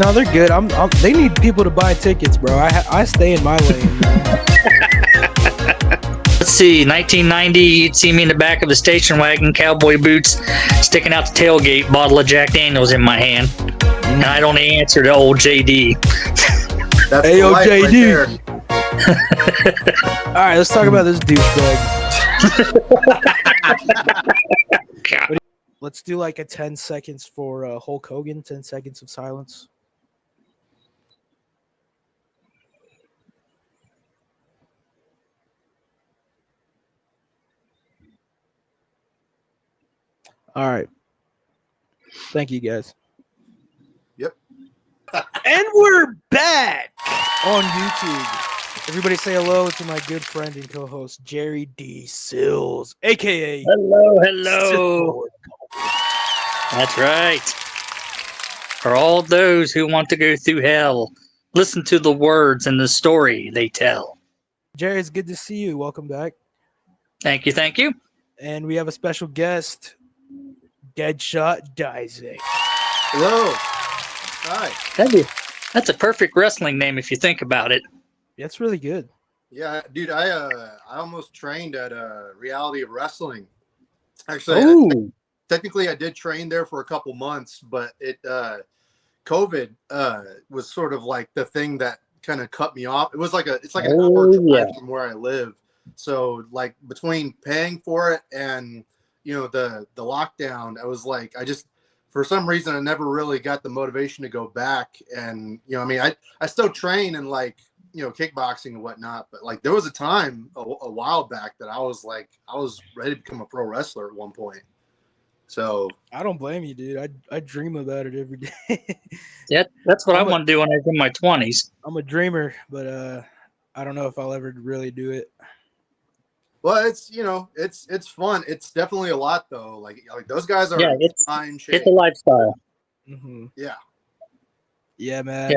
No, they're good. They need people to buy tickets, bro. I stay in my lane. Let's see, 1990, you'd see me in the back of a station wagon, cowboy boots, sticking out the tailgate, bottle of Jack Daniels in my hand. And I don't answer to old JD. That's Hey, the yo, life JD. right All right, let's talk about this douchebag. Let's do like a 10 seconds for Hulk Hogan, 10 seconds of silence. All right. Thank you, guys. Yep. And we're back on YouTube. Everybody say hello to my good friend and co-host, Jerry D. Sills, a.k.a. Hello. That's right. For all those who want to go through hell, listen to the words and the story they tell. Jerry, it's good to see you. Welcome back. Thank you, thank you. And we have a special guest, Deadshot Dizek. Hello. Hi. That's a perfect wrestling name if you think about it. That's really good. Yeah, dude, I almost trained at Reality of Wrestling. Actually, technically I did train there for a couple months, but COVID was sort of like the thing that kind of cut me off. It's like an hour drive from where I live. So like between paying for it and the lockdown, I was like, for some reason I never really got the motivation to go back. And I still train and kickboxing and whatnot, but like there was a time a while back that I was ready to become a pro wrestler at one point. So I don't blame you, dude. I dream about it every day. Yeah, that's what I want to do when I was in my 20s. I'm a dreamer, but I don't know if I'll ever really do it. Well, it's fun. It's definitely a lot though. Like those guys are it's fine shape. It's a lifestyle. Mm-hmm. Yeah, man.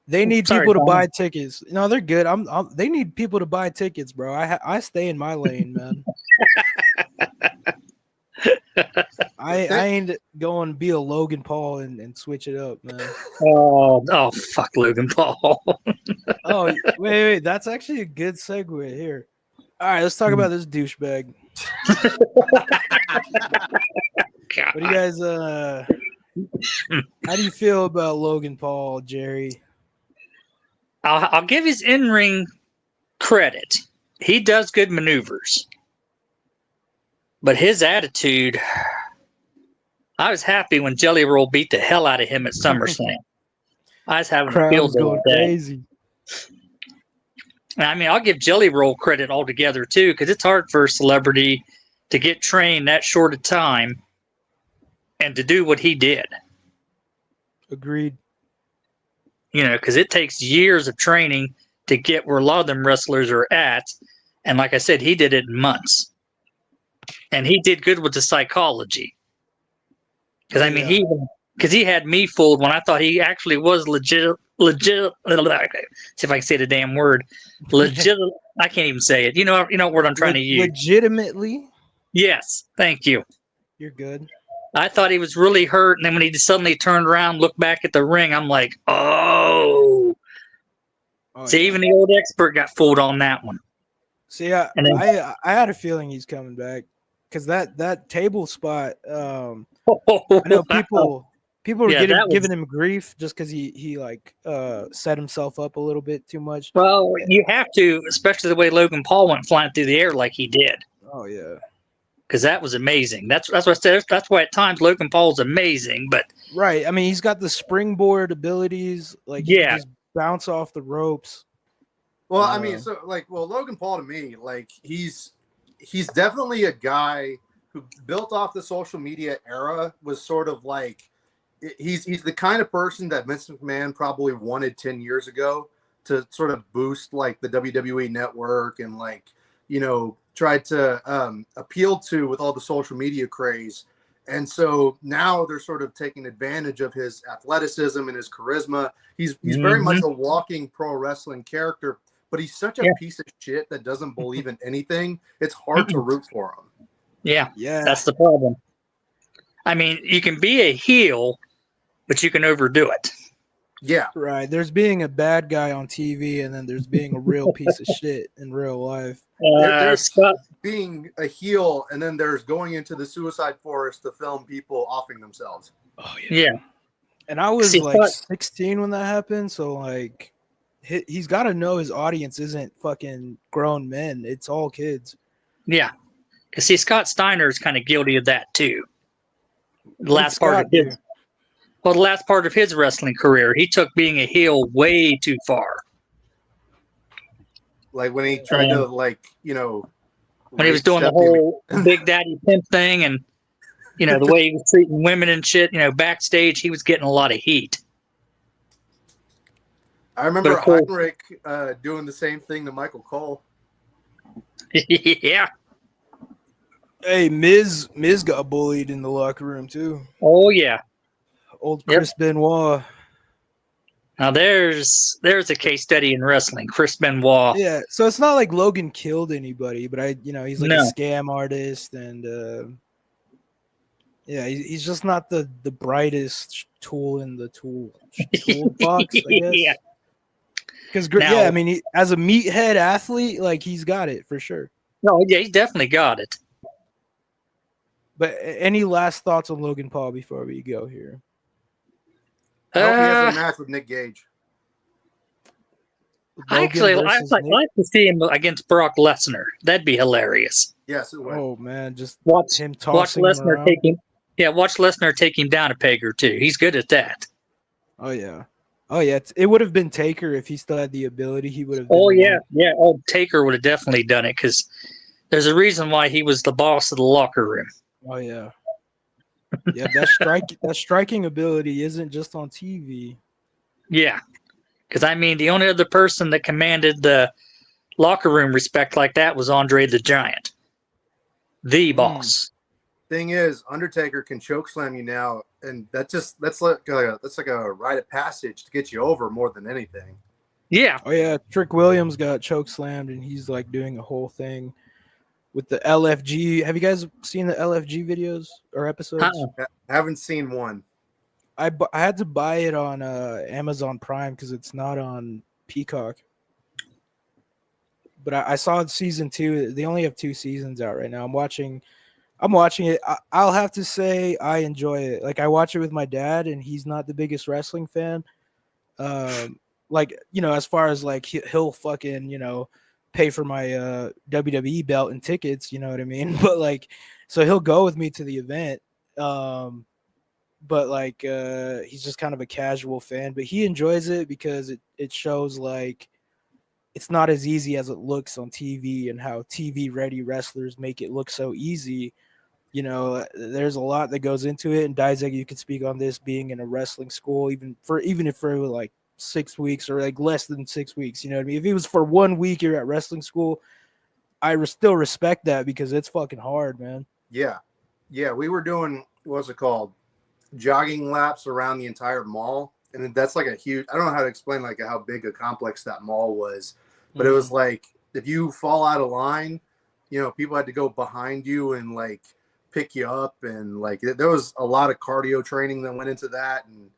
They need people to buy tickets. No, they're good. They need people to buy tickets, bro. I stay in my lane, man. I ain't going to be a Logan Paul and switch it up, man. Oh, fuck Logan Paul. Oh, wait. That's actually a good segue here. All right, let's talk about this douchebag. What do you guys, how do you feel about Logan Paul, Jerry? I'll give his in-ring credit. He does good maneuvers. But his attitude, I was happy when Jelly Roll beat the hell out of him at SummerSlam. I was having a field day going crazy. I mean, I'll give Jelly Roll credit altogether too, because it's hard for a celebrity to get trained that short a time and to do what he did. Agreed. Because it takes years of training to get where a lot of them wrestlers are at. And like I said, he did it in months. And he did good with the psychology. Because, he had me fooled when I thought he actually was legit. See if I can say the damn word. Legit. I can't even say it. You know what word I'm trying to use. Legitimately? Yes. Thank you. You're good. I thought he was really hurt. And then when he suddenly turned around, looked back at the ring, I'm like, oh. See, even the old expert got fooled on that one. See, I had a feeling he's coming back because that table spot. I know people are giving him grief just because he set himself up a little bit too much. Well, you have to, especially the way Logan Paul went flying through the air like he did. Oh yeah, because that was amazing. That's what I said. That's why at times Logan Paul's amazing, but right. I mean, he's got the springboard abilities. Like he can just bounce off the ropes. Well, I mean, Logan Paul to me, he's definitely a guy who built off the social media era, was sort of like, he's the kind of person that Vince McMahon probably wanted 10 years ago to sort of boost the WWE network and tried to appeal to with all the social media craze. And so now they're sort of taking advantage of his athleticism and his charisma. He's very much a walking pro wrestling character, but he's such a piece of shit that doesn't believe in anything. It's hard to root for him. Yeah, that's the problem. I mean, you can be a heel, but you can overdo it. Yeah. Right. There's being a bad guy on TV, and then there's being a real piece of shit in real life. There's Scott, being a heel, and then there's going into the suicide forest to film people offing themselves. Oh yeah. And I was See, like Scott, 16 when that happened, so like he's got to know his audience isn't fucking grown men; it's all kids. yeah. Because see, Scott Steiner is kind of guilty of that too. The What did last part Scott of his do? Well, the last part of his wrestling career, he took being a heel way too far. Like when he tried to, like, you know, When he was doing the whole Big Daddy Pimp thing, and you know the way he was treating women and shit. You know, backstage he was getting a lot of heat. I remember But of course- Heinrich doing the same thing to Michael Cole. Yeah. Hey, Miz got bullied in the locker room too. Oh yeah. Old Yep. Chris Benoit. Now there's a case study in wrestling. Chris Benoit. Yeah, so it's not like Logan killed anybody, but he's like No. a scam artist, and yeah, he's just not the brightest tool in the toolbox, I guess. Yeah. Because Now- yeah, I mean, as a meathead athlete, like he's got it for sure. No, yeah, he definitely got it. But any last thoughts on Logan Paul before we go here? I hope he has Uh, a match with Nick Gage. Actually, Logan I'd versus like Nick? to see him against Brock Lesnar. That'd be hilarious. Yes, it would. Oh man, just Watch him watch tossing him Lesnar around. take him. Yeah, watch Lesnar take him down a peg or two. He's good at that. Oh yeah. It would have been Taker if he still had the ability. He would have. Oh been the yeah, one. yeah. Oh, Taker would have definitely done it because there's a reason why he was the boss of the locker room. Oh yeah. Yeah, that striking ability isn't just on TV. Yeah, because I mean, the only other person that commanded the locker room respect like that was Andre the Giant, the boss. Thing is, Undertaker can chokeslam you now, and that's like a rite of passage to get you over more than anything. Yeah, Oh yeah, Trick Williams got choke slammed, and he's like doing a whole thing with the LFG. Have you guys seen the LFG videos or episodes? Uh-uh. I haven't seen one. I had to buy it on Amazon Prime because it's not on Peacock. But I saw season 2. They only have 2 seasons out right now. I'm watching it. I'll have to say I enjoy it. Like I watch it with my dad, and he's not the biggest wrestling fan. Like as far as like he'll fucking pay for my WWE belt and tickets. You know what I mean? But like, so he'll go with me to the event. But like he's just kind of a casual fan, but he enjoys it because it shows like it's not as easy as it looks on TV, and how TV ready wrestlers make it look so easy. There's a lot that goes into it, and Dizek, you could speak on this, being in a wrestling school, even if for like 6 weeks or like less than 6 weeks. You know what I mean? If it was for 1 week you're at wrestling school, I still respect that because it's fucking hard, man. Yeah, we were doing what's it called, jogging laps around the entire mall, and that's like a huge. I don't know how to explain like how big a complex that mall was, but it was like if you fall out of line, people had to go behind you and like pick you up, and like there was a lot of cardio training that went into that, and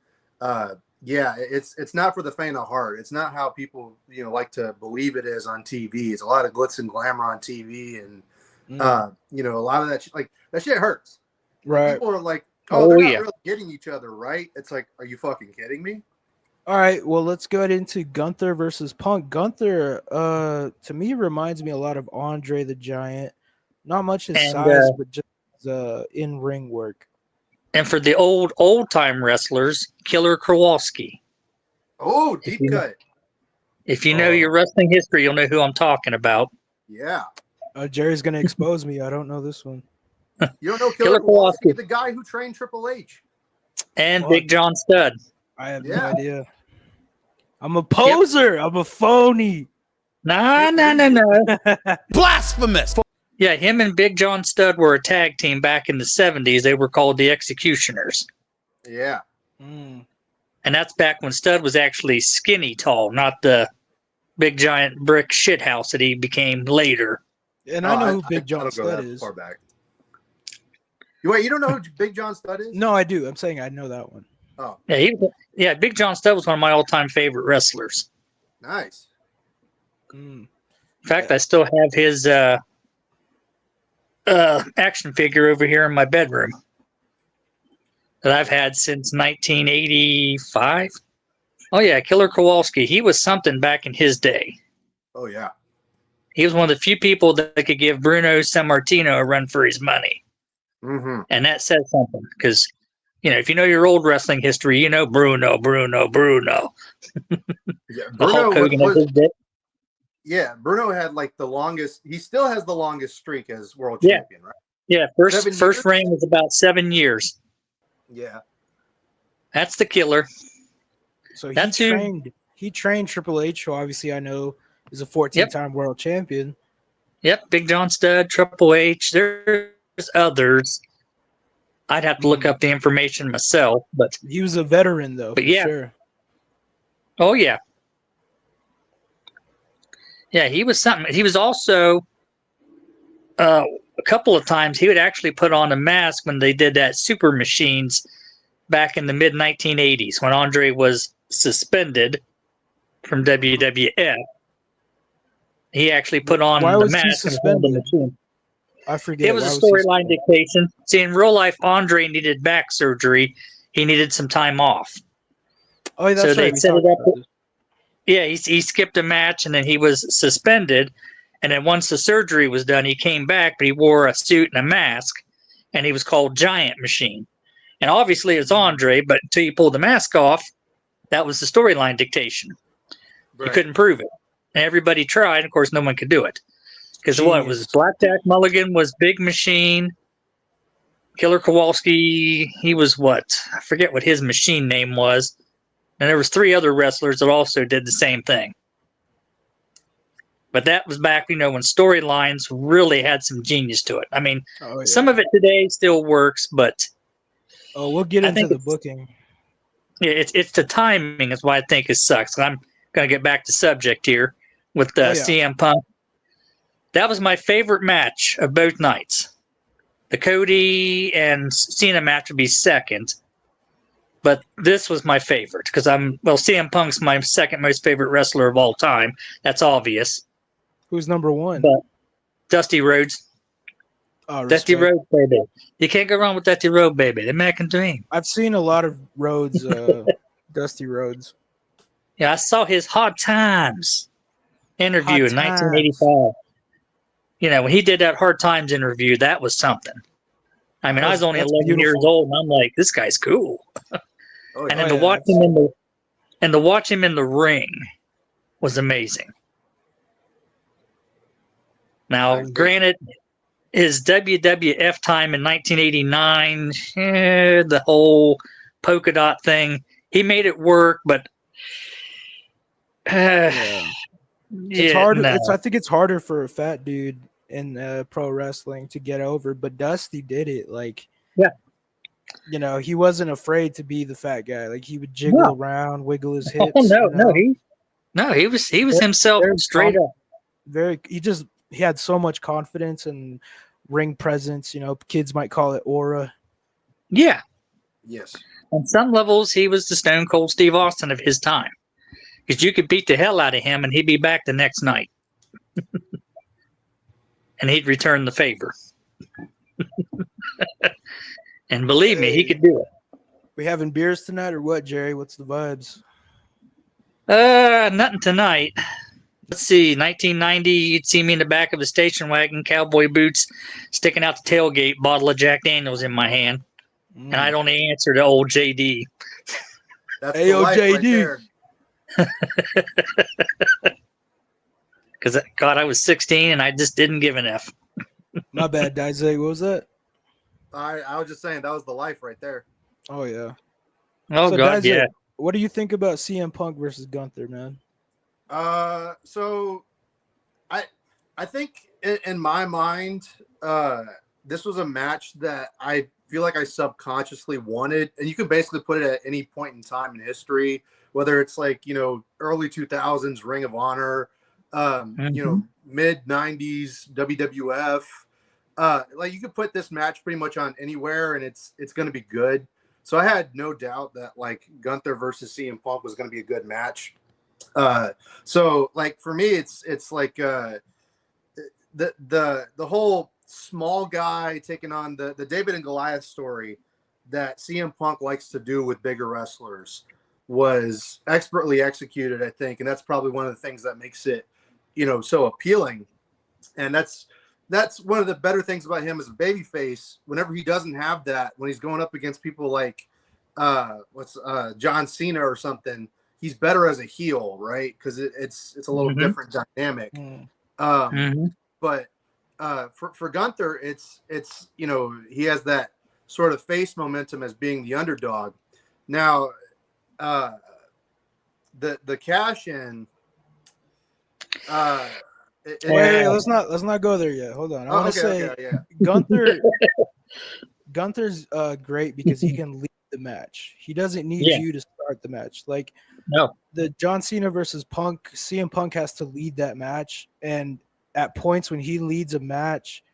yeah, it's not for the faint of heart. It's not how people like to believe it is on TV. It's a lot of glitz and glamour on TV, and a lot of that like that shit hurts. Right. People are like, Oh, they're not yeah. really getting each other, right? It's like, are you fucking kidding me? All right, well, let's go into Gunther versus Punk. Gunther, to me, reminds me a lot of Andre the Giant. Not much his And, size, but just in-ring work. and for the old time wrestlers, Killer Kowalski. Oh, deep cut. If you know your wrestling history, you'll know who I'm talking about. Yeah. Jerry's going to expose me. I don't know this one. You don't know Killer Killer Kowalski, Kowalski. the guy who trained Triple H. And Fuck. Big John Studd. I have no Yeah. idea. I'm a poser. I'm a phony. No. Blasphemous! Yeah, him and Big John Studd were a tag team back in the 70s. They were called the Executioners. Yeah. Mm. And that's back when Studd was actually skinny tall, not the big giant brick shithouse that he became later. And I know who Big I John don't go Studd that is. far back. You don't know who Big John Studd is? No, I do. I'm saying I know that one. Oh, yeah, Big John Studd was one of my all-time favorite wrestlers. nice. In fact, I still have his action figure over here in my bedroom that I've had since 1985. Oh yeah, Killer Kowalski. He was something back in his day. Oh yeah. He was one of the few people that could give Bruno Sammartino a run for his money. Mm-hmm. And that says something because, if you know your old wrestling history, you know Bruno. Yeah, The Hulk Hogan of his day. Yeah, Bruno had like the longest. He still has the longest streak as world Yeah. champion, right? Yeah, first reign was about 7 years. Yeah. That's the killer. So That's he trained Triple H, who obviously I know is a 14-time world champion. Yep, Big John Studd, Triple H. There's others. I'd have to look up the information myself, but he was a veteran though, for sure. Oh yeah. Yeah, he was something. He was also a couple of times he would actually put on a mask when they did that Super Machines back in the mid 1980s when Andre was suspended from WWF. He actually put on the mask and held the machine. I forget. It was a storyline dictation. See, in real life, Andre needed back surgery. He needed some time off. Oh, that's so right. They set it up. Yeah, he skipped a match and then he was suspended. And then once the surgery was done, he came back, but he wore a suit and a mask, and he was called Giant Machine. And obviously it's Andre, but until you pulled the mask off, that was the storyline dictation. Right. You couldn't prove it. And everybody tried. Of course, no one could do it. Because what it was, Blackjack Mulligan was Big Machine. Killer Kowalski, he was what? I forget what his machine name was. And there was 3 other wrestlers that also did the same thing. But that was back, when storylines really had some genius to it. I mean, some of it today still works, but we'll get into the booking. Yeah, it's the timing is why I think it sucks. I'm gonna get back to subject here with CM Punk. That was my favorite match of both nights. The Cody and Cena match would be second, but this was my favorite because CM Punk's my second most favorite wrestler of all time. That's obvious. Who's number 1? But Dusty Rhodes. Oh, Dusty Rhodes, baby. You can't go wrong with Dusty Rhodes, baby. The American Dream. I've seen a lot of Rhodes, Dusty Rhodes. Yeah, I saw his Hard Times interview in 1985. When he did that Hard Times interview, that was something. I mean, I was only 11 years old, and I'm like, this guy's cool. And then to watch him in the ring was amazing. Now, granted, his WWF time in 1989, the whole polka dot thing, he made it work, but it's hard. No. I think it's harder for a fat dude in pro wrestling to get over, but Dusty did it. He wasn't afraid to be the fat guy. Like, he would jiggle around, wiggle his hips. He was himself straight up. He had so much confidence and ring presence. Kids might call it aura. Yeah. Yes. On some levels, he was the Stone Cold Steve Austin of his time. Because you could beat the hell out of him and he'd be back the next night. And he'd return the favor. And believe me, he could do it. We having beers tonight or what, Jerry? What's the vibes? Nothing tonight. Let's see, 1990, you'd see me in the back of a station wagon, cowboy boots, sticking out the tailgate, bottle of Jack Daniels in my hand. And I'd only answer to old JD. That's the life JD. Right there. Because, God, I was 16 and I just didn't give an F. My bad, Daisy. What was that? I was just saying that was the life right there. Oh, yeah. Oh, so, God, Daisy, yeah. What do you think about CM Punk versus Gunther, man? So I think in my mind, this was a match that I feel like I subconsciously wanted, and you can basically put it at any point in time in history, whether it's like, early 2000s Ring of Honor, mid 90s WWF, like you could put this match pretty much on anywhere and it's going to be good. So I had no doubt that like Gunther versus CM Punk was going to be a good match. So like for me, it's like the whole small guy taking on the David and Goliath story that CM Punk likes to do with bigger wrestlers was expertly executed, I think, and that's probably one of the things that makes it, so appealing. And that's one of the better things about him as a babyface. Whenever he doesn't have that, when he's going up against people like John Cena or something, he's better as a heel, right? Because it's a little different dynamic. But for Gunther, it's he has that sort of face momentum as being the underdog. Now, the cash in. Wait, let's not go there yet. Hold on. I want to say Gunther's great because he can lead the match. He doesn't need you to start the match. Like the John Cena versus Punk, CM Punk has to lead that match, and at points when he leads a match,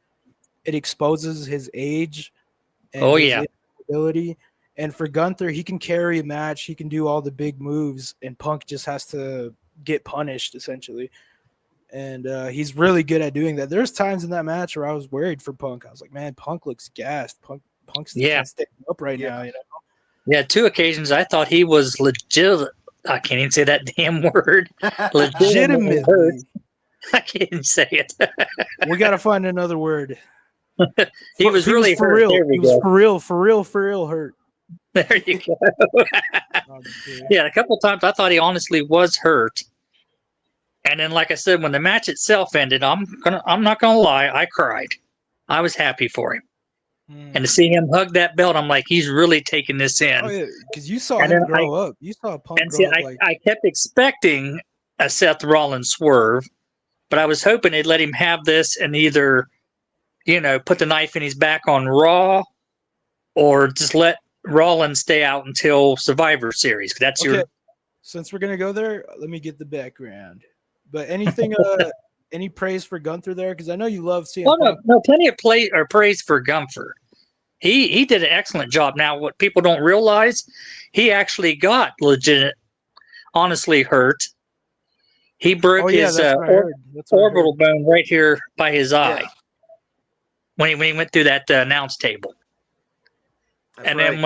it exposes his age and his ability. And for Gunther, he can carry a match, he can do all the big moves, and Punk just has to get punished essentially. And he's really good at doing that. There's times in that match where I was worried for Punk. I was like, man, Punk looks gassed. Punk's can't stay up right now, Yeah, 2 occasions I thought he was legit. I can't even say that damn word. Legitimately. I can't even say it. We got to find another word. He was really for hurt. real. There we he was go. for real hurt. There you go. Yeah, a couple of times I thought he honestly was hurt. And then, like I said, when the match itself ended, I'm not gonna lie, I cried. I was happy for him. And to see him hug that belt, I'm like, he's really taking this in. Oh yeah, because you saw him grow up. You saw Punk grow up. I kept expecting a Seth Rollins swerve, but I was hoping they'd let him have this and either, put the knife in his back on Raw, or just let Rollins stay out until Survivor Series. That's okay. Since we're gonna go there, let me get the background. But anything, any praise for Gunther there? Because I know you love seeing. No, plenty of praise for Gunther. He did an excellent job. Now, what people don't realize, he actually got honestly hurt. He broke his orbital bone right here by his eye when he went through that announce table. Then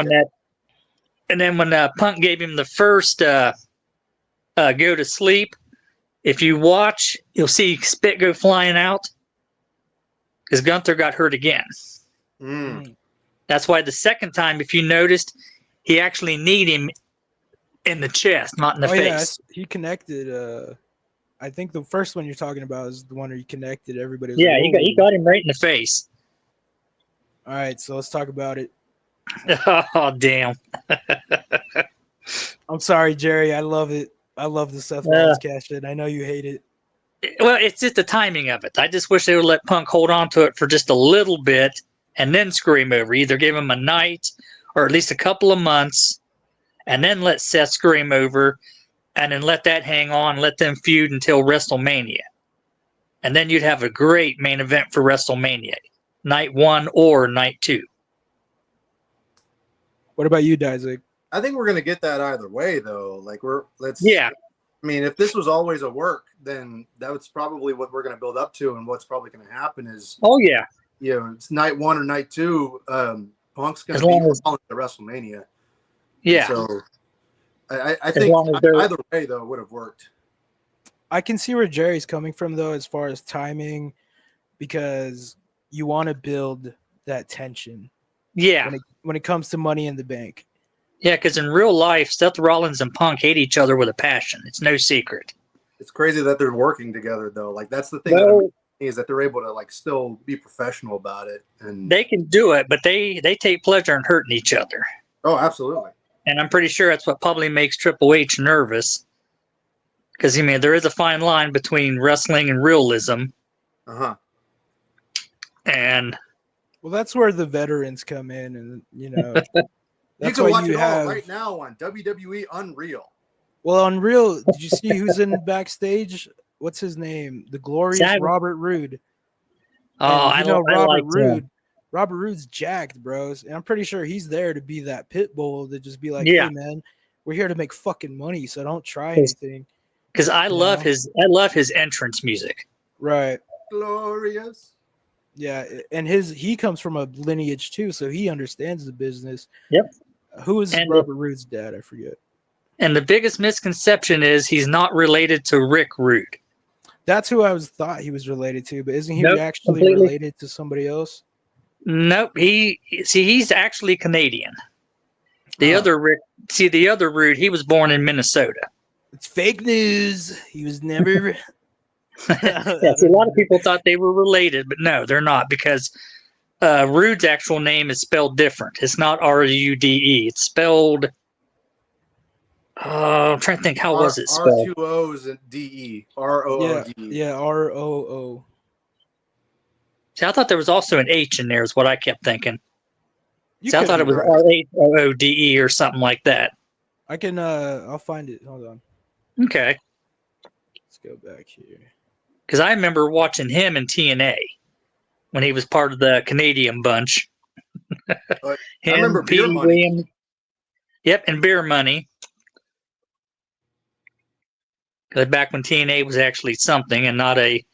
when Punk gave him the first go to sleep, if you watch, you'll see spit go flying out because Gunther got hurt again. That's why the second time, if you noticed, he actually kneed him in the chest, not in the face. Yeah, he connected. I think the first one you're talking about is the one where he connected everybody. Yeah, he got him right in the face. All right, so let's talk about it. Oh, damn. I'm sorry, Jerry. I love it. I love the Seth Rollins cash in. I know you hate it. Well, it's just the timing of it. I just wish they would let Punk hold on to it for just a little bit and then screw him over. Either give him a night or at least a couple of months and then let Seth screw him over and then let that hang on, let them feud until WrestleMania. And then you'd have a great main event for WrestleMania, night 1 or night 2. What about you, Dizek? I think we're going to get that either way, though. Like, I mean, if this was always a work, then that's probably what we're going to build up to. And what's probably going to happen is, it's night 1 or night 2. Punk's going to be at WrestleMania. Yeah. So I think either way, though, would have worked. I can see where Jerry's coming from, though, as far as timing, because you want to build that tension. Yeah. When it comes to Money in the Bank. Yeah, because in real life, Seth Rollins and Punk hate each other with a passion. It's no secret. It's crazy that they're working together, though. Like, that's the thing is that they're able to, like, still be professional about it. And they can do it, but they take pleasure in hurting each other. Oh, absolutely. And I'm pretty sure that's what probably makes Triple H nervous. Because, there is a fine line between wrestling and realism. Uh-huh. And... Well, that's where the veterans come in, and you can watch it all right now on WWE Unreal. Well, Unreal, did you see who's in backstage? What's his name? The glorious Robert Roode. Oh, I like Roode. Robert Roode's jacked, bros, and I'm pretty sure he's there to be that pit bull to just be like, Yeah. hey man, we're here to make fucking money, so don't try anything. Because I love know? his entrance music. Right. Glorious. Yeah, and he comes from a lineage too, so he understands the business. Yep. Who is Robert Roode's dad? I forget. And the biggest misconception is he's not related to Rick Rude. That's who I thought he was related to, but isn't he actually completely related to somebody else? Nope. He's actually Canadian. The other Rude, he was born in Minnesota. It's fake news. He was never. Yeah, see, a lot of people thought they were related, but no, they're not, because Rude's actual name is spelled different. It's not Rude. It's spelled. I'm trying to think. How was it spelled? R2 O's and DE. ROODE. Yeah, ROO. See, I thought there was also an H in there, is what I kept thinking. See, I thought it was right. RHOODE or something like that. I can. I'll find it. Hold on. Okay. Let's go back here. Because I remember watching him in TNA when he was part of the Canadian bunch. I remember Beer Money. Williams. Yep, and Beer Money. Back when TNA was actually something and not a.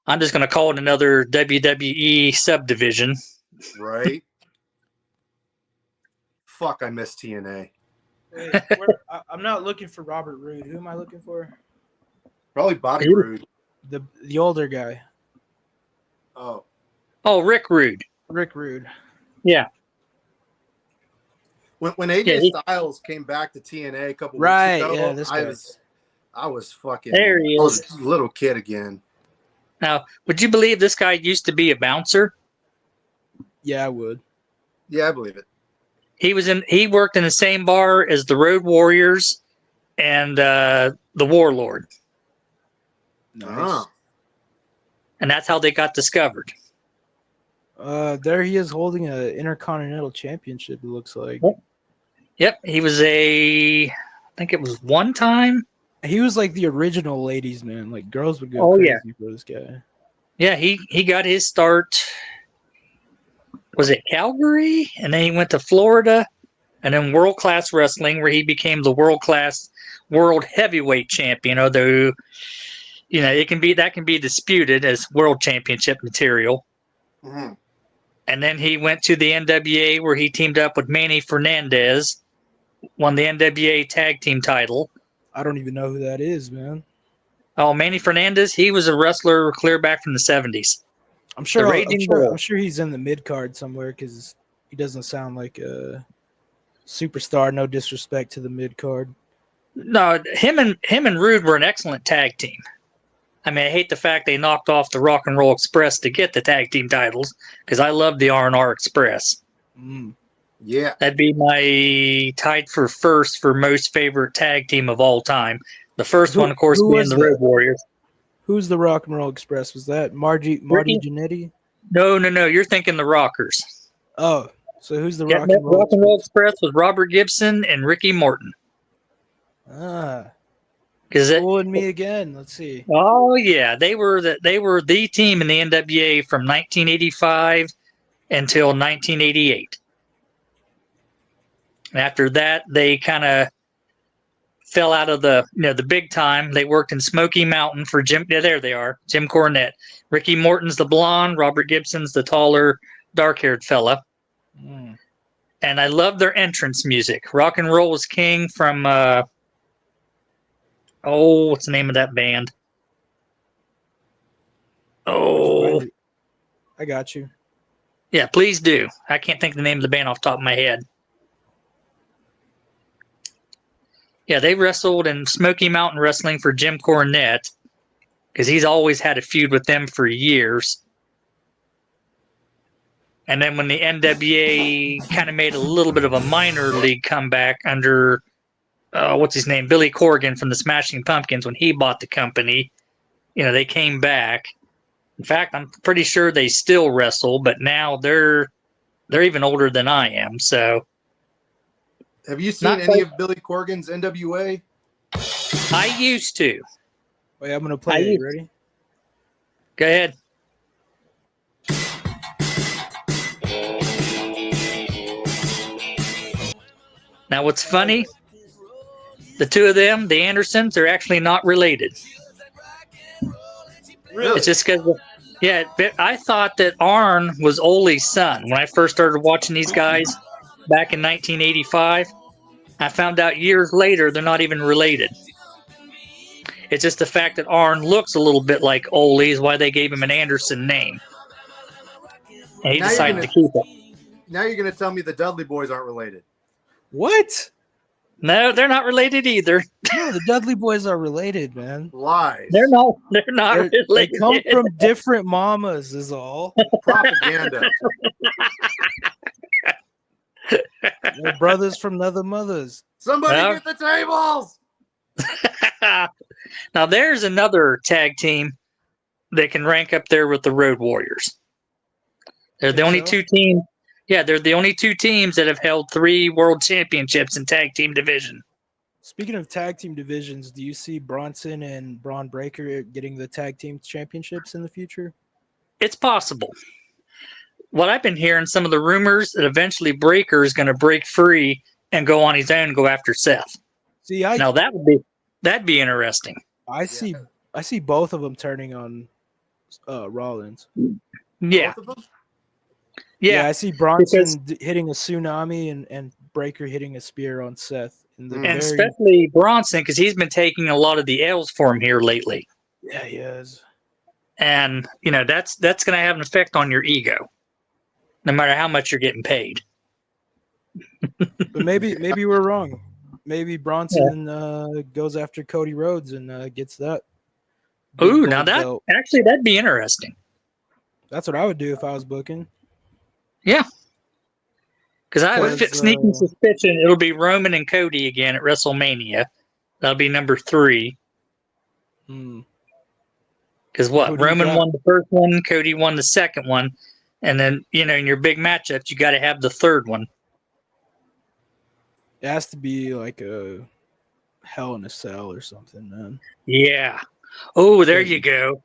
I'm just going to call it another WWE subdivision. Right. Fuck, I miss TNA. Wait, I'm not looking for Robert Roode. Who am I looking for? Probably Bobby Roode. The older guy. Oh, Rick Rude. Rick Rude. Yeah. When AJ Styles came back to TNA a couple weeks ago, yeah, this guy. I was fucking. There he is. I was a little kid again. Now, would you believe this guy used to be a bouncer? Yeah, I would. Yeah, I believe it. He worked in the same bar as the Road Warriors and the Warlord. Nice. And that's how they got discovered. There he is holding an Intercontinental Championship, it looks like. Yep. He was I think it was one time. He was like the original ladies' man. Like girls would go crazy for this guy. Yeah, he got his start. Was it Calgary? And then he went to Florida, and then World Class Wrestling, where he became the world heavyweight champion. Although, that can be disputed as world championship material. Mm-hmm. And then he went to the NWA, where he teamed up with Manny Fernandez, won the NWA tag team title. I don't even know who that is, man. Oh, Manny Fernandez, he was a wrestler clear back from the 70s. I'm sure he's in the mid card somewhere because he doesn't sound like a superstar. No disrespect to the mid card. No, him and Rude were an excellent tag team. I mean, I hate the fact they knocked off the Rock and Roll Express to get the tag team titles because I love the R&R Express. Mm. Yeah, that'd be my tied for first for most favorite tag team of all time. The first one, of course, being the Road Warriors. Who's the Rock and Roll Express? Was that Marty Jannetty? No. You're thinking the Rockers. Oh, so who's the Rock and Roll Express was Robert Gibson and Ricky Morton. Fooling me again. Let's see. Oh yeah, they were the team in the NWA from 1985 until 1988. After that, they kind of fell out of the big time. They worked in Smoky Mountain for Jim. Yeah, there they are, Jim Cornette. Ricky Morton's the blonde. Robert Gibson's the taller, dark-haired fella. Mm. And I love their entrance music. Rock and Roll was King from. What's the name of that band? Oh, I got you. Yeah, please do. I can't think of the name of the band off the top of my head. Yeah, they wrestled in Smoky Mountain Wrestling for Jim Cornette because he's always had a feud with them for years. And then when the NWA kind of made a little bit of a minor league comeback under, what's his name, Billy Corgan from the Smashing Pumpkins, when he bought the company, they came back. In fact, I'm pretty sure they still wrestle, but now they're even older than I am. So, have you seen any of Billy Corgan's NWA? I used to. Wait, I'm gonna play it. Ready? Go ahead. Now, what's funny? The two of them, the Andersons, are actually not related. Really? It's just because, I thought that Arn was Ole's son when I first started watching these guys back in 1985. I found out years later they're not even related. It's just the fact that Arn looks a little bit like Ole is why they gave him an Anderson name. And he decided to keep it. Now you're going to tell me the Dudley boys aren't related. What? No, they're not related either. No, the Dudley boys are related, man. Lies. They're not related. They come from different mamas, is all. Propaganda. They're brothers from other mothers. Somebody get the tables. Now there's another tag team that can rank up there with the Road Warriors. They're the only two teams. Yeah, they're the only two teams that have held 3 world championships in tag team division. Speaking of tag team divisions, do you see Bronson and Braun Breaker getting the tag team championships in the future? It's possible. What I've been hearing, some of the rumors that eventually Breaker is going to break free and go on his own and go after Seth. See, now that'd be interesting. I see both of them turning on Rollins. Yeah. Yeah, I see Bronson hitting a tsunami and Breaker hitting a spear on Seth. Especially Bronson, because he's been taking a lot of the L's for him here lately. Yeah, he is. And, that's going to have an effect on your ego, no matter how much you're getting paid. But maybe we're wrong. Maybe Bronson goes after Cody Rhodes and gets that. Ooh, now that'd be interesting. That's what I would do if I was booking. Yeah. Because I have a sneaking suspicion it'll be Roman and Cody again at WrestleMania. That'll be number 3. Because Roman won the first one, Cody won the second one, and then in your big matchups you got to have the third one. It has to be like a Hell in a Cell or something, man. Yeah. Oh, there you go.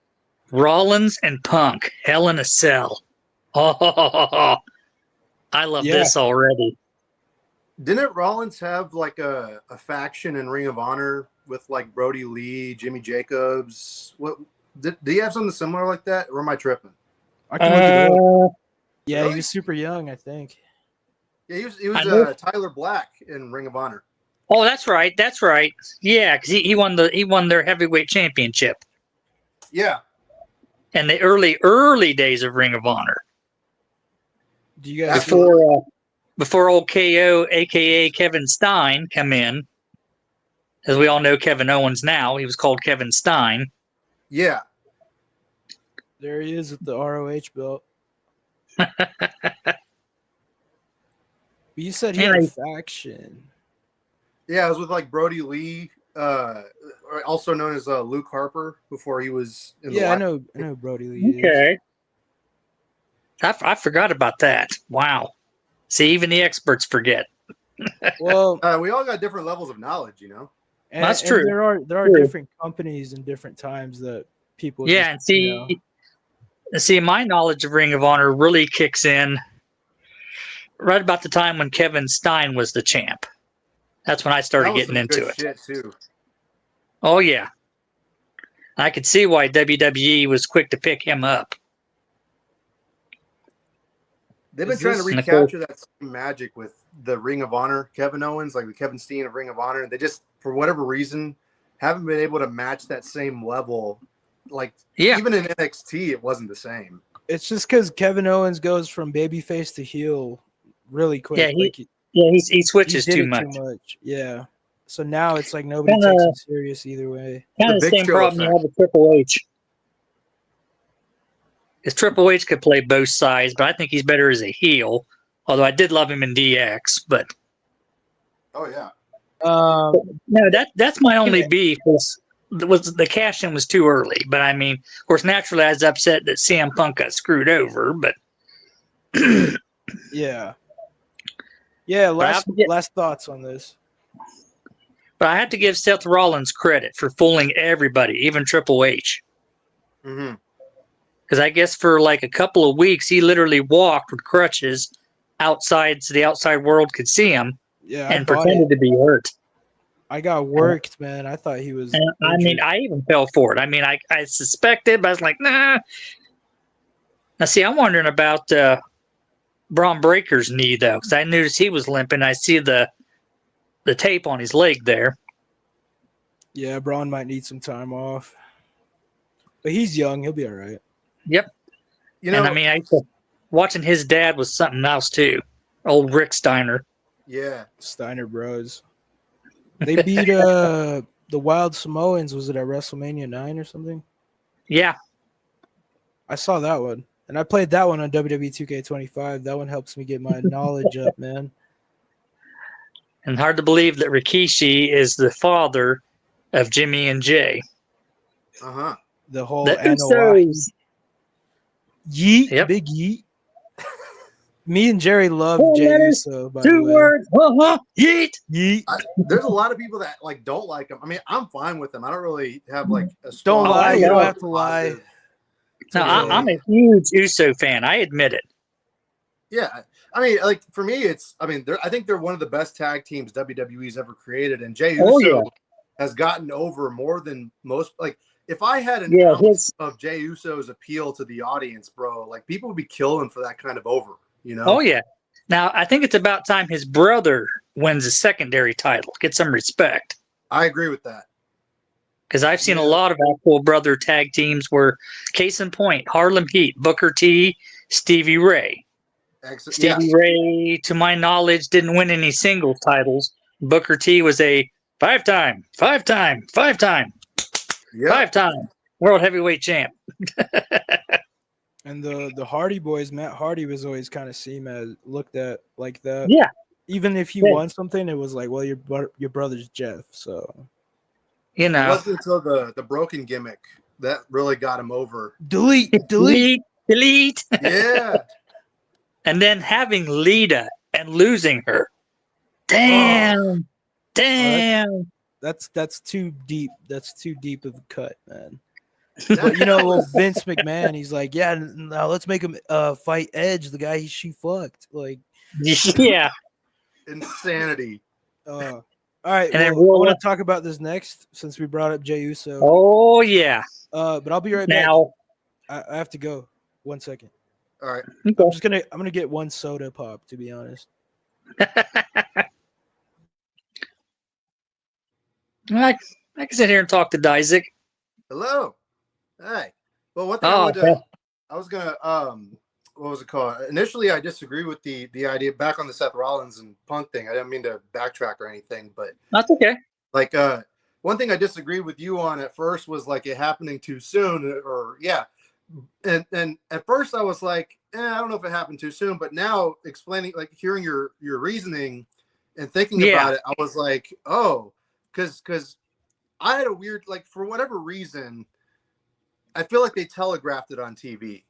Rollins and Punk, Hell in a Cell. Oh, I love this already. Didn't Rollins have like a faction in Ring of Honor with like Brody Lee, Jimmy Jacobs? What did he have something similar like that? Or am I tripping? I can look it up. Yeah, really? He was super young, I think. Yeah, he was Tyler Black in Ring of Honor. Oh, that's right. Yeah, because he won their heavyweight championship. Yeah. And the early days of Ring of Honor. Do you guys before old KO, aka Kevin Stein, come in? As we all know, Kevin Owens now. He was called Kevin Stein. Yeah. There he is with the ROH belt. You said he had a faction. Yeah, it was with like Brody Lee, also known as Luke Harper before he was in the I know Brody Lee. Okay. I forgot about that. Wow. See, even the experts forget. Well, we all got different levels of knowledge, That's true. And there are different companies and different times that people. Yeah, and see, my knowledge of Ring of Honor really kicks in right about the time when Kevin Stein was the champ. That's when I started getting into it. Shit too. Oh yeah, I could see why WWE was quick to pick him up. They've been trying to recapture that same magic with the Ring of Honor Kevin Owens, like the Kevin Steen of Ring of Honor. They just, for whatever reason, haven't been able to match that same level. Like, even in NXT, it wasn't the same. It's just because Kevin Owens goes from babyface to heel really quick. He switches too much. Yeah. So now it's like nobody takes him serious either way. Kind of the same problem you have with Triple H. Because Triple H could play both sides, but I think he's better as a heel. Although I did love him in DX, but oh yeah. No, that's my only beef was the cash in was too early. But I mean, of course, naturally I was upset that CM Punk got screwed over. But yeah. Last thoughts on this. But I have to give Seth Rollins credit for fooling everybody, even Triple H. Mm-hmm. Because I guess for like a couple of weeks, he literally walked with crutches outside so the outside world could see him Yeah, and pretended to be hurt. I got worked, man. I thought he was. I mean, I even fell for it. I mean, I suspected, but I was like, nah. Now, see, I'm wondering about Braun Breaker's knee, though, because I noticed he was limping. I see the tape on his leg there. Yeah, Braun might need some time off. But he's young. He'll be all right. Yep. And I mean, watching his dad was something else, too. Old Rick Steiner. Yeah. Steiner Bros. They beat the Wild Samoans. Was it at WrestleMania 9 or something? Yeah. I saw that one. And I played that one on WWE 2K25. That one helps me get my knowledge up, man. And hard to believe that Rikishi is the father of Jimmy and Jay. Uh-huh. The whole Usos. Yeet, Yep. big yeet. Me and Jerry love Jey Uso, by the Two way. words. Yeet. Yeet. There's a lot of people that like don't like him. I mean, I'm fine with them. I don't really have like a Don't strong lie. You know. don't have to lie. positive. No, I'm a huge Uso fan. I admit it. Yeah, I mean, like for me, I think they're one of the best tag teams WWE's ever created, and Jey Uso has gotten over more than most. Like, if I had an ounce of Jey Uso's appeal to the audience, bro, like people would be killing for that kind of over. You know? Oh yeah. Now I think it's about time his brother wins a secondary title. Get some respect. I agree with that. Because I've seen a lot of actual brother tag teams where, case in point, Harlem Heat, Booker T, Stevie Ray. Stevie Ray, to my knowledge, didn't win any singles titles. Booker T was a five-time world heavyweight champ. And the Hardy Boys, Matt Hardy was always kind of seen as looked at like that. Yeah. Even if you won something, it was like, well, your brother's Jeff, so. You know. It wasn't until the broken gimmick that really got him over. Delete. Yeah. And then having Lita and losing her. Damn. That's too deep. That's too deep of a cut, man. But you know, Vince McMahon, he's like, yeah, now let's make him fight Edge, the guy she fucked. Like, yeah, insanity. All right, and I want to talk about this next since we brought up Jey Uso. Oh yeah. But I'll be right now, back. I have to go. 1 second. All right. Okay. I'm gonna get one soda pop, to be honest. I can sit here and talk to Isaac. Hello. Hey. Well, one thing I was gonna what was it called? Initially, I disagree with the idea back on the Seth Rollins and Punk thing. I didn't mean to backtrack or anything, but that's okay. Like one thing I disagreed with you on at first was like it happening too soon, or and at first I was like, I don't know if it happened too soon, but now explaining, like hearing your reasoning and thinking about it, I was like, oh, because I had a weird, like, for whatever reason, I feel like they telegraphed it on TV,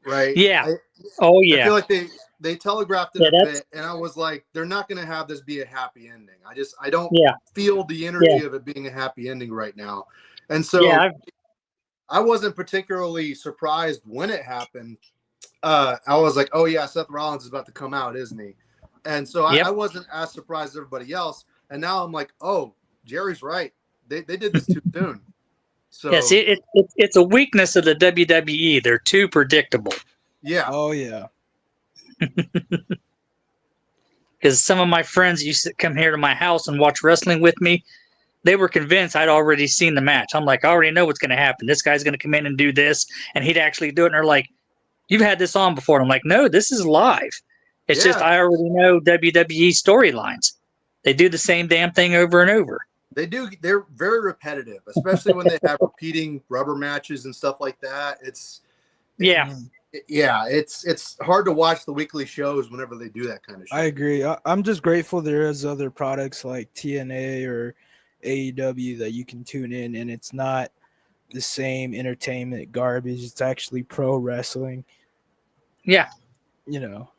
right? Yeah. I feel like they telegraphed it a bit, and I was like, they're not going to have this be a happy ending. I don't feel the energy of it being a happy ending right now. And so I wasn't particularly surprised when it happened. I was like, oh yeah, Seth Rollins is about to come out, isn't he? And so I wasn't as surprised as everybody else. And now I'm like, oh, Jerry's right. They did this too soon. So yeah, see, it's a weakness of the WWE. They're too predictable. Yeah. Oh yeah. Because some of my friends used to come here to my house and watch wrestling with me. They were convinced I'd already seen the match. I'm like, I already know what's going to happen. This guy's going to come in and do this, and he'd actually do it. And they're like, you've had this on before. And I'm like, no, this is live. It's just I already know WWE storylines. They do the same damn thing over and over. They do. They're very repetitive, especially when they have repeating rubber matches and stuff like that. It's hard to watch the weekly shows whenever they do that kind of shit. I agree. I'm just grateful there is other products like TNA or AEW that you can tune in, and it's not the same entertainment garbage. It's actually pro wrestling. Yeah. You know,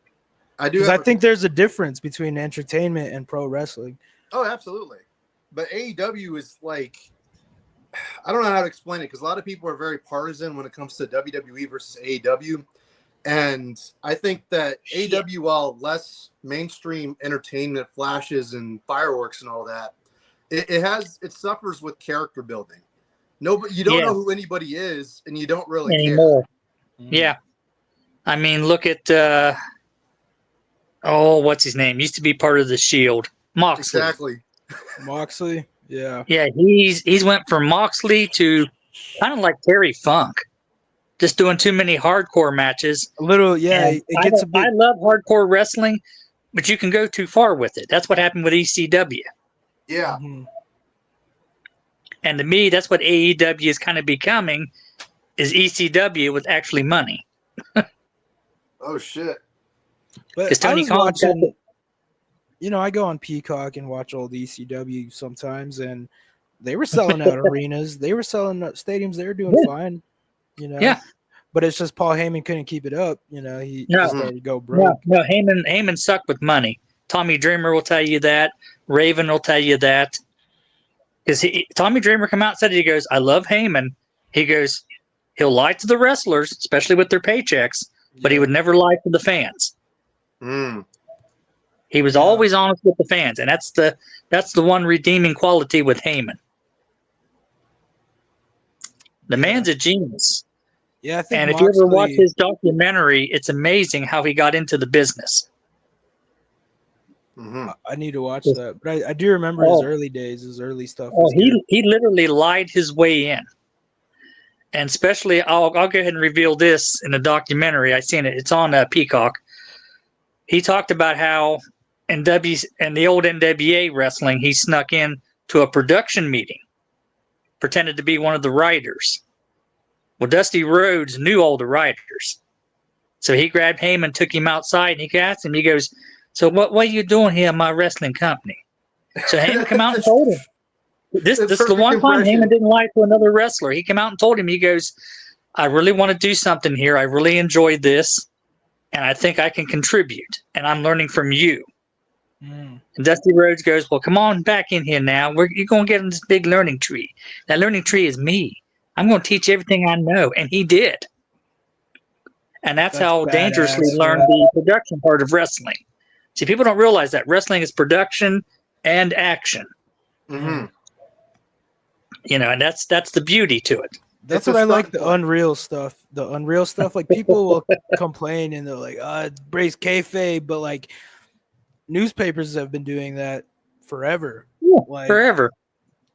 I think there's a difference between entertainment and pro wrestling. Oh, absolutely. But AEW is like, I don't know how to explain it because a lot of people are very partisan when it comes to WWE versus AEW. And I think that AEW, while less mainstream entertainment, flashes and fireworks and all that, it suffers with character building. Nobody, you don't know who anybody is, and you don't really anymore. care. Yeah, I mean, look at what's his name? Used to be part of the Shield, Moxley. Exactly. Moxley. Yeah. Yeah, he's went from Moxley to kind of like Terry Funk, just doing too many hardcore matches. A little, yeah. And it gets a bit. I love hardcore wrestling, but you can go too far with it. That's what happened with ECW. Yeah. Mm-hmm. And to me, that's what AEW is kind of becoming, is ECW with actually money. Oh shit! But Tony Khan watching, I go on Peacock and watch old ECW sometimes, and they were selling out arenas. They were selling out stadiums. They were doing fine, Yeah. But it's just Paul Heyman couldn't keep it up. He started to go broke. No, Heyman sucked with money. Tommy Dreamer will tell you that. Raven will tell you that. Because Tommy Dreamer come out and said, he goes, I love Heyman. He goes, he'll lie to the wrestlers, especially with their paychecks, but he would never lie to the fans. He was always honest with the fans, and that's the one redeeming quality with Heyman. The man's a genius. Yeah, I think. And if you ever watch his documentary, it's amazing how he got into the business. I need to watch that, but I do remember his early days, his early stuff. He literally lied his way in, and especially I'll go ahead and reveal this in the documentary. I seen it; it's on Peacock. He talked about how in the old NWA wrestling, he snuck in to a production meeting, pretended to be one of the writers. Well, Dusty Rhodes knew all the writers, so he grabbed Heyman, took him outside, and he asked him. He goes, so what are you doing here in my wrestling company? So Heyman come out and told him. This is the one time Heyman didn't lie to another wrestler. He came out and told him, he goes, I really want to do something here. I really enjoyed this, and I think I can contribute, and I'm learning from you. And Dusty Rhodes goes, well, come on back in here now. You're going to get in this big learning tree. That learning tree is me. I'm going to teach everything I know, and he did. And that's how Dangerously learned the production part of wrestling. See, people don't realize that wrestling is production and action. And that's the beauty to it. That's what I like, the Unreal stuff. The Unreal stuff, like people will complain and they're like, it breaks kayfabe, but like newspapers have been doing that forever. Forever.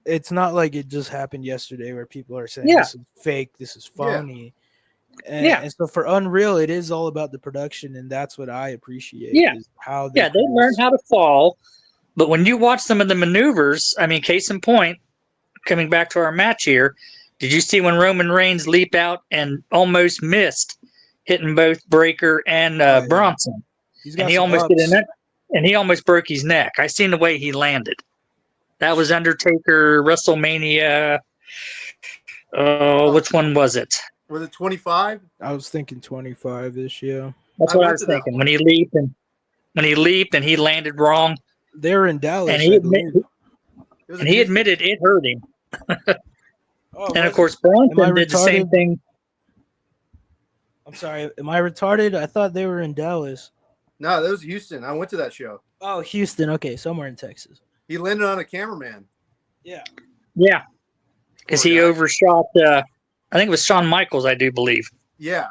It's not like it just happened yesterday where people are saying this is fake, this is phony. And so for Unreal, it is all about the production, and that's what I appreciate. Is how they learn how to fall. But when you watch some of the maneuvers, I mean, case in point, coming back to our match here, did you see when Roman Reigns leaped out and almost missed, hitting both Breaker and Bronson? And he almost did it, and he almost broke his neck. I seen the way he landed. That was Undertaker WrestleMania. Which one was it? Was it 25? I was thinking 25 this year. That's what I was thinking. When he leaped and he landed wrong. They were in Dallas. And he admitted it hurt him. And of course, Bronson did the same thing. I'm sorry. Am I retarded? I thought they were in Dallas. No, that was Houston. I went to that show. Oh, Houston. Okay, somewhere in Texas. He landed on a cameraman. Yeah. Yeah. Because he overshot. I think it was Shawn Michaels, I do believe. Yeah.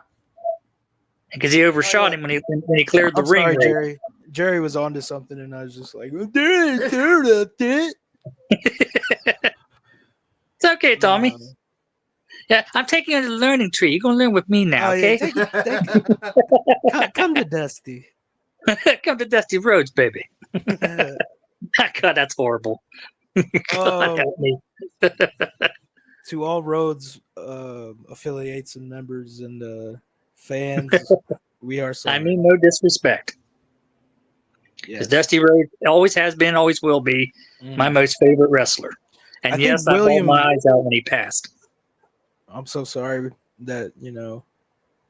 Because he overshot him when he cleared the ring. Sorry, Jerry. Jerry was onto something, and I was just like, it's okay, Tommy. Yeah, I'm taking you to the learning tree. You're going to learn with me now, okay? Come to Dusty. Come to Dusty Rhodes, baby. God, that's horrible. To all Rhodes affiliates and members and fans, we are sorry. I mean, no disrespect. Because Dusty Rhodes always has been, always will be my most favorite wrestler. And I bawled my eyes out when he passed. I'm so sorry that,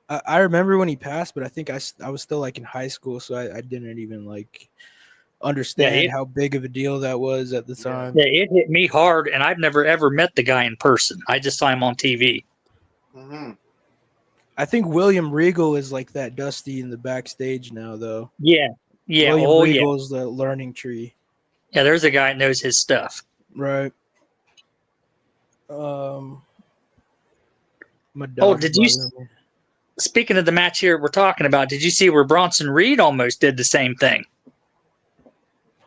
I remember when he passed, but I think I was still like in high school, so I didn't even like understand how big of a deal that was at the time. Yeah, it hit me hard, and I've never ever met the guy in person. I just saw him on TV. I think William Regal is like that Dusty in the backstage now, though. Yeah. William Regal is the learning tree. Yeah, there's a guy that knows his stuff. Right. Did you? Speaking of the match here we're talking about, did you see where Bronson Reed almost did the same thing?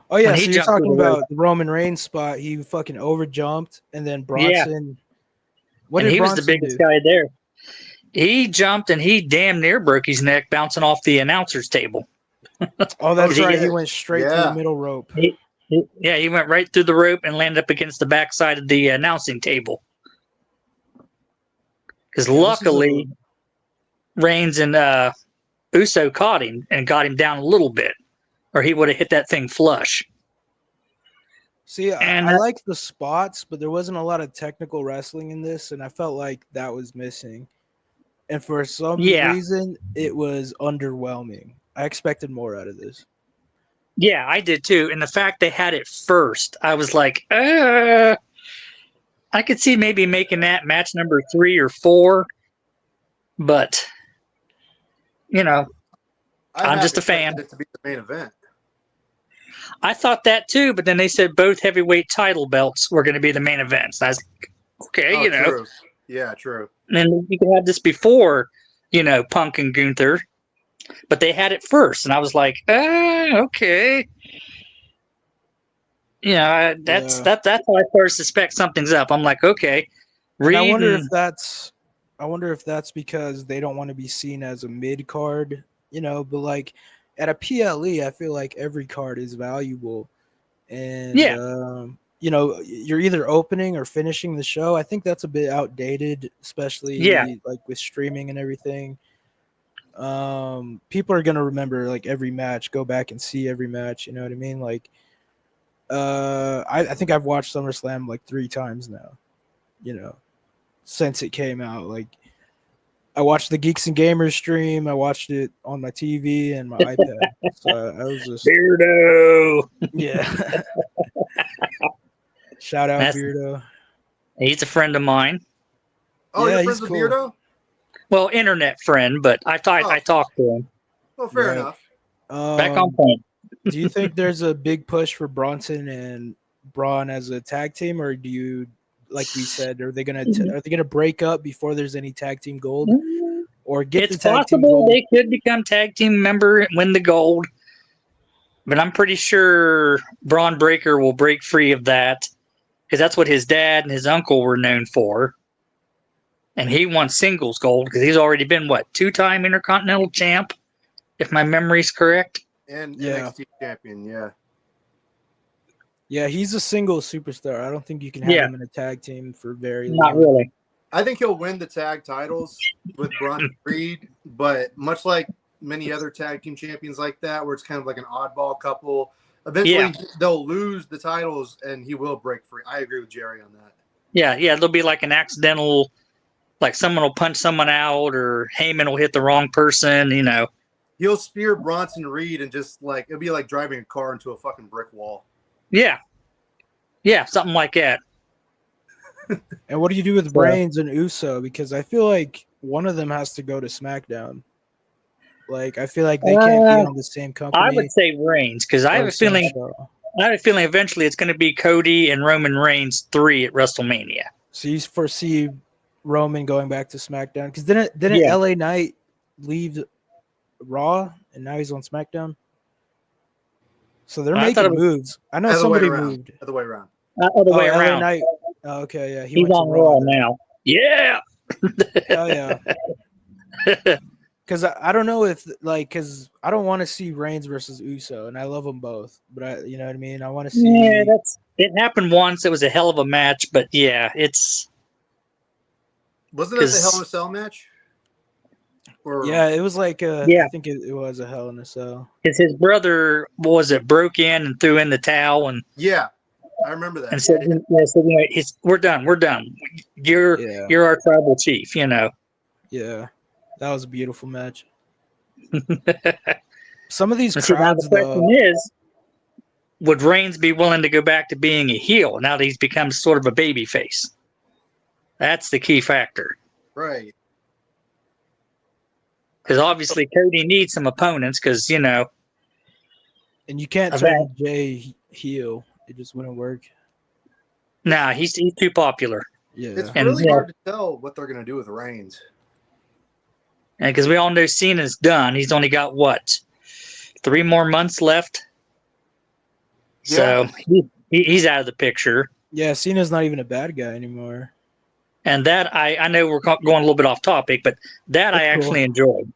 Oh yeah, so you're talking about the Roman Reigns spot. He fucking overjumped, and then Bronson. Yeah. What did Bronson was the biggest guy there. He jumped and he damn near broke his neck bouncing off the announcer's table. Oh, that's right. He went straight through the middle rope. He went right through the rope and landed up against the backside of the announcing table. Because luckily, Reigns and Uso caught him and got him down a little bit, or he would have hit that thing flush. See, I like the spots, but there wasn't a lot of technical wrestling in this, and I felt like that was missing. And for some reason, it was underwhelming. I expected more out of this. Yeah, I did too. And the fact they had it first, I was like, I could see maybe making that match number 3 or 4, but I'm just a fan. It to be the main event. I thought that too, but then they said both heavyweight title belts were going to be the main events. I was like, okay, True. Yeah, true. And you could have this before, Punk and Gunther, but they had it first, and I was like, okay. That's how I started to suspect something's up. I'm like, okay. I wonder if that's because they don't want to be seen as a mid card, but like at a PLE, I feel like every card is valuable, and you're either opening or finishing the show. I think that's a bit outdated, especially like with streaming and everything. People are gonna remember like every match, go back and see every match. You know what I mean? Like, I think I've watched SummerSlam like 3 times now. Since it came out, like I watched the Geeks and Gamers stream. I watched it on my TV and my iPad. So I was just Beardo. Yeah. Shout out Beardo. He's a friend of mine. Oh, you're friends with Beardo? Well, internet friend, but I talked to him. Well, fair enough. Back on point. Do you think there's a big push for Bronson and Braun as a tag team, or do you, like we said, are they gonna break up before there's any tag team gold, or get the tag team gold? They could become tag team member and win the gold, but I'm pretty sure Braun Breaker will break free of that because that's what his dad and his uncle were known for, and he won singles gold because he's already been 2-time Intercontinental champ, if my memory's correct. And NXT champion, yeah. Yeah, he's a single superstar. I don't think you can have him in a tag team for very long. Not really. I think he'll win the tag titles with Bronson Reed, but much like many other tag team champions like that, where it's kind of like an oddball couple, eventually they'll lose the titles and he will break free. I agree with Jerry on that. Yeah, there'll be like an accidental, like someone will punch someone out or Heyman will hit the wrong person, He'll spear Bronson Reed and just it'll be like driving a car into a fucking brick wall. Yeah, something like that. And what do you do with Reigns and Uso? Because I feel like one of them has to go to SmackDown. Like I feel like they can't be on the same company. I would say Reigns because I have a feeling. I have a feeling eventually it's going to be Cody and Roman Reigns 3 at WrestleMania. So you foresee Roman going back to SmackDown because didn't LA Knight leave Raw and now he's on SmackDown? So they're making moves. I know somebody moved. Other way around. Other way around. Knight. Oh, okay, yeah. He's on Raw now. Yeah. Hell yeah. Because I don't know if because I don't want to see Reigns versus Uso, and I love them both. But you know what I mean. I want to see. Yeah, it happened once. It was a hell of a match, but it's. Wasn't it a Hell in a Cell match? Yeah, it was like I think it was a Hell in a Cell. Because his brother broke in and threw in the towel and I remember that. And said, we're done. You're our tribal chief. Yeah, that was a beautiful match. Some of these crowds, the question is, would Reigns be willing to go back to being a heel now that he's become sort of a baby face? That's the key factor. Right. Because obviously Cody needs some opponents because, you know. And you can't turn Jay heel. It just wouldn't work. Nah, he's too popular. Yeah. It's really hard to tell what they're going to do with Reigns. And because we all know Cena's done. He's only got, what, 3 more months left? Yeah. So he's out of the picture. Yeah, Cena's not even a bad guy anymore. And that, I know we're going a little bit off topic, but that I actually enjoyed.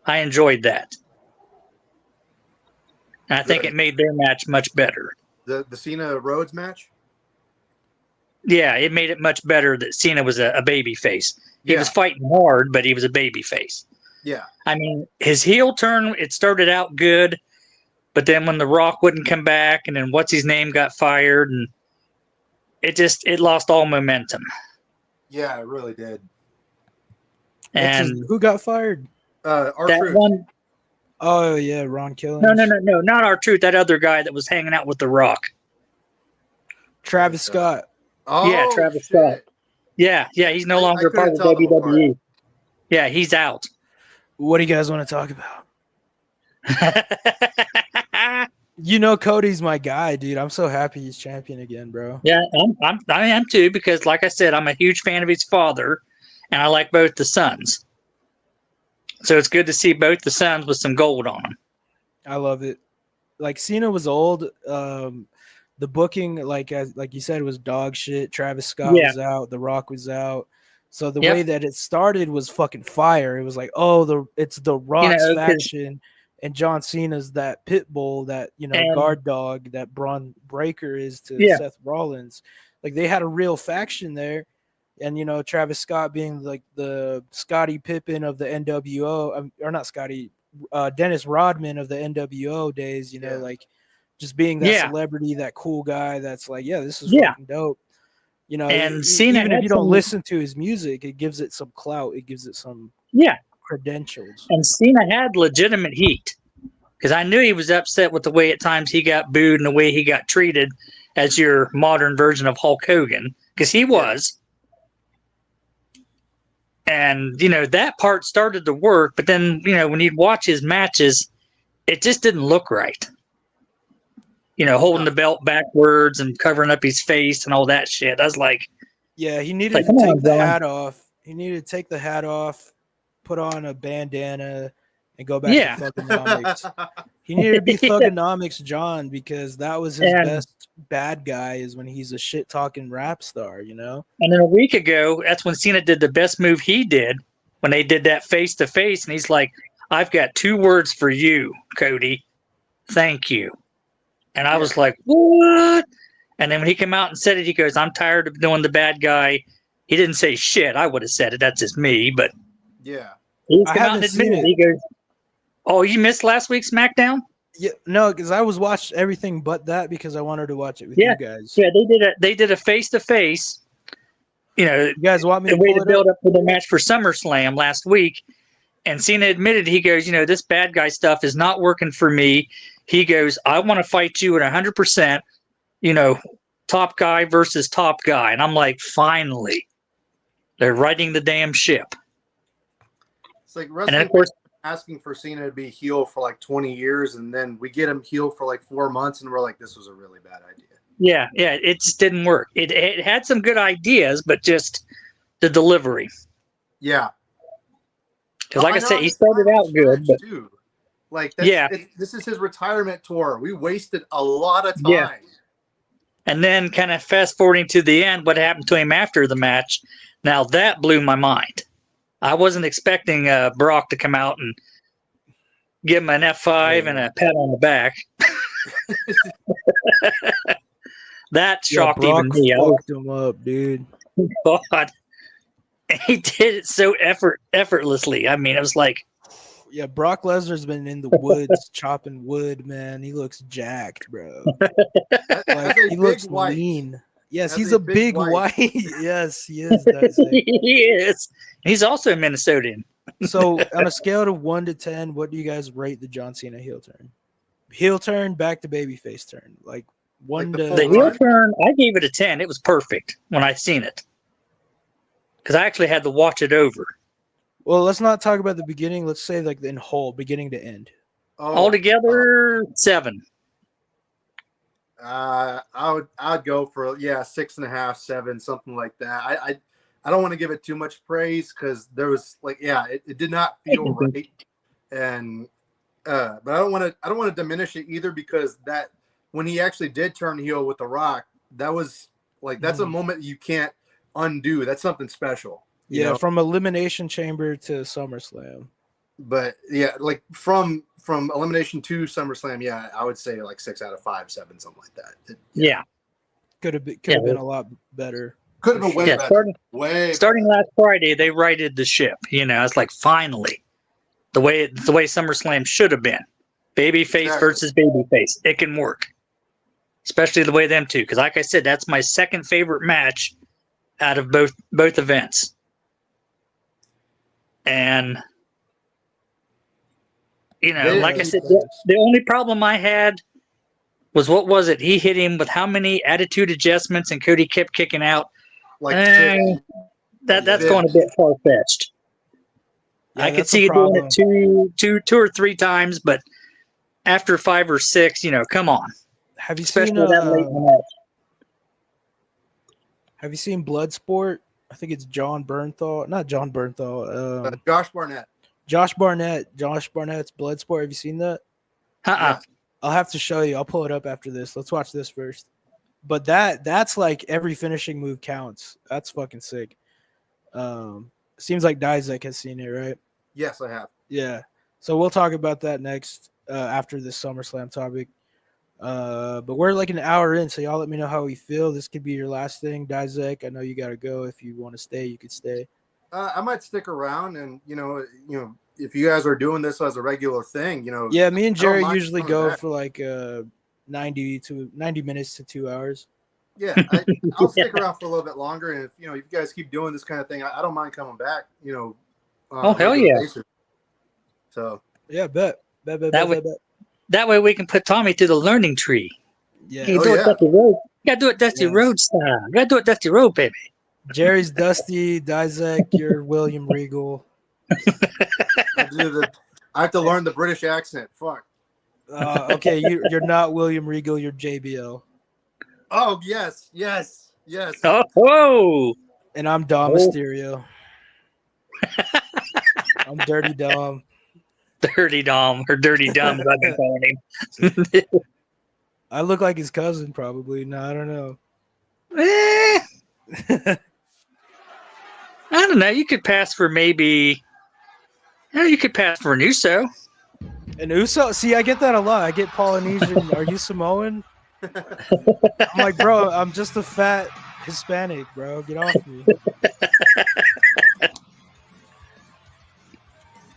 I enjoyed that. And I think it made their match much better. The Cena Rhodes match? Yeah, it made it much better that Cena was a baby face. He was fighting hard, but he was a baby face. Yeah. I mean, his heel turn, it started out good, but then when The Rock wouldn't come back, and then what's-his-name got fired, and it lost all momentum. Yeah, it really did. And who got fired? R-Truth. One. Oh yeah, Ron Killings. No, not R-Truth. That other guy that was hanging out with The Rock. Travis Scott. Oh, yeah, Travis Scott. Yeah, he's no longer part of WWE. Yeah, he's out. What do you guys want to talk about? You know, Cody's my guy, dude. I'm so happy he's champion again, bro. Yeah, I am too, because like I said, I'm a huge fan of his father, and I like both the sons. So it's good to see both the sons with some gold on them. I love it. Like Cena was old. The booking, like you said, was dog shit. Travis Scott was out. The Rock was out. So the way that it started was fucking fire. It was like, it's the Rock's faction, and John Cena's that pit bull, that guard dog that Braun Breaker is to Seth Rollins. Like they had a real faction there, and Travis Scott being like the Scottie Pippen of the NWO, or not Scottie, Dennis Rodman of the NWO days. Like just being that celebrity, that cool guy. That's like, this is fucking dope. And Cena, even if you don't listen to his music, it gives it some clout. It gives it some credentials. And Cena had legitimate heat, because I knew he was upset with the way at times he got booed and the way he got treated as your modern version of Hulk Hogan, because he was. And, that part started to work, but then, when you'd watch his matches, it just didn't look right. Holding the belt backwards and covering up his face and all that shit. I was like, he needed to take the hat off. He needed to take the hat off, put on a bandana, and go back to Thuganomics. He needed to be Thuganomics John, because that was his best bad guy, is when he's a shit talking rap star, And then a week ago, that's when Cena did the best move he did, when they did that face to face, and he's like, I've got 2 words for you, Cody. Thank you. And I was like, what? And then when he came out and said it, he goes, I'm tired of doing the bad guy. He didn't say shit. I would have said it. That's just me. But he came out and admitted it. He goes, oh, you missed last week's SmackDown? Yeah, no, because I was watching everything but that, because I wanted to watch it with you guys. Yeah, they did a face-to-face. You guys want me the way to build up for the match for SummerSlam last week. And Cena admitted, he goes, this bad guy stuff is not working for me. He goes, I want to fight you at 100%, top guy versus top guy. And I'm like, finally, they're righting the damn ship. It's like wrestling, and of course, asking for Cena to be heel for like 20 years, and then we get him heel for like 4 months, and we're like, this was a really bad idea. Yeah, it just didn't work. It had some good ideas, but just the delivery. Yeah. Because like I said, he started out good, but like, this is his retirement tour. We wasted a lot of time. Yeah. And then kind of fast forwarding to the end, what happened to him after the match. Now that blew my mind. I wasn't expecting Brock to come out and give him an F5 and a pat on the back. That shocked even me. Fucked him up, dude. God. He did it so effortlessly. I mean, it was like, yeah, Brock Lesnar's been in the woods chopping wood, man. He looks jacked, bro. Like, he looks lean. Yes, he's a big white. Yes, he is. He is. He's also a Minnesotan. So, on a scale of 1 to 10, what do you guys rate the John Cena heel turn? Heel turn, back to babyface turn. Like 1 to... The heel turn, I gave it a 10. It was perfect when I seen it. Because I actually had to watch it over. Well, let's not talk about the beginning. Let's say like in whole, beginning to end. Altogether, 7. I'd go for 6.5, 7, something like that. I don't want to give it too much praise because there was it did not feel right, and but I don't want to diminish it either, because that when he actually did turn heel with The Rock, that was that's a moment you can't undo. That's something special. You know? From Elimination Chamber to SummerSlam. But from Elimination to SummerSlam, I would say 6 out of 5, 7, something like that. Could have been a lot better. Could have been way better. Starting last Friday, they righted the ship. It's like finally the way SummerSlam should have been. Babyface versus babyface. It can work. Especially the way them two. Because like I said, that's my second favorite match out of both events. And like I said, the only problem I had was, what was it? He hit him with how many attitude adjustments, and Cody kept kicking out. That's going a bit far fetched. I could see you doing it two or 3 times, but after 5 or 6, come on. Have you Especially seen that late in the match. Have you seen Bloodsport? I think it's John Bernthal. Not John Bernthal. Josh Barnett. Josh Barnett's Bloodsport. Have you seen that? Yeah. I'll have to show you. I'll pull it up after this. Let's watch this first. But that's like every finishing move counts. That's fucking sick. Seems like Dizek has seen it, right? Yes, I have. Yeah. So we'll talk about that next after this SummerSlam topic. But we're like an hour in, so y'all let me know how we feel. This could be your last thing, Dizek. I know you got to go. If you want to stay, you could stay. I might stick around, and if you guys are doing this as a regular thing, Yeah, me and Jerry usually go for like 90 minutes to 2 hours. Yeah, I'll stick around for a little bit longer, and if you guys keep doing this kind of thing, I don't mind coming back. Oh hell yeah! Basis. So yeah, bet. That way we can put Tommy through the learning tree. Yeah, you do it Dusty Road. You gotta do it Dusty Road style. You gotta do it Dusty Road, baby. Jerry's Dusty, Dizek, you're William Regal. I have to learn the British accent. Fuck. Okay, you're not William Regal. You're JBL. Oh yes. Oh, whoa! And I'm Dom Mysterio. I'm Dirty Dom. Dirty Dom, or Dirty Dom, as I've been calling him. I look like his cousin, probably. No, I don't know. I don't know. You could pass for maybe. You could pass for an Uso. An Uso? See, I get that a lot. I get Polynesian. Are you Samoan? I'm like, bro, I'm just a fat Hispanic, bro. Get off me.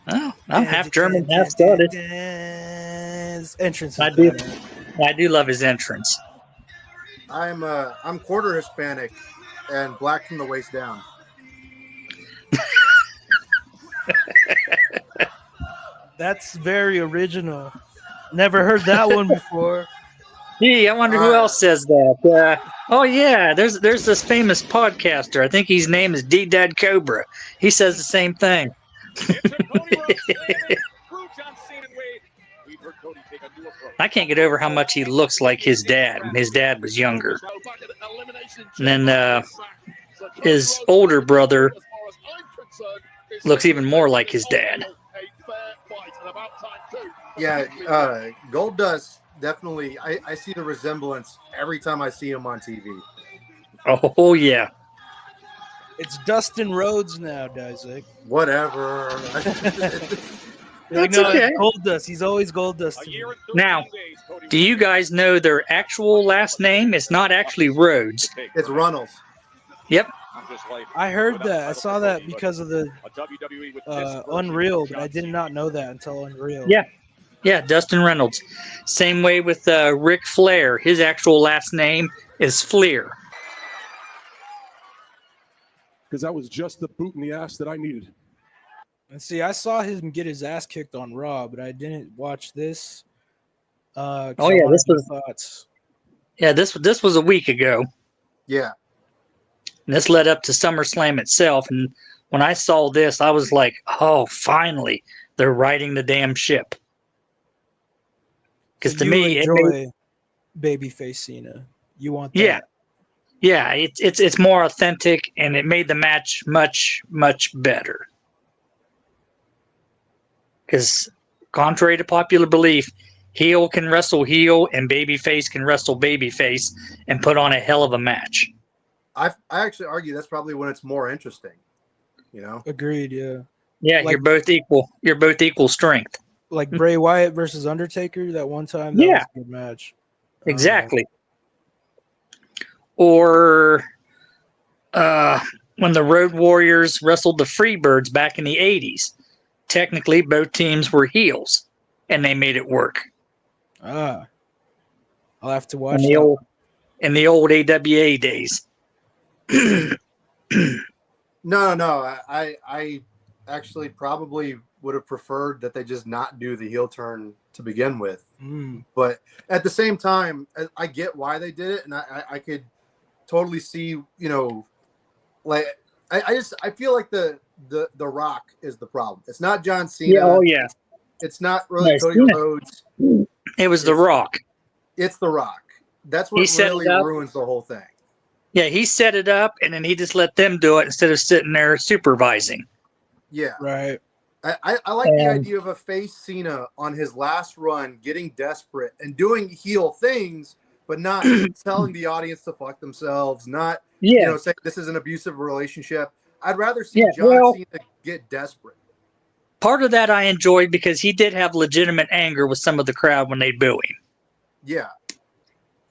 Oh, I'm half German, half Scottish. Entrance. I do love his entrance. I'm quarter Hispanic and black from the waist down. That's very original. Never heard that one before. Gee, I wonder who else says that. Oh yeah, there's this famous podcaster. I think his name is D Dad Cobra. He says the same thing. I can't get over how much he looks like his dad. His dad was younger. And then his older brother looks even more like his dad. Yeah, Goldust, definitely. I see the resemblance every time I see him on TV. Oh, yeah. It's Dustin Rhodes now, Dizek. Whatever. That's okay. Goldust. He's always Goldust. Now, do you guys know their actual last name? It's not actually Rhodes. It's Runnels. Yep. I heard that. I saw that because of the Unreal, but I did not know that until Unreal. Yeah, Dustin Reynolds. Same way with Ric Flair. His actual last name is Fleer. Because that was just the boot in the ass that I needed. And see, I saw him get his ass kicked on Raw, but I didn't watch this. This was thoughts. Yeah, this was a week ago. Yeah. And this led up to SummerSlam itself, and when I saw this, I was like, oh, finally, they're righting the damn ship. Because So to you me, enjoy babyface Cena. You want that? yeah, yeah, it's more authentic, and it made the match much, much better. Because contrary to popular belief, heel can wrestle heel, and babyface can wrestle babyface, and put on a hell of a match. I actually argue that's probably when it's more interesting. You know. Agreed. Yeah. Yeah, Like- you're both equal. You're both equal strength. Like Bray Wyatt versus Undertaker that one time. That Yeah. was a good match. Exactly. Or when the Road Warriors wrestled the Freebirds back in the 80s. Technically, both teams were heels, and they made it work. I'll have to watch in the old AWA days. No. I actually probably would have preferred that they just not do the heel turn to begin with. But at the same time, I get why they did it, and I could totally see, like I feel like the Rock is the problem. It's not John Cena. Yeah, oh yeah. It's not really Cody Rhodes. It was The Rock. It's the Rock. That's what really ruins the whole thing. Yeah, he set it up, and then he just let them do it instead of sitting there supervising. Yeah. Right. I like the idea of a face Cena on his last run getting desperate and doing heel things, but not telling the audience to fuck themselves, not saying this is an abusive relationship. I'd rather see John Cena get desperate. Part of that I enjoyed because he did have legitimate anger with some of the crowd when they boo him. Yeah.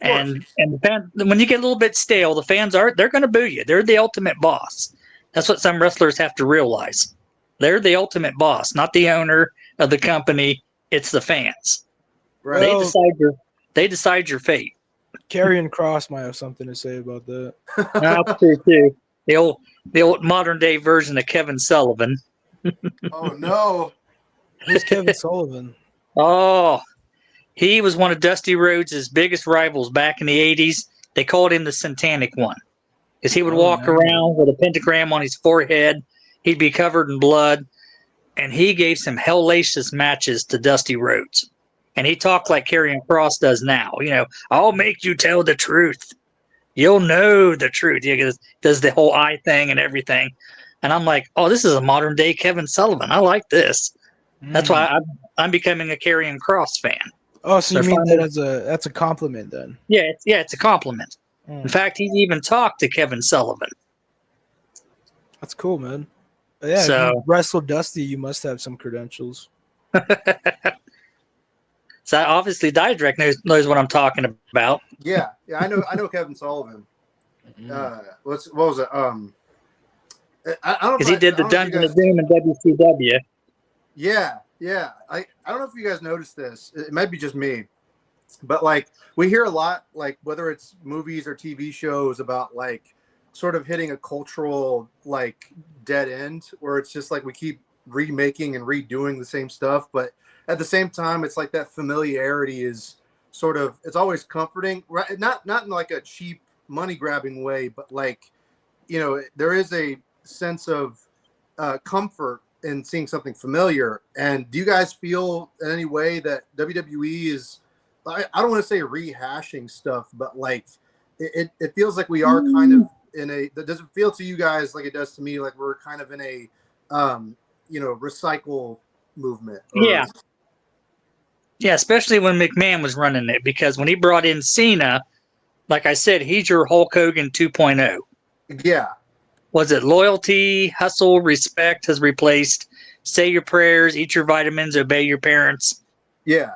And the fan, when you get a little bit stale, the fans they're going to boo you. They're the ultimate boss. That's what some wrestlers have to realize. They're the ultimate boss, not the owner of the company. It's the fans. Right. They decide your fate. Karrion Kross might have something to say about that. That's true too. The old modern day version of Kevin Sullivan. Oh no. Who's Kevin Sullivan? Oh, he was one of Dusty Rhodes' biggest rivals back in the 80s. They called him the Satanic One because he would walk around with a pentagram on his forehead. He'd be covered in blood, and he gave some hellacious matches to Dusty Rhodes. And he talked like Karrion Kross does now. I'll make you tell the truth. You'll know the truth. He does the whole eye thing and everything. And I'm like, oh, this is a modern day Kevin Sullivan. I like this. That's why I'm becoming a Karrion Kross fan. Oh, so you mean that's a compliment then? Yeah, it's a compliment. In fact, he's even talked to Kevin Sullivan. That's cool, man. Yeah, if you wrestled Dusty, you must have some credentials. So obviously, Diedrich knows what I'm talking about. Yeah, I know Kevin Sullivan. What was it? I don't know because he did the Dungeon of Doom in WCW. Yeah. I don't know if you guys noticed this. It might be just me, but like we hear a lot, like whether it's movies or TV shows about like sort of hitting a cultural like dead end where it's just like we keep remaking and redoing the same stuff, but at the same time it's like that familiarity is sort of, it's always comforting, right? Not in like a cheap money grabbing way, but like, there is a sense of comfort in seeing something familiar. And do you guys feel in any way that WWE is, I don't want to say rehashing stuff, but like it feels like we are kind of in a, does it feel to you guys like it does to me, like we're kind of in a recycle movement? Yeah, especially when McMahon was running it, because when he brought in Cena, like I said, he's your Hulk Hogan 2.0. Yeah. Was it loyalty, hustle, respect has replaced say your prayers, eat your vitamins, obey your parents? Yeah.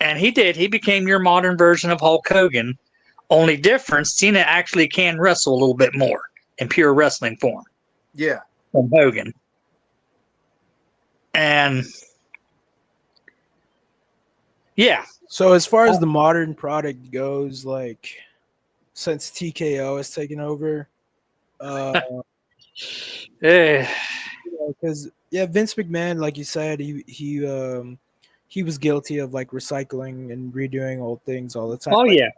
And he did. He became your modern version of Hulk Hogan. Only difference, Cena actually can wrestle a little bit more in pure wrestling form. Yeah. From Hogan. And yeah. So as far as the modern product goes, like since TKO has taken over, because Vince McMahon, like you said, he was guilty of like recycling and redoing old things all the time. Oh like, yeah.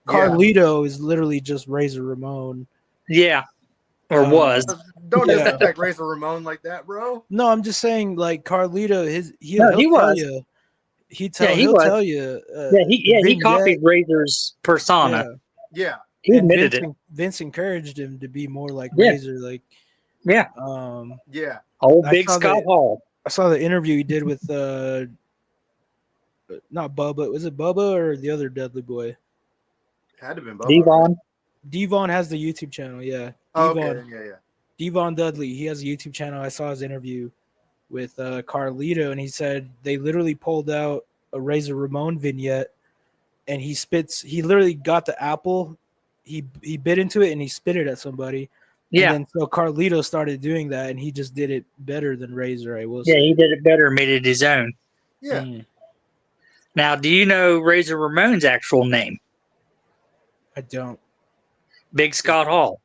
Carlito is literally just Razor Ramon. Yeah. or was. Don't Yeah. disrespect Razor Ramon like that, bro. No, I'm just saying, like Carlito, he'll No, he tell was. you. He'll was. tell you. He copied Razor's persona. Yeah. He And admitted it. Vince encouraged him to be more like Yeah. Razor. Like, Yeah. Yeah. Old I Big saw Scott the- Hall. I saw the interview he did with not Bubba. Was it Bubba or the other Dudley boy? Had to have been Bubba. Devon. Devon has the YouTube channel. Yeah, Oh, Devon. okay. Yeah. Devon Dudley. He has a YouTube channel. I saw his interview with Carlito, and he said they literally pulled out a Razor Ramon vignette, and he literally got the apple, he bit into it, and he spit it at somebody. Yeah. And then so Carlito started doing that, and he just did it better than Razor. I will Yeah, say. he did it better, made it his own. Yeah. Now, do you know Razor Ramon's actual name? I don't. Big Scott Hall.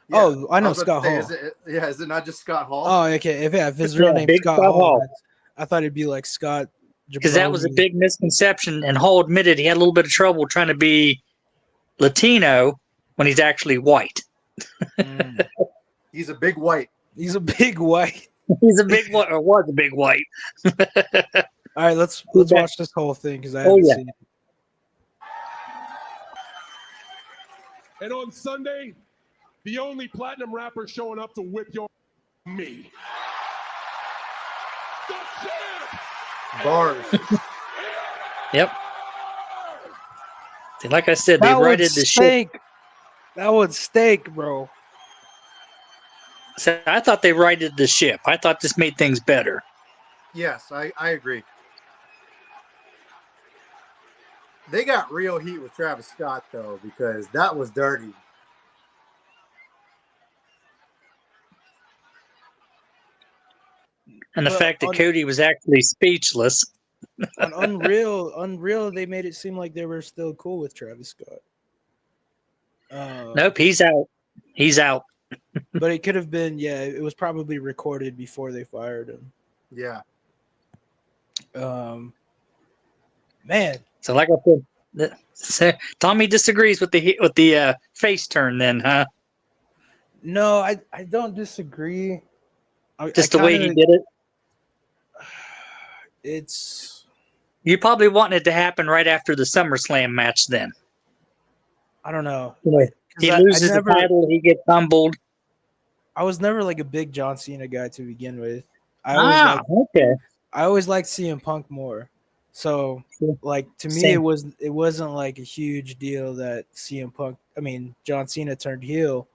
Yeah. Oh, I know was about Scott to Hall. say, is it not just Scott Hall? Oh, okay. If his real name's Big Scott Scott Hall, Hall. I thought it'd be like Scott. Because that was a Jabroni. big misconception, and Hall admitted he had a little bit of trouble trying to be Latino when he's actually white. He's a big white. He's a big white. He's a big white, or was a big white. All right, let's watch this whole thing because I Oh, haven't yeah. seen it. And on Sunday, the only platinum rapper showing up to whip your me. The champ! Bars. Yep. See, like I said, they That would righted the ship. stink. That would stink, bro. So I thought they righted the ship. I thought this made things better. Yes, I agree. They got real heat with Travis Scott, though, because that was dirty. And the But fact that Cody was actually speechless. On Unreal, they made it seem like they were still cool with Travis Scott. Nope, he's out. He's out. But it could have been, it was probably recorded before they fired him. Yeah. Man, So like I said, Tommy disagrees with the face turn then, huh? no, I don't disagree. Just the way he did it. It's, You probably wanted it to happen right after the SummerSlam match then. I don't know. He 'Cause loses the title, he gets humbled. I was never like a big John Cena guy to begin with. I always liked CM Punk more. So like to me Same. it wasn't like a huge deal that John Cena turned heel.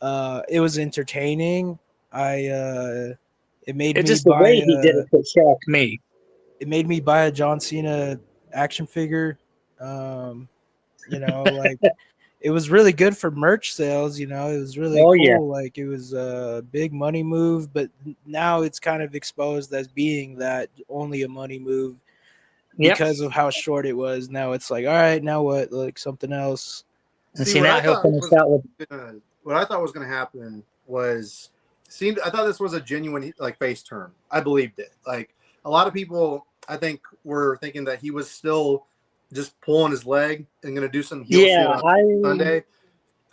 It was entertaining. It made me Just the buy way he did it that shocked me. It made me buy a John Cena action figure. Like it was really good for merch sales, it was really cool. Yeah. Like it was a big money move, but now it's kind of exposed as being that only a money move because of how short it was. Now it's like, all right, now what? Like something else. And see now he'll finish out with what I thought was going to happen was I thought this was a genuine like face turn. I believed it. Like a lot of people, I think, were thinking that he was still just pulling his leg and going to do some heel shit on Sunday.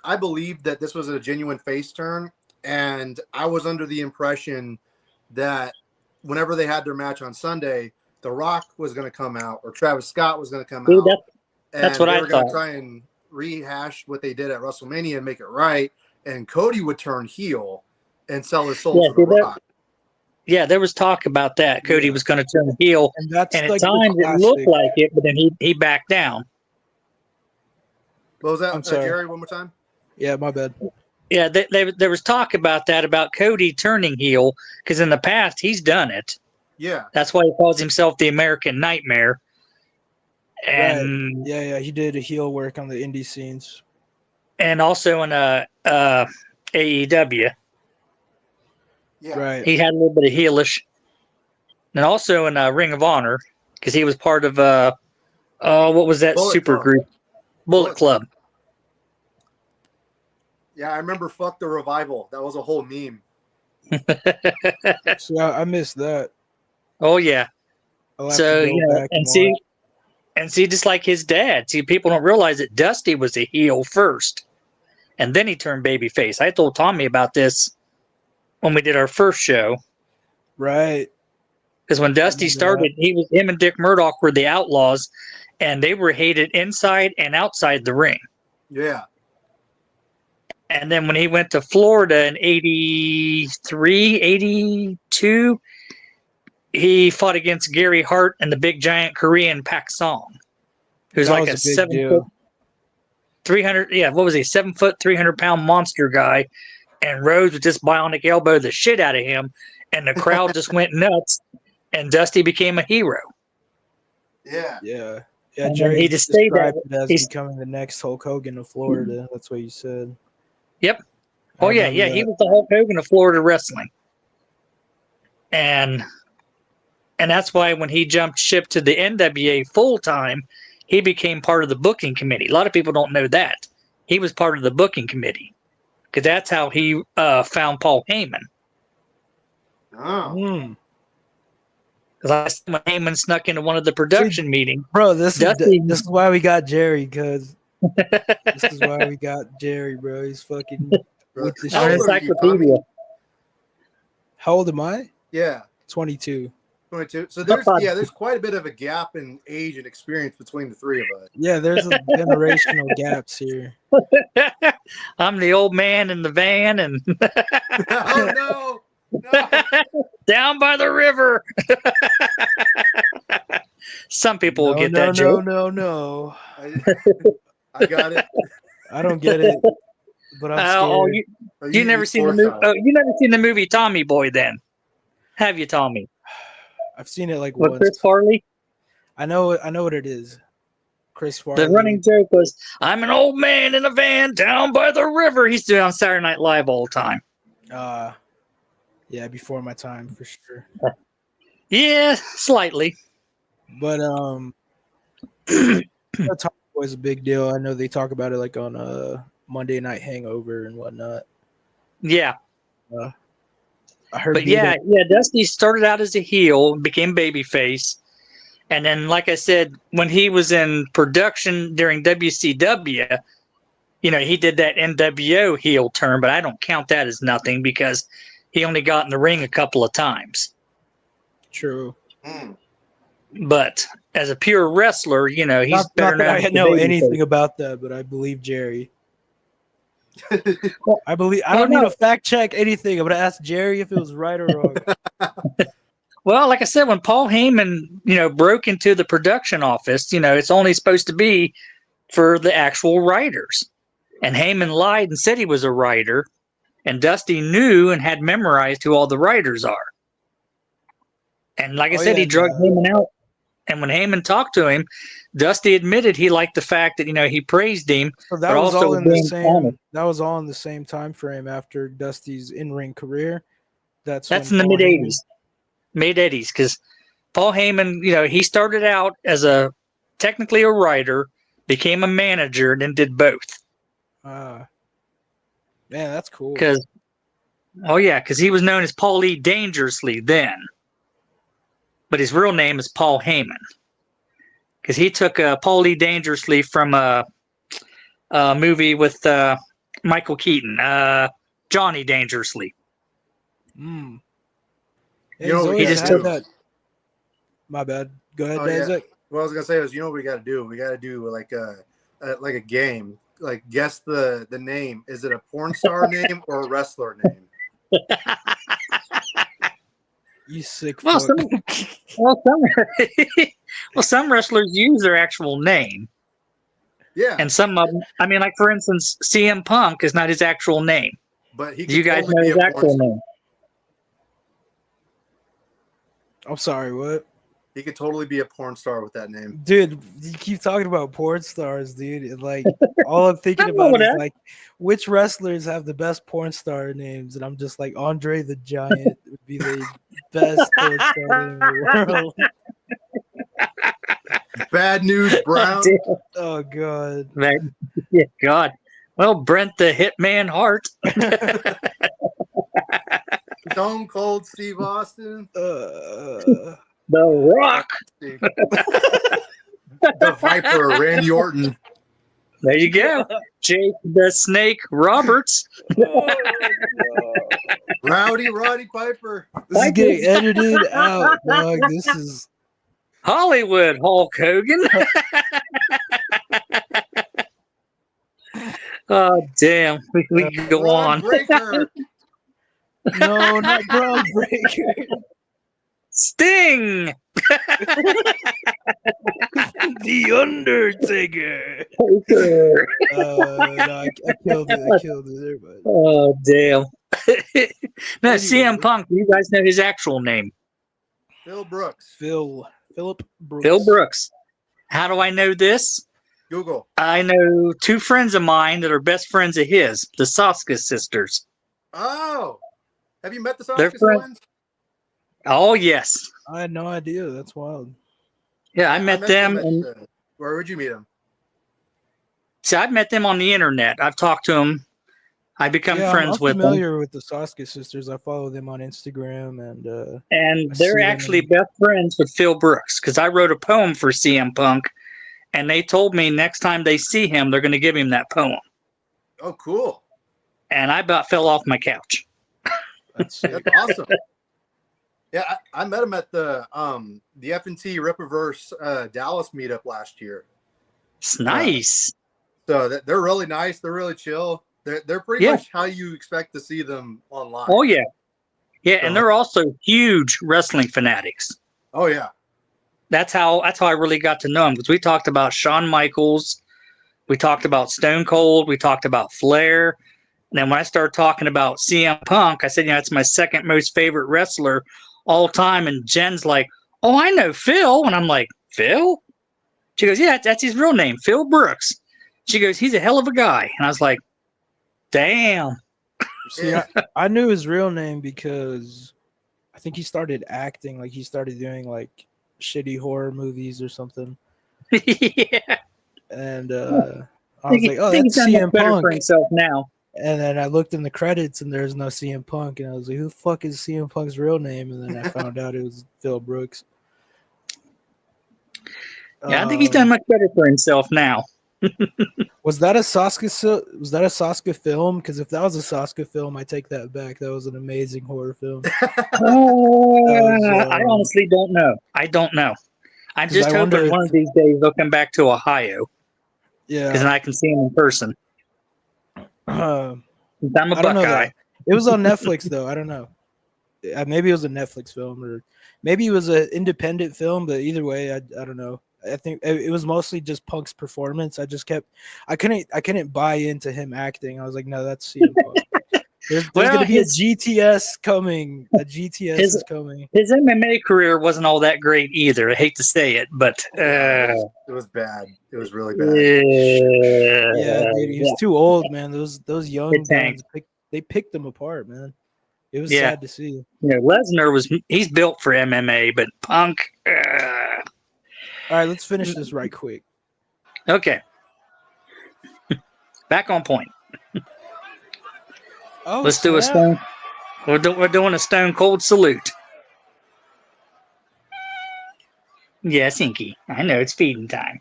I believed that this was a genuine face turn, and I was under the impression that whenever they had their match on Sunday, The Rock was going to come out or Travis Scott was going to come out. That's what I thought. They were going to try and rehash what they did at WrestleMania and make it right, and Cody would turn heel and sell his soul to The Rock. Yeah, there was talk about that. Cody was going to turn heel, and at like times it looked like it, but then he backed down. What was that, I'm sorry. Jerry? One more time. Yeah, my bad. Yeah, there was talk about that, about Cody turning heel, because in the past he's done it. Yeah, that's why he calls himself the American Nightmare. And right. Yeah, he did a heel work on the indie scenes, and also in AEW. Yeah, right. He had a little bit of heelish, and also in Ring of Honor because he was part of what was that super group? Bullet Club. Yeah, I remember "Fuck the Revival." That was a whole meme. So I missed that. Oh yeah. So and see, just like his dad. See, people don't realize that Dusty was a heel first, and then he turned babyface. I told Tommy about this when we did our first show. Right. Because when Dusty started, him and Dick Murdoch were the Outlaws, and they were hated inside and outside the ring. Yeah. And then when he went to Florida in 83, 82, he fought against Gary Hart and the big giant Korean Pak Song, who's like a 7 foot, 300. Yeah, what was he? 7 foot, 300-pound monster guy. And Rhodes would just bionic elbow the shit out of him, and the crowd just went nuts. And Dusty became a hero. Yeah. Yeah. Yeah, And Jerry he just stayed described that it as becoming the next Hulk Hogan of Florida. That's what you said. Yep. Oh, yeah. Yeah. He was the Hulk Hogan of Florida wrestling. And that's why when he jumped ship to the NWA full time, he became part of the booking committee. A lot of people don't know that. He was part of the booking committee because that's how he found Paul Heyman. Oh. Because when Heyman snuck into one of the production meetings. Bro, this is why we got Jerry, because this is why we got Jerry, bro. He's fucking with the How old are you, Tommy? How old am I? Yeah. 22. 22. So there's quite a bit of a gap in age and experience between the three of us. Yeah, there's a generational gaps here. I'm the old man in the van and Oh no. down by the river. Some people will get that joke. No. I got it. I don't get it, but I'm scared. You never seen the movie? Oh, you never seen the movie Tommy Boy? Then have you, Tommy? I've seen it like with once. Chris Farley. I know what it is. Chris Farley. The running joke was, "I'm an old man in a van down by the river." He's doing on Saturday Night Live all the time. Yeah, before my time for sure. Yeah, slightly. But Tommy Boy's a big deal. I know they talk about it like on Monday Night Hangover and whatnot. Yeah. I heard. But Dusty started out as a heel, became babyface, and then, like I said, when he was in production during WCW, he did that NWO heel turn, but I don't count that as nothing because he only got in the ring a couple of times. True. But as a pure wrestler, he's better known. I know anything about that, but I believe Jerry. I don't need to fact check anything. I'm gonna ask Jerry if it was right or wrong. Well, like I said, when Paul Heyman, broke into the production office, it's only supposed to be for the actual writers. And Heyman lied and said he was a writer, and Dusty knew and had memorized who all the writers are. And like I said, he drugged Heyman out. And when Heyman talked to him, Dusty admitted he liked the fact that he praised him. So that was all in the same. That was all in the same time frame after Dusty's in-ring career. That's in the mid-'80s, mid-'80s, because Paul Heyman, he started out as technically a writer, became a manager, and then did both. Man, that's cool. Because he was known as Paulie Dangerously then. But his real name is Paul Heyman. Because he took Paulie Dangerously from a movie with Michael Keaton, Johnny Dangerously. He just took that. My bad. Go ahead, Danzig. Yeah. What I was gonna say is, what we got to do? We got to do like a game. Like, guess the name. Is it a porn star name or a wrestler name? You sick fuck. Some wrestlers use their actual name. Yeah. And some of them, like, for instance, CM Punk is not his actual name. But he you guys know his actual name. I'm sorry, what? He could totally be a porn star with that name. Dude, you keep talking about porn stars, dude. And like, all I'm thinking about is like, which wrestlers have the best porn star names? And I'm just like, Andre the Giant would be the best porn star name in the world. Bad News Brown. Oh, God. Yeah, God. Well, Brent the Hitman Hart. Stone Cold Steve Austin. The Rock. The Viper, Randy Orton. There you go. Jake the Snake Roberts. Rowdy Roddy Piper. This is getting edited out, dog. This is Hollywood Hulk Hogan. Oh, damn. We can go on. Breaker. no, not Braun Breaker. Sting. The Undertaker. No, I killed it. I killed it there, but Oh, damn. No, CM Punk. Do you guys know his actual name? Phil Brooks. Philip Brooks. Phil Brooks. How do I know this? Google. I know two friends of mine that are best friends of his, the Soska sisters. Oh, have you met the They're Soska friends. twins? Oh, yes. I had no idea. That's wild. Yeah, I met them. Where would you meet them? See, I've met them on the internet. I've talked to them. I become friends I'm with them. familiar with the Soska sisters. I follow them on Instagram, and And I they're see them actually in- best friends with Phil Brooks because I wrote a poem for CM Punk, and they told me next time they see him, they're going to give him that poem. Oh, cool. And I about fell off my couch. That's sick. That's awesome. Yeah, I met him at the F&T Rippaverse Dallas meetup last year. It's nice. So they're really nice. They're really chill. They're pretty much how you expect to see them online. Oh, yeah. Yeah, and they're also huge wrestling fanatics. Oh, yeah. That's how I really got to know him because we talked about Shawn Michaels, we talked about Stone Cold, we talked about Flair. And then when I started talking about CM Punk, I said, it's my second most favorite wrestler all time. And Jen's like, oh, I know Phil. And I'm like, Phil? She goes, yeah, that's his real name, Phil Brooks. She goes, he's a hell of a guy. And I was like, damn. See, I knew his real name because I think he started acting. Like he started doing like shitty horror movies or something. Yeah. And I was like, oh, that's CM Punk. For himself now. And then I looked in the credits and there's no CM Punk. And I was like, who the fuck is CM Punk's real name? And then I found out it was Phil Brooks. Yeah, I think he's done much better for himself now. Was that a Soska film? Because if that was a Soska film, I take that back. That was an amazing horror film. I honestly don't know. I don't know. I'm just hoping one of these days they'll come back to Ohio. Yeah, because then I can see him in person. I'm a Buckeye. It was on Netflix though. I don't know. Maybe it was a Netflix film, or maybe it was an independent film. But either way, I don't know. I think it was mostly just Punk's performance. I couldn't buy into him acting. I was like, no, that's CM Punk. There's going to be a GTS coming. A GTS is coming. His MMA career wasn't all that great either. I hate to say it, but it was bad. It was really bad. Yeah, dude, he was too old, man. Those young guys, they picked him apart, man. It was sad to see. Lesnar he's built for MMA, but Punk. All right, let's finish this right quick. Okay. Back on point. Oh, let's do a stone. We're doing a Stone Cold salute. Yes, Inky. I know it's feeding time.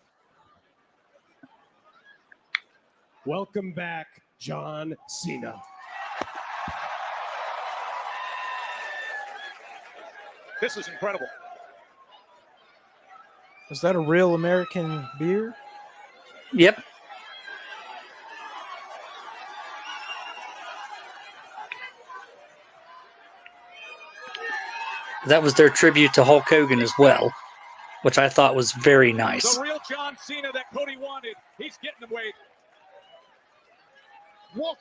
Welcome back, John Cena. This is incredible. Was that a real American beer? Yep. That was their tribute to Hulk Hogan as well, which I thought was very nice. The real John Cena that Cody wanted. He's getting away. What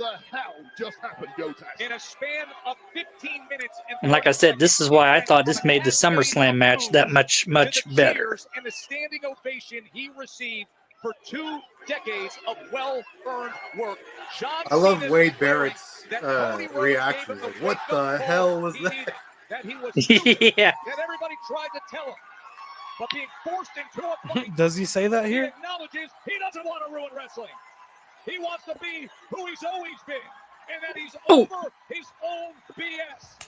the hell just happened, Gotas? In a span of 15 minutes. And like I said, this is why I thought this made the SummerSlam match that much better. And the standing ovation he received for 2 decades of well-earned work. I love Wade Barrett's reaction. Like, what the hell was that? That he was yeah. That everybody tried to tell him. But being forced into a fight. Does he say that here? He acknowledges he doesn't want to ruin wrestling. He wants to be who he's always been. And that he's over his own BS.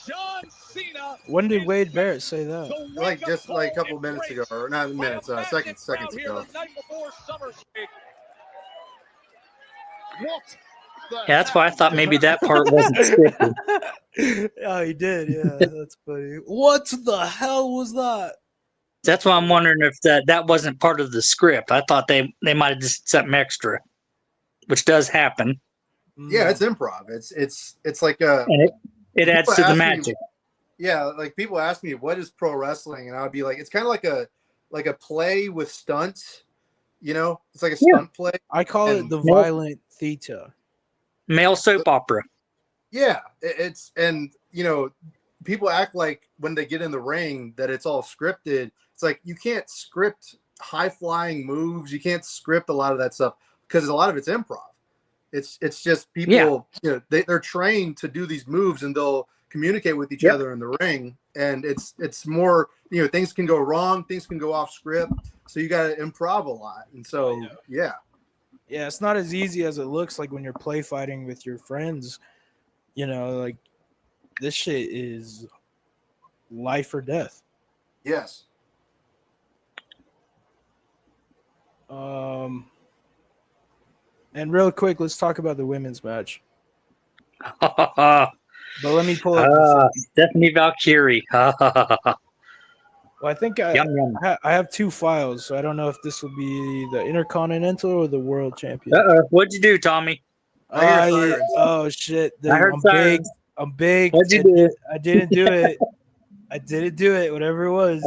John Cena. When did Wade Barrett say that? Like a couple minutes ago, or not minutes, seconds ago. The night before SummerSlam. What? Yeah, that's why I thought maybe that part wasn't scripted. Oh, he did. Yeah, that's funny. What the hell was that? That's why I'm wondering if that wasn't part of the script. I thought they might have just something extra, which does happen. Yeah, it's improv. It's like And it adds to the magic. Yeah, like people ask me what is pro wrestling, and I would be like, it's kind of like a play with stunts. You know, it's like a stunt play. I call it the violent theater. Male soap opera. Yeah, it's and you know, people act like when they get in the ring that it's all scripted. It's like you can't script high flying moves. You can't script a lot of that stuff because a lot of it's improv. It's just people, you know, they're trained to do these moves and they'll communicate with each other in the ring. And it's more, you know, things can go wrong, things can go off script. So you got to improv a lot. And so, yeah, it's not as easy as it looks like when you're play fighting with your friends. You know, like this shit is life or death. Yes. And real quick, let's talk about the women's match. But let me pull up Stephanie Valkyrie. Well, I think I have two files, so I don't know if this will be the Intercontinental or the World Champion. What'd you do, Tommy? Oh shit! I heard sirens. I'm big. What'd you do? I didn't do it. I didn't do it. Whatever it was.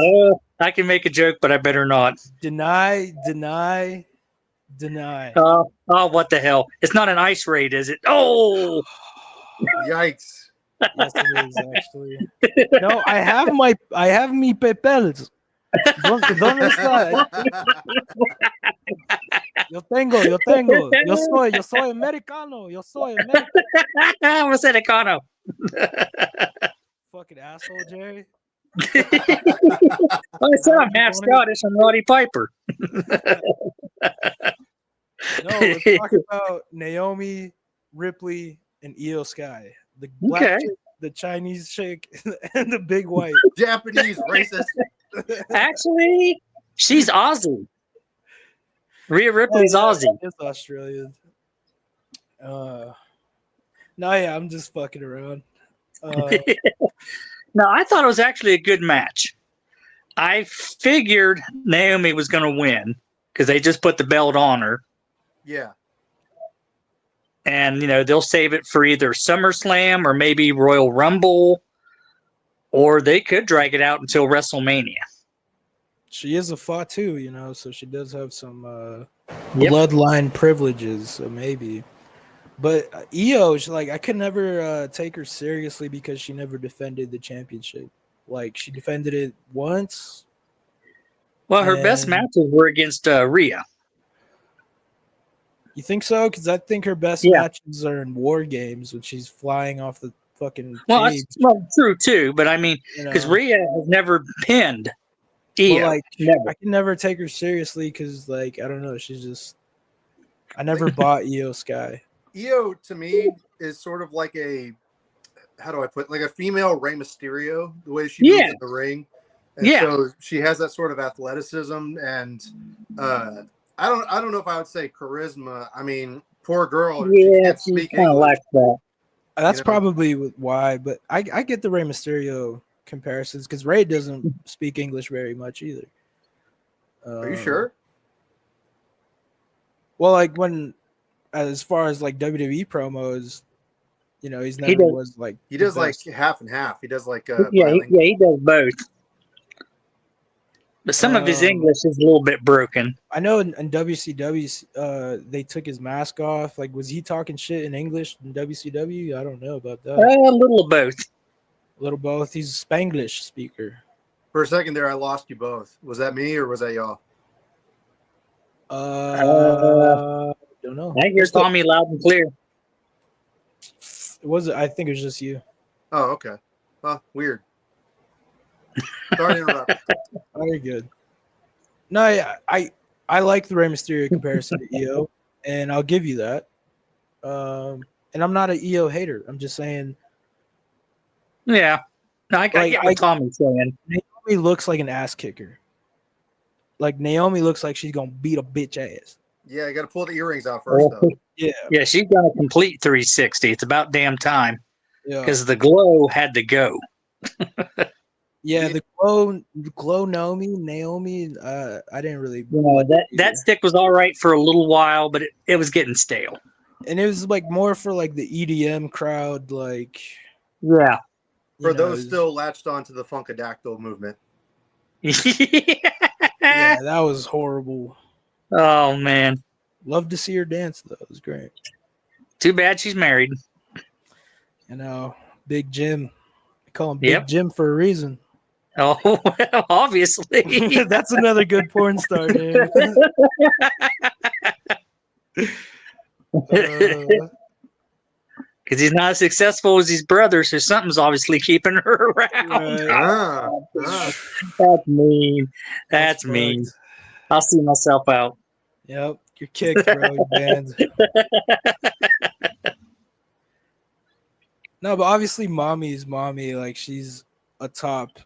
I can make a joke, but I better not. Deny. Oh, what the hell? It's not an ice raid, is it? Oh, yikes! Yes, it is actually. No, I have mi papeles. ¿Dónde está? Yo tengo. Yo soy americano. I'm americano. Fucking asshole, Jerry. I said I'm half Scottish. I'm Roddy Piper. No, let's talk about Naomi, Ripley, and Io Sky. The black chick, the Chinese chick, and the big white. Japanese racist. Actually, she's Aussie. Rhea Ripley's Aussie. It's Australian. I'm just fucking around. No, I thought it was actually a good match. I figured Naomi was going to win because they just put the belt on her. Yeah. And, you know, they'll save it for either SummerSlam or maybe Royal Rumble, or they could drag it out until WrestleMania. She is a Fatu, you know, so she does have some bloodline privileges, so maybe. But Io, I could never take her seriously because she never defended the championship. Like, she defended it once. Well, her best matches were against Rhea. You think so? Because I think her best matches are in War Games when she's flying off the fucking cage. Well, true, too. But, I mean, because Rhea has never pinned Io. Well, I can never take her seriously because, I don't know. She's just... I never bought Io Sky. Io to me is sort of like a, how do I put, like a female Rey Mysterio, the way she moves in the ring. And so she has that sort of athleticism and I don't know if I would say charisma. I mean, poor girl. Yeah, she kind of lacks that. That's probably why, but I get the Rey Mysterio comparisons because Rey doesn't speak English very much either. Are you sure? Well, as far as WWE promos, you know, he does half and half. He does he does both. But some of his English is a little bit broken. I know in WCW, they took his mask off. Like, was he talking shit in English in WCW? I don't know about that. A little of both. A little both. He's a Spanglish speaker. For a second there, I lost you both. Was that me or was that y'all? Don't know. I hear Tommy loud and clear. I think it was just you. Oh, okay. Well, weird. Sorry to interrupt. Oh, you're good. No, I like the Rey Mysterio comparison to Io, and I'll give you that. And I'm not an Io hater. I'm just saying. Yeah. No, I get what Tommy's saying. Naomi looks like an ass kicker. Like, Naomi looks like she's going to beat a bitch ass. Yeah, you got to pull the earrings out first, though. Yeah, she's done a complete 360. It's about damn time Yeah. because the glow had to go. Yeah, the glow Naomi. I didn't really. That stick was all right for a little while, but it was getting stale. And it was like more for like the EDM crowd, like. Yeah. For those still latched onto the Funkadactyl movement. Yeah, that was horrible. Oh man. Love to see her dance though. It was great. Too bad she's married. Big Jim. I call him Big Jim for a reason. Oh, well, obviously. That's another good porn star name. Because he's not as successful as his brother, so something's obviously keeping her around. That's mean. That's mean. I'll see myself out. Yep, you're kicked, bro. You're banned. No, but obviously, mommy is mommy. Like she's a top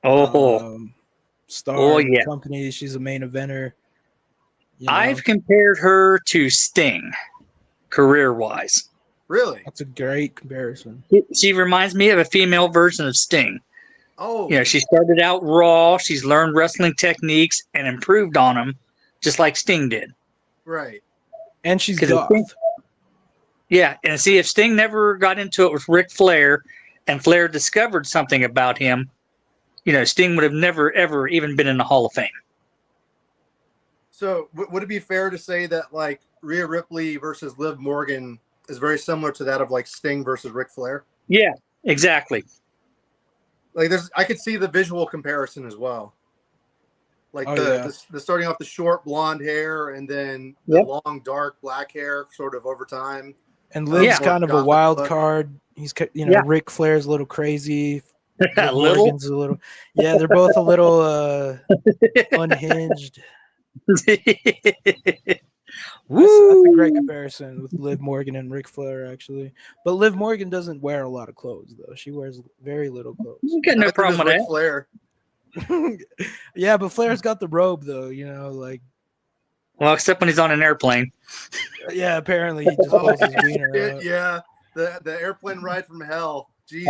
star in the company. She's a main eventer. I've compared her to Sting, career-wise. Really? That's a great comparison. She reminds me of a female version of Sting. Oh. She started out raw. She's learned wrestling techniques and improved on them, just like Sting did. Right. And she's goth. Yeah, and see, if Sting never got into it with Ric Flair and Flair discovered something about him, Sting would have never, ever even been in the Hall of Fame. So would it be fair to say that, like, Rhea Ripley versus Liv Morgan is very similar to that of, like, Sting versus Ric Flair? Yeah, exactly. Like, I could see the visual comparison as well. Like the starting off the short blonde hair and then the long dark black hair sort of over time. And Liv's kind of a wild card. He's Ric Flair's a little crazy. Morgan's a little. Yeah, they're both a little unhinged. That's a great comparison with Liv Morgan and Ric Flair, actually. But Liv Morgan doesn't wear a lot of clothes, though. She wears very little clothes. You got no problem with that. Flair. Yeah, but Flair's got the robe, though. Like. Well, except when he's on an airplane. Yeah, apparently he just pulls his wiener out. Yeah, the airplane ride from hell. Jesus.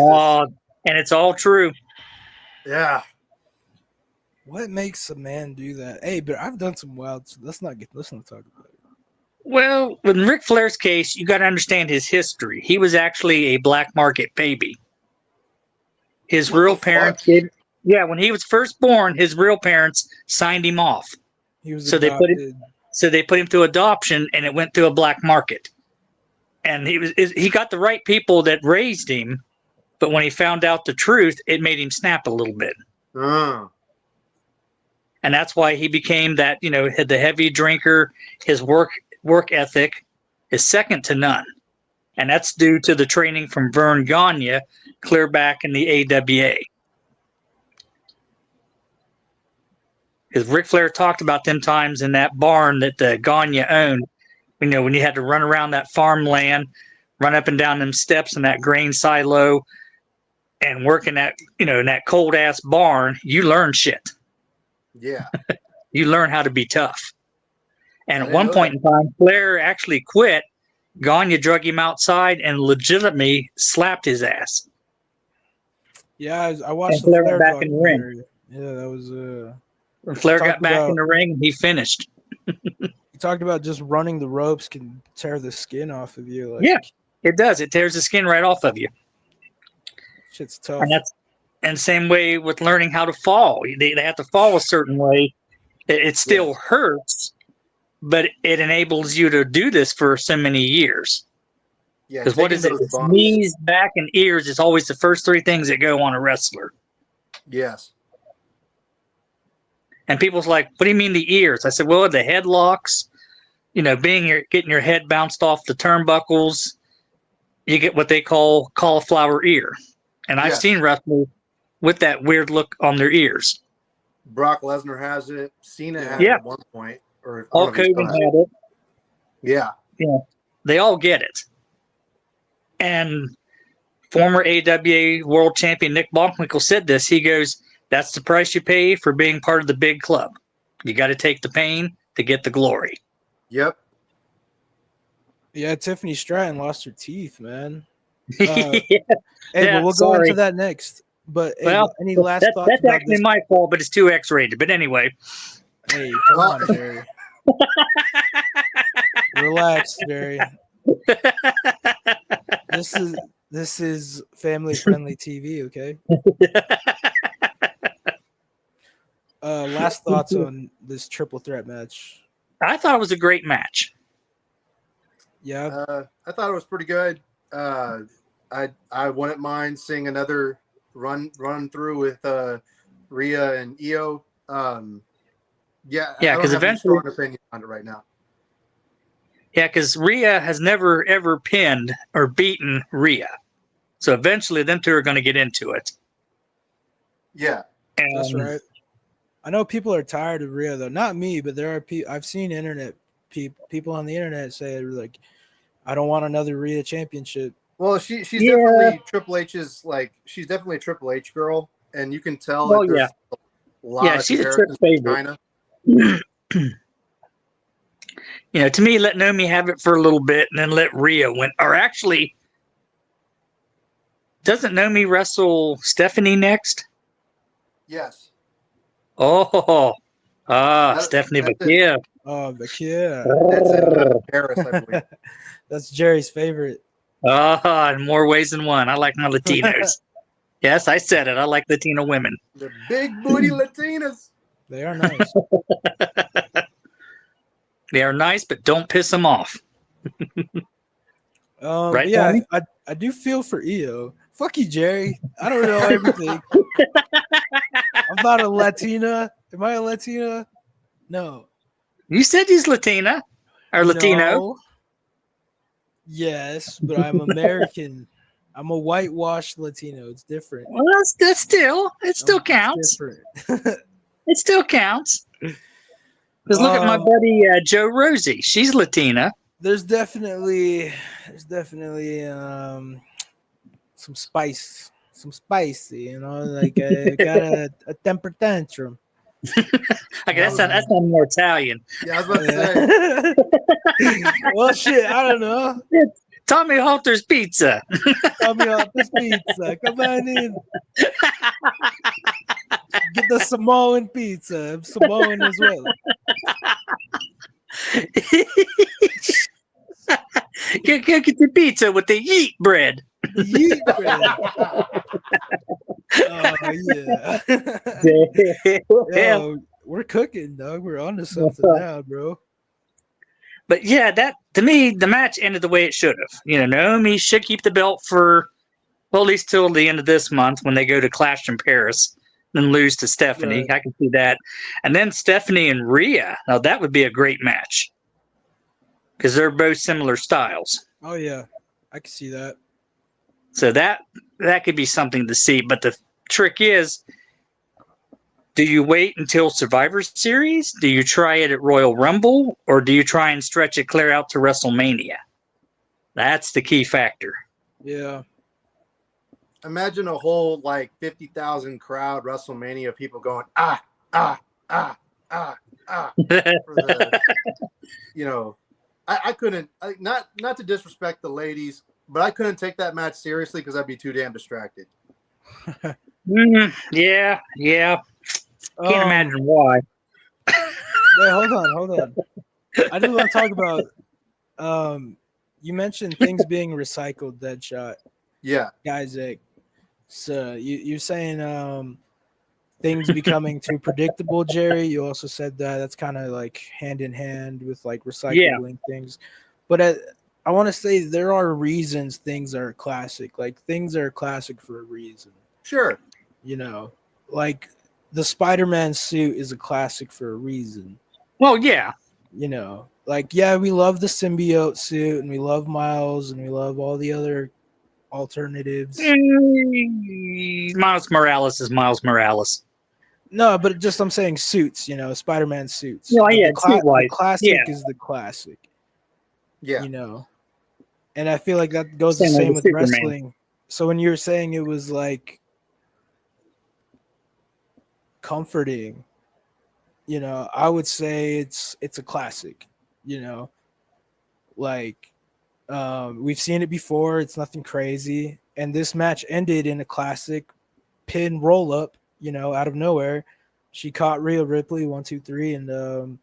And it's all true. Yeah. What makes a man do that? Hey, but I've done some wild. Let's not talk about it. Well, in Ric Flair's case, you got to understand his history. He was actually a black market baby. His real parents did. Yeah, when he was first born, his real parents signed him off. He was adopted. So they put him through adoption, and it went through a black market. And he got the right people that raised him, but when he found out the truth, it made him snap a little bit. And that's why he became that, the heavy drinker. His work ethic is second to none. And that's due to the training from Verne Gagne clear back in the AWA. Because Ric Flair talked about them times in that barn that Gagne owned, when you had to run around that farmland, run up and down them steps in that grain silo and work in that, in that cold ass barn, you learn shit. Yeah. You learn how to be tough. And at one point in time, Flair actually quit. Gagne drug him outside and legitimately slapped his ass. Yeah, I watched the Flair back in the ring. Yeah, that was when Flair got back in the ring, he finished. You talked about just running the ropes can tear the skin off of you. Yeah, it does. It tears the skin right off of you. Shit's tough. And same way with learning how to fall. They have to fall a certain way. It still hurts, but it enables you to do this for so many years. Yeah, because what is it? It's knees, back, and ears is always the first three things that go on a wrestler. Yes. And people's like, what do you mean the ears? I said, well, the headlocks, getting your head bounced off the turnbuckles, you get what they call cauliflower ear. And I've seen wrestlers with that weird look on their ears. Brock Lesnar has it. Cena had it at one point. Or Hulk Hogan had it. Yeah. Yeah. They all get it. And former AWA world champion Nick Bockwinkel said this. He goes, that's the price you pay for being part of the big club. You got to take the pain to get the glory. Yep. Yeah, Tiffany Stratton lost her teeth, man. Yeah, Hey, but we'll go sorry. into that next. But hey, Well, any last thoughts that's about actually this? my fault, but it's too X-rated. But anyway, Hey, come Well- on, Jerry. Relax, Jerry. This is family friendly TV, okay? Last thoughts on this triple threat match. I thought it was a great match. Yeah. I thought it was pretty good. I wouldn't mind seeing another run through with Rhea and Io. Yeah, Yeah, I don't 'cause have any eventually- strong opinion on it right now. Yeah, because Rhea has never ever pinned or beaten Rhea, so eventually them two are going to get into it. Yeah, That's right. I know people are tired of Rhea though. Not me, but there are people. I've seen people on the internet say like, "I don't want another Rhea championship." well, she's Yeah. definitely Triple H's she's definitely a Triple H girl, and you can tell Oh, that there's a lot of she's a Trick comparisons to favorite. China. To me, let Naomi have it for a little bit, and then let Rhea win. Or actually, doesn't Naomi wrestle Stephanie next? Yes, Oh, Stephanie that's it. Vakia. Oh, but yeah, That's in Paris, I believe. that's Jerry's favorite. In more ways than one. I like my Latinos. Yes, I said it. I like Latino women. The big booty Latinas. They are nice. They are nice, but don't piss them off. Right, But yeah, Tommy? I do feel for Io. Fuck you, Jerry. I don't know everything. I'm not a Latina. Am I a Latina? No. You said he's Latina or Latino. No. Yes, but I'm American. I'm a whitewashed Latino. It's different. Well, that's still it still It's counts. different. It still counts. Because look at my buddy Joe Rosie. She's Latina. There's definitely some spicy, like got a temper tantrum. Okay, that's not more Italian. Yeah, I was about to say. Well, shit, I don't know. Tommy Halter's Pizza. Tell me off this pizza. Come on in. Get the Samoan pizza. I'm Samoan as well. Get the pizza with the yeet bread. Yeet bread. Oh, yeah. Yo, we're cooking, dog. We're onto something now, bro. But yeah, that to me, the match ended the way it should have. Naomi should keep the belt for, well, at least till the end of this month when they go to Clash in Paris, then lose to Stephanie. Right. I can see that. And then Stephanie and Rhea. Now that would be a great match because they're both similar styles. Oh yeah, I can see that. So that could be something to see. But the trick is, do you wait until Survivor Series? Do you try it at Royal Rumble? Or do you try and stretch it clear out to WrestleMania? That's the key factor. Yeah. Imagine a whole 50,000 crowd WrestleMania, people going for the, I couldn't, not to disrespect the ladies, but I couldn't take that match seriously because I'd be too damn distracted. Yeah. Can't imagine why. Wait, hold on. I just want to talk about. You mentioned things being recycled. Deadshot. Yeah, Isaac. So you're saying things becoming too predictable, Jerry. You also said that's kind of like hand in hand with like recycling things. But I want to say there are reasons things are classic. Like things are classic for a reason. sure. Like the Spider-Man suit is a classic for a reason. Well, yeah. We love the symbiote suit and we love Miles and we love all the other alternatives. Miles Morales is Miles Morales. No, but just I'm saying suits, Spider-Man suits. No, yeah, the classic is the classic. Yeah. And I feel like that goes the same with wrestling. So when you were saying it was like comforting, I would say it's a classic, like We've seen it before. It's nothing crazy. And this match ended in a classic pin roll up, out of nowhere. She caught Rhea Ripley 1, 2, 3. And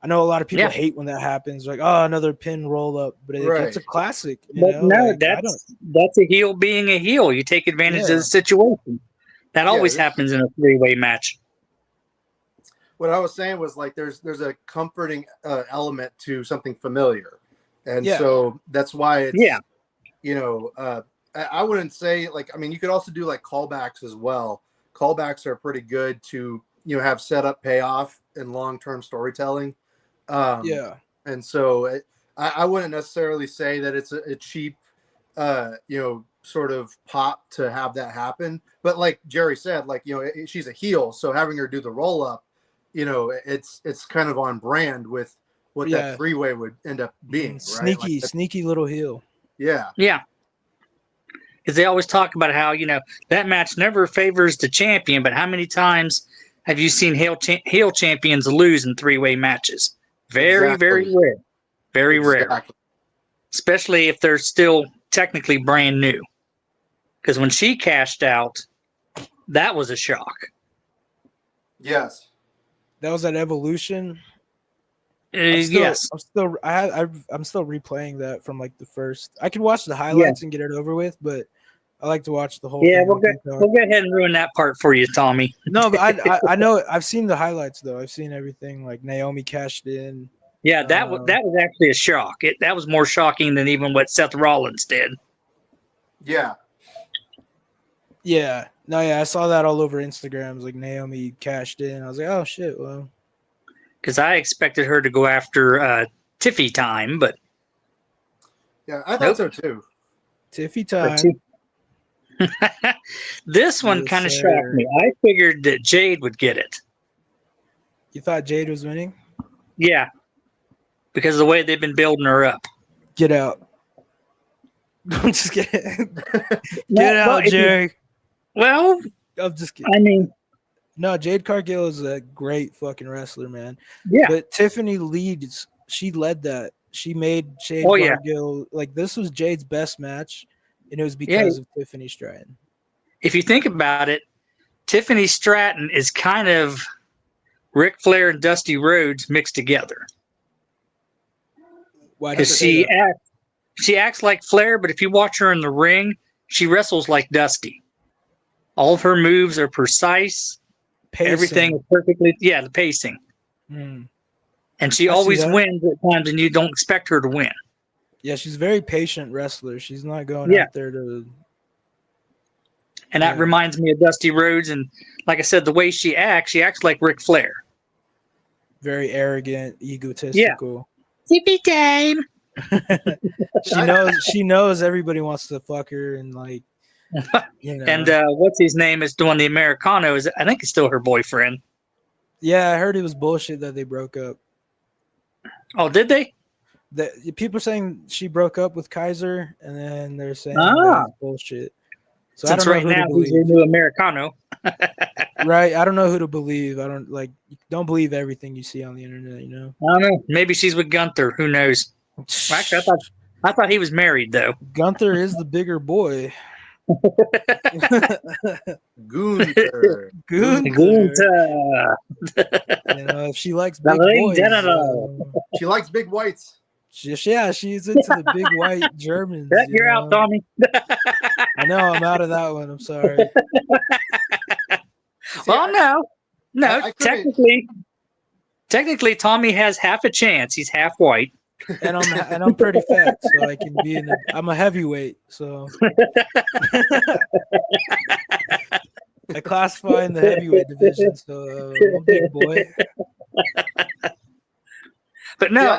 I know a lot of people hate when that happens. Like, oh, another pin roll up. But it's a classic. But no, that's a heel being a heel. You take advantage of the situation. That always happens in a three-way match. What I was saying was like there's a comforting element to something familiar. And so that's why it's, I wouldn't say you could also do like callbacks as well. Callbacks are pretty good to, have setup payoff and long-term storytelling. And so I wouldn't necessarily say that it's a cheap, sort of pop to have that happen. But like Jerry said, she's a heel. So having her do the roll up, it's kind of on brand with what that three-way would end up being. Sneaky, sneaky little heel. Yeah. Yeah. Because they always talk about how, that match never favors the champion, but how many times have you seen heel champions lose in three-way matches? Very, very rare. Very rare. Especially if they're still technically brand new. Because when she cashed out, that was a shock. Yes. That was at Evolution. Yes. I'm still replaying that from like the first. I can watch the highlights and get it over with, but I like to watch the whole thing. We'll go ahead and ruin that part for you, Tommy. No, but I know I've seen the highlights though. I've seen everything. Like Naomi cashed in. Yeah, that was actually a shock. That was more shocking than even what Seth Rollins did. Yeah. Yeah. No, I saw that all over Instagram. It was like Naomi cashed in. I was like, oh shit, well. Because I expected her to go after Tiffy time, but I thought so too. Tiffy time. This one kind of shocked me. I figured that Jade would get it. You thought Jade was winning? Yeah, because of the way they've been building her up. Get out. I'm just kidding. Get out, Jerry. I'm just kidding. I mean, no, Jade Cargill is a great fucking wrestler, man. Yeah. But Tiffany leads. She led that. She made Jade Cargill like this was Jade's best match, and it was because of Tiffany Stratton. If you think about it, Tiffany Stratton is kind of Ric Flair and Dusty Rhodes mixed together. Why? Because she acts like Flair, but if you watch her in the ring, she wrestles like Dusty. All of her moves are precise. Pacing. Everything is perfectly, the pacing. Mm. And she always wins at times, and you don't expect her to win. Yeah, she's a very patient wrestler. She's not going out there to. And that reminds me of Dusty Rhodes, and like I said, the way she acts like Ric Flair. Very arrogant, egotistical. Tippy time. She knows everybody wants to fuck her, and like. And what's his name is doing the Americano. I think it's still her boyfriend. Yeah, I heard it was bullshit that they broke up. Oh, did they? People are saying she broke up with Kaiser, and then they're saying that's bullshit. So since right now he's your new Americano. Right, I don't know who to believe. Don't believe everything you see on the internet. I don't know. Maybe she's with Gunther. Who knows? Actually, I thought he was married though. Gunther is the bigger boy. Gunther. If she likes big boys, she likes big whites. She's into the big white Germans. You're out, Tommy. I know, I'm out of that one. I'm sorry. No. Technically, Tommy has half a chance. He's half white. And I'm pretty fat, so I can be I'm a heavyweight, so I classify in the heavyweight division, so I'm a big boy. But no,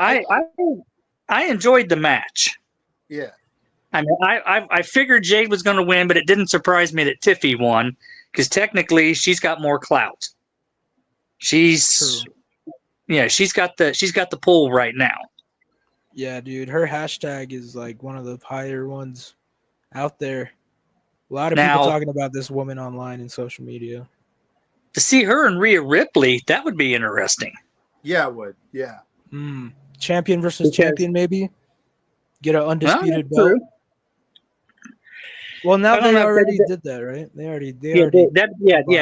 I enjoyed the match. Yeah. I mean, I figured Jade was going to win, but it didn't surprise me that Tiffy won because technically she's got more clout. She's got the pull right now. Yeah, dude, her hashtag is like one of the higher ones out there. A lot of people talking about this woman online in social media. To see her and Rhea Ripley, that would be interesting. Yeah, it would. Yeah. Champion versus champion, maybe. get an undisputed belt. True. Well, now I don't they know if already they- did that, right? They already Yeah, combined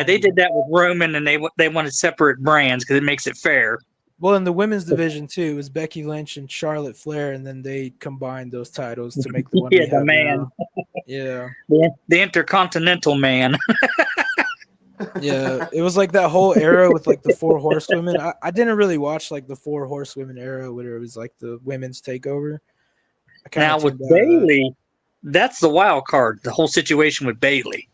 they it. did that with Roman, and they wanted separate brands because it makes it fair. Well, in the women's division too, it was Becky Lynch and Charlotte Flair, and then they combined those titles to make the one we Yeah, the have man. now. Yeah, The Intercontinental Man. yeah. It was like that whole era with like the four horsewomen. I didn't really watch like the four horsewomen era where it was like the women's takeover. I kinda Now with tuned out of that. Bailey, that's the wild card. The whole situation with Bailey.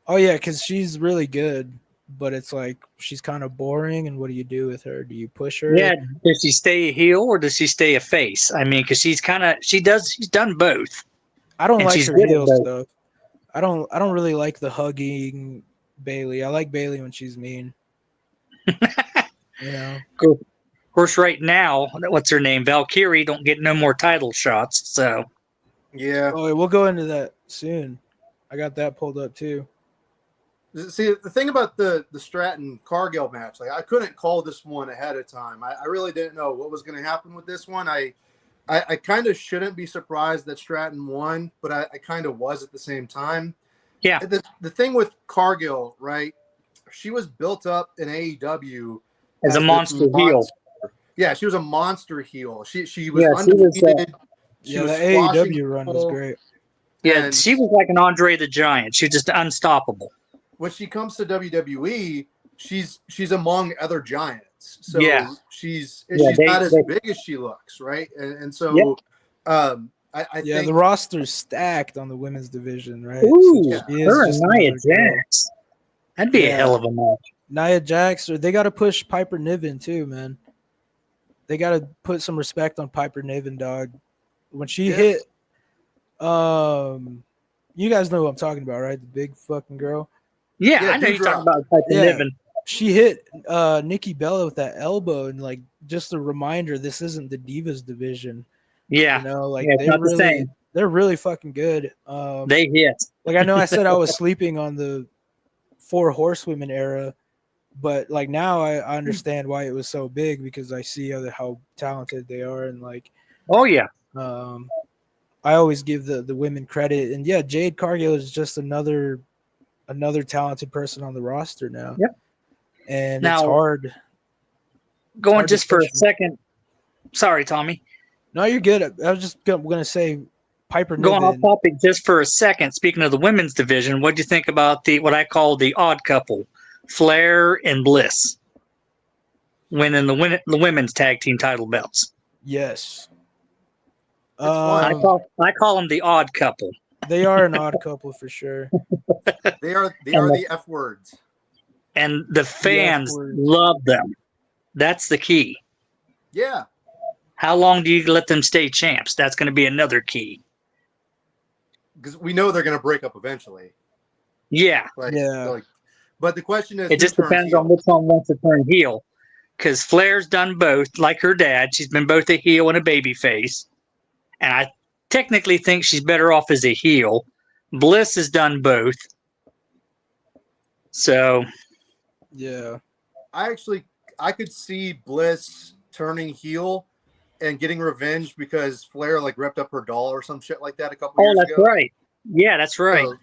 Oh yeah, because she's really good, but it's like she's kind of boring. And what do you do with her? Do you push her? Yeah, does she stay a heel or does she stay a face? I mean, because she's done both. I don't And like she's her good at heel both. stuff. I don't really like the hugging Bailey. I like Bailey when she's mean. You know. Of course, right now, what's her name? Valkyrie don't get no more title shots. So Yeah. Oh, we'll go into that soon. I got that pulled up too. See, the thing about the Stratton Cargill match, like I couldn't call this one ahead of time. I really didn't know what was going to happen with this one. I kind of shouldn't be surprised that Stratton won, but I kind of was at the same time. Yeah. The thing with Cargill, right? She was built up in AEW as a this monster heel. Yeah, she was a monster heel. She was Yeah, undefeated. She Yeah, was the squashing AEW run was people. great. Yeah, And she was like an Andre the Giant. She was just unstoppable. when she comes to WWE, she's among other giants. So Yeah. she's Yeah, not as big as she looks, right? And so Yep. I Yeah, think the roster's stacked on the women's division, right? Ooh, So she is her and just Nia another girl. Jax. That'd be a Yeah. hell of a match. Nia Jax, or they got to push Piper Niven too, man. They got to put some respect on Piper Niven, dog. When she hit, you guys know who I'm talking about, right? The big fucking girl. Yeah, Yeah, I know you're Doudrop. talking about Piper Yeah. Niven. She hit Nikki Bella with that elbow, and like just a reminder, this isn't the Divas division. Yeah, You know, like yeah, it's not the same. they're really fucking good. They hit. Like I know I said I was sleeping on the four horsewomen era, but like now I understand why it was so big because I see how talented they are, and like Oh yeah, I always give the women credit, and yeah, Jade Cargill is just another talented person on the roster now. Yep. And Now- it's hard. going hard to just for a push them. second. Sorry, Tommy. No, you're good. I was just gonna say Piper Going off Niven. topic just for a second. Speaking of the women's division, what do you think about what I call the odd couple, Flair and Bliss, winning the women's tag team title belts? Yes. fine. I call them the odd couple. They are an odd couple for sure. they are And the F words. And the fans word. love them. That's the key. Yeah. How long do you let them stay champs? That's going to be another key. Because we know they're gonna break up eventually. Yeah. But the question is It just who turns depends heel? on which one wants to turn heel. Because Flair's done both, like her dad. She's been both a heel and a baby face. And I technically think she's better off as a heel. Bliss has done both. So, Yeah. I could see Bliss turning heel and getting revenge because Flair like ripped up her doll or some shit like that a couple years that's ago. right. Yeah, that's right. So,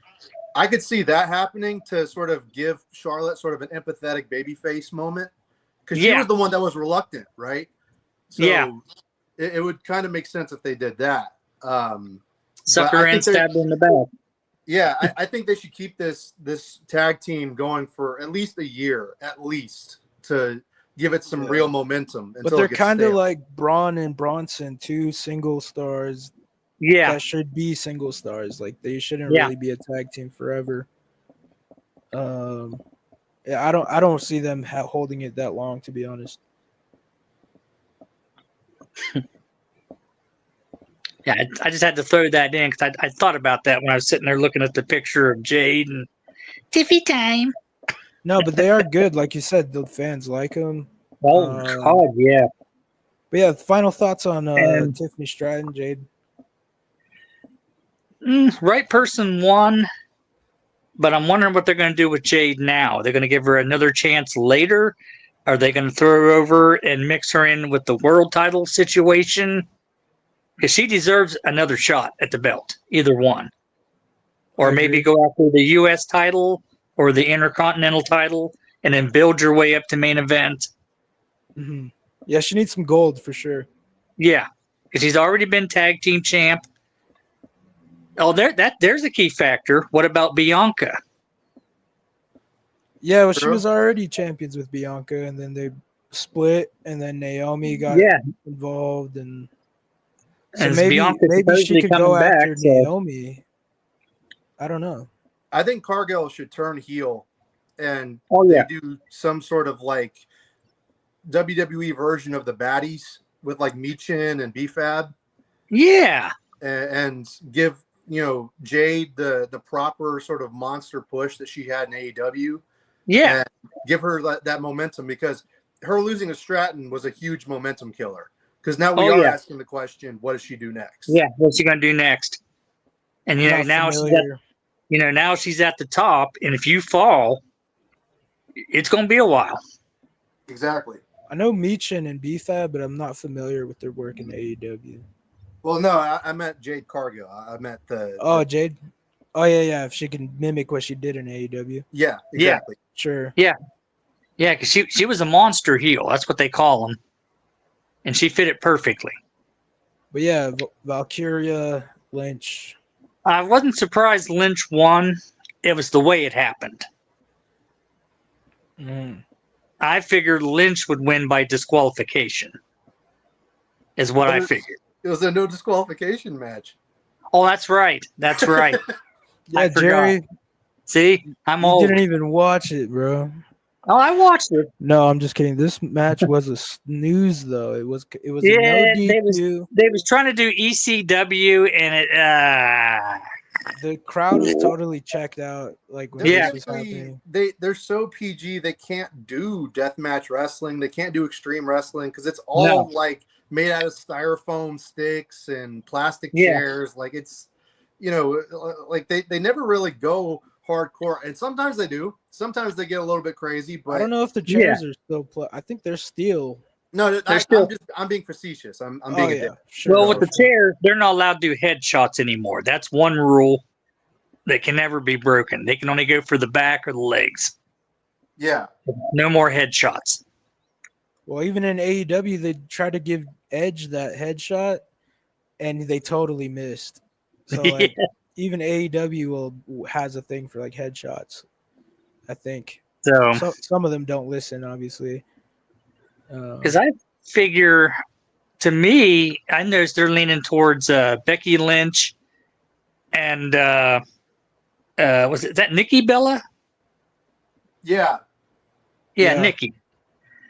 I could see that happening to sort of give Charlotte sort of an empathetic babyface moment because she Yeah. was the one that was reluctant, right? So Yeah. it would kind of make sense if they did that. Suck but her I in, think they- stab her in the back. Yeah, I think they should keep this tag team going for at least a year, at least, to give it some real momentum. But until they're it gets kind of stale. like Braun and Bronson, two single stars Yeah. that should be single stars. Like they shouldn't Yeah. really be a tag team forever. Yeah, I don't see them holding it that long, to be honest. Yeah, I just had to throw that in because I thought about that when I was sitting there looking at the picture of Jade and Tiffy time. No, but they are good, like you said. The fans like them. Oh, God, yeah. But yeah, final thoughts on And- Tiffany Stratton, Jade. Right person won, but I'm wondering what they're going to do with Jade now. They're going to give her another chance later? Are they going to throw her over and mix her in with the world title situation? because she deserves another shot at the belt, either one. Or I maybe agree. go after the U.S. title or the Intercontinental title and then build your way up to main event. Mm-hmm. Yeah, she needs some gold for sure. Yeah, because she's already been tag team champ. Oh, there's a key factor. What about Bianca? Yeah, well, she True. was already champions with Bianca, and then they split, and then Naomi got involved, and so And maybe Bianca's she supposedly could coming go back, after so- Naomi. I don't know. I think Cargill should turn heel and Oh, they yeah. do some sort of like WWE version of the baddies with like Michin and BFAB Yeah. and give, Jade the proper sort of monster push that she had in AEW. Yeah. And give her that momentum, because her losing to Stratton was a huge momentum killer. Because now we are asking the question, what does she do next? Yeah. What's she going to do next? And, I'm not now familiar. now she's at the top. And if you fall, it's going to be a while. Exactly. I know Michin and BFAB, but I'm not familiar with their work in AEW. Well, no, I meant Jade Cargill. I meant Jade. Oh yeah. If she can mimic what she did in AEW, Yeah, exactly. sure. Yeah, because she was a monster heel. That's what they call them. And she fit it perfectly. But yeah, Valkyria, Lynch. I wasn't surprised Lynch won. It was the way it happened. Mm. I figured Lynch would win by disqualification, is what I figured. It was a no disqualification match. Oh, that's right. That's right. Yeah, I forgot. Jerry, See, I'm you old. didn't even watch it, bro. Oh, I watched it. No, I'm just kidding. This match was a snooze, though. It was a no DQ. They was trying to do ECW, and it. The crowd was totally checked out. Like when this was happening. They're so PG. They can't do deathmatch wrestling. They can't do extreme wrestling because it's all like made out of styrofoam sticks and plastic chairs. Like it's, like they never really go hardcore, and sometimes they do. Sometimes they get a little bit crazy, but I don't know if the chairs are still. I think they're steel. No, I'm being facetious. I'm being a dick. Sure. Well, with the chairs, they're not allowed to do headshots anymore. That's one rule that can never be broken. They can only go for the back or the legs. Yeah. No more headshots. Well, even in AEW, they tried to give Edge that headshot, and they totally missed. So like, even AEW has a thing for like headshots. I think. So some of them don't listen, obviously. Because I figure, to me, I noticed they're leaning towards Becky Lynch and was that Nikki Bella? Yeah, Nikki.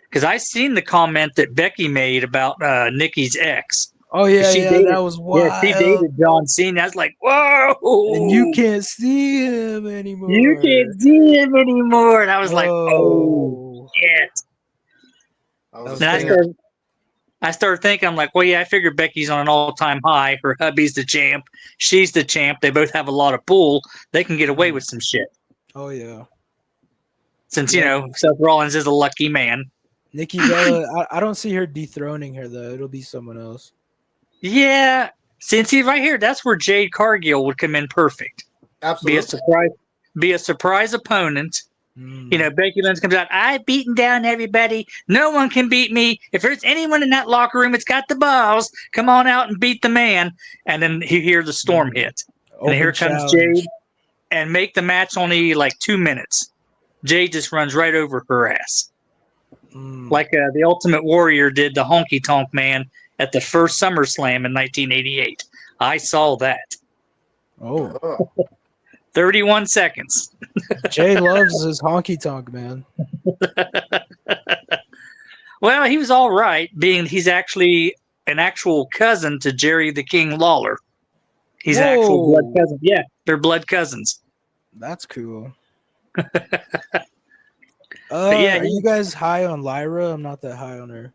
Because I seen the comment that Becky made about Nikki's ex. Oh yeah, that was wild. Yeah, she dated John Cena. I was like, whoa! And you can't see him anymore. You can't see him anymore. And I was like, oh shit. I started thinking, I'm like, well, yeah, I figured Becky's on an all-time high. Her hubby's the champ. She's the champ. They both have a lot of pull. They can get away with some shit. Oh, yeah. Since, Seth Rollins is a lucky man. Nikki Bella, I don't see her dethroning her, though. It'll be someone else. Yeah. See, right here, that's where Jade Cargill would come in perfect. Absolutely. Be a surprise opponent. Becky Lynch comes out, I've beaten down everybody. No one can beat me. If there's anyone in that locker room that's got the balls, come on out and beat the man. And then you hear the storm hit. And here comes Jade. And make the match only like 2 minutes. Jade just runs right over her ass. Like the Ultimate Warrior did the Honky Tonk Man at the first SummerSlam in 1988. I saw that. Oh. 31 seconds. Jay loves his honky tonk, man. Well, he was all right, being he's actually an actual cousin to Jerry the King Lawler. He's an actual blood cousin. Yeah, they're blood cousins. That's cool. Are you guys high on Lyra? I'm not that high on her.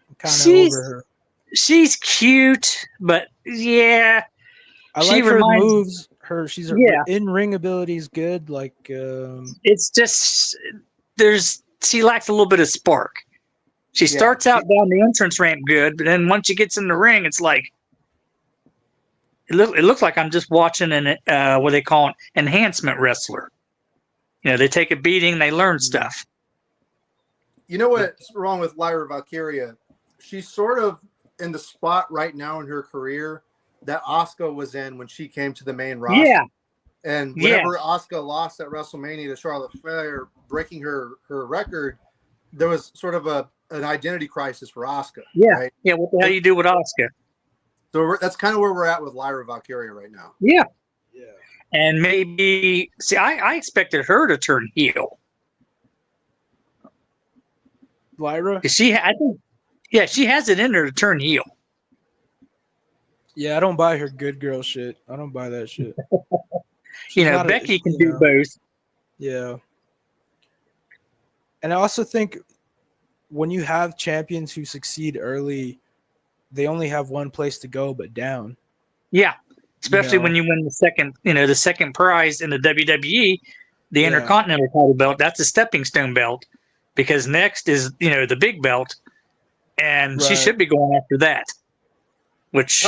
I'm kind of over her. She's cute, but yeah. I like her moves. Her in-ring ability is good. Like it's just she lacks a little bit of spark. She starts out down the entrance ramp good, but then once she gets in the ring, it's like it looks like I'm just watching an what they call an enhancement wrestler. They take a beating, they learn stuff. You know what's wrong with Lyra Valkyria? She's sort of in the spot right now in her career that Asuka was in when she came to the main roster. Yeah. And whenever Asuka lost at WrestleMania to Charlotte Flair, breaking her record, there was sort of an identity crisis for Asuka. Yeah. Right? Yeah. What the hell you do with Asuka? So that's kind of where we're at with Lyra Valkyria right now. Yeah. Yeah. And maybe I expected her to turn heel. Lyra? She has it in her to turn heel. Yeah, I don't buy her good girl shit. I don't buy that shit. Becky can do both. Yeah. And I also think when you have champions who succeed early, they only have one place to go but down. Yeah. Especially when you win the second prize in the WWE, the Intercontinental title belt. That's a stepping stone belt, because next is the big belt, and she should be going after that. Which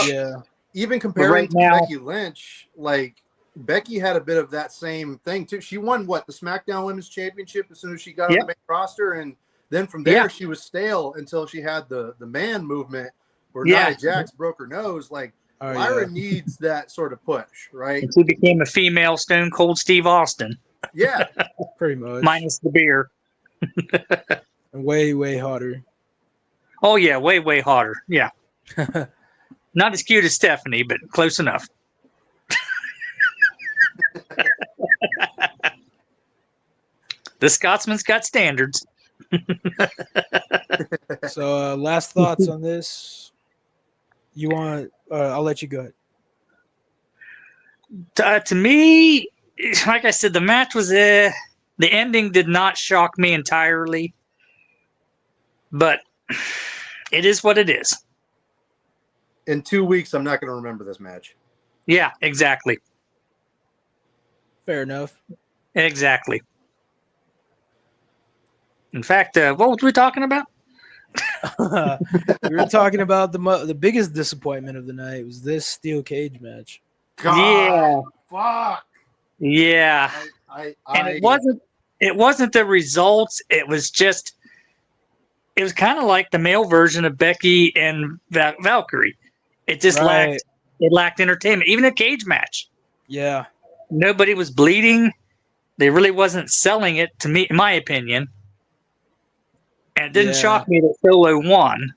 even comparing to Becky Lynch, like Becky had a bit of that same thing too. She won the SmackDown Women's Championship as soon as she got on the main roster, and then from there she was stale until she had the man movement where Nia Jax broke her nose. Like Lyra needs that sort of push, right? And she became a female Stone Cold Steve Austin. Yeah, pretty much. Minus the beer. And way, way hotter. Oh yeah, way, way hotter. Yeah. Not as cute as Stephanie, but close enough. The Scotsman's got standards. So, last thoughts on this? You want? I'll let you go ahead. To me, like I said, the match was the ending did not shock me entirely, but it is what it is. In 2 weeks, I'm not going to remember this match. Yeah, exactly. Fair enough. Exactly. In fact, what were we talking about? We were talking about the biggest disappointment of the night was this steel cage match. God, fuck. Yeah. And it wasn't the results. It was kind of like the male version of Becky and Valkyrie. It just lacked entertainment. Even a cage match. Yeah. Nobody was bleeding. They really wasn't selling it, to me, in my opinion. And it didn't shock me that Solo won.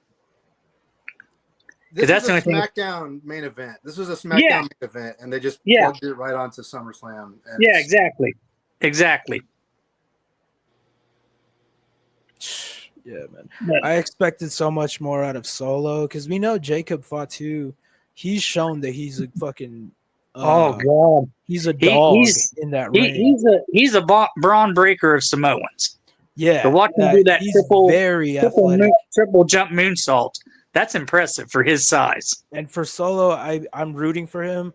This is a SmackDown main event. This was a SmackDown main event, and they just plugged it right onto SummerSlam. Yeah, exactly. Exactly. Yeah, man. I expected so much more out of Solo, because we know Jacob Fatu, he's shown that he's a fucking God, he's a dog in that ring. He's a brawn breaker of Samoans. Yeah, to watch him do that triple jump moonsault, that's impressive for his size. And for Solo, I'm rooting for him,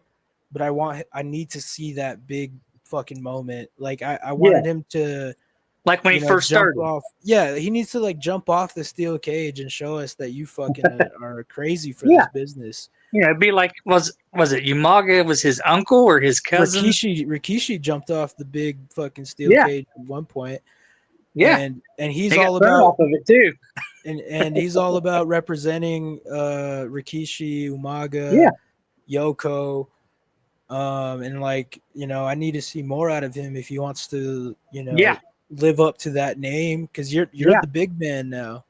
but I need to see that big fucking moment. Like I wanted him to, like when he first started off. Yeah, he needs to like jump off the steel cage and show us that you fucking are crazy for this business. Yeah, it'd be like was it Umaga was his uncle or his cousin? Rikishi jumped off the big fucking steel cage at one point. Yeah, and he's all about off of it too. And he's all about representing Rikishi, Umaga, Yoko, and like I need to see more out of him if he wants to live up to that name, because you're the big man now.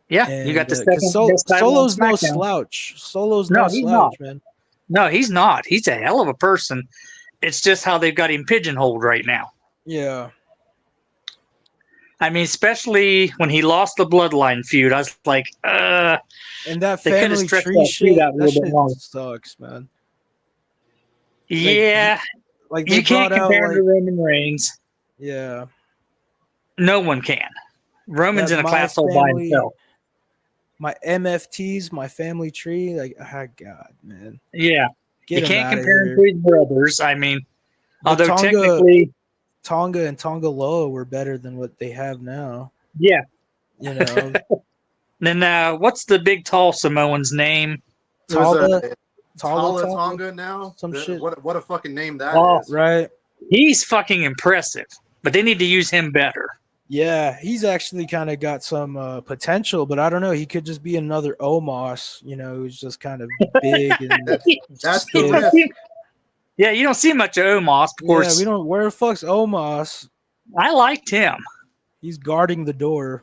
Yeah, and you got the second. Solo's no slouch. Solo's no slouch, man. No, he's not. He's a hell of a person. It's just how they've got him pigeonholed right now. Yeah. I mean, especially when he lost the Bloodline feud, I was like, and that family tree shit, that shit sucks, man. Yeah. Like you can't compare him to Roman Reigns. Yeah. No one can. Roman's in a class all by himself. My MFTs, my family tree, like, God, man. Yeah. You can't compare him to his brothers. I mean, although technically Tonga and Tonga Loa were better than what they have now. Yeah. Then what's the big tall Samoan's name? Talba Tonga now. Some shit. What a fucking name that is. Right. He's fucking impressive, but they need to use him better. Yeah, he's actually kind of got some potential, but I don't know. He could just be another Omos, who's just kind of big and That's the You don't risk. see- Yeah, you don't see much of Omos, of course. Yeah, we don't. Where the fuck's Omos? I liked him. He's guarding the door.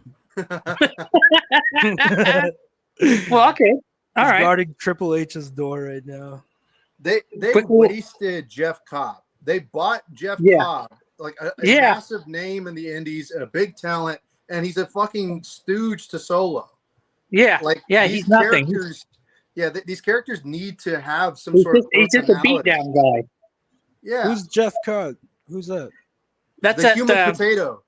Well, okay. All He's right. guarding Triple H's door right now. They Quick- wasted Jeff Cobb. They bought Jeff Yeah. Cobb, like a Yeah. massive name in the Indies, a big talent, and he's a fucking stooge to Solo. Yeah. Like, Yeah, these he's nothing. characters. Yeah, these characters need to have some He's sort just, of he's just a personality. beatdown guy. Yeah, Who's Jeff Cobb? Who's that? That's the that. human potato.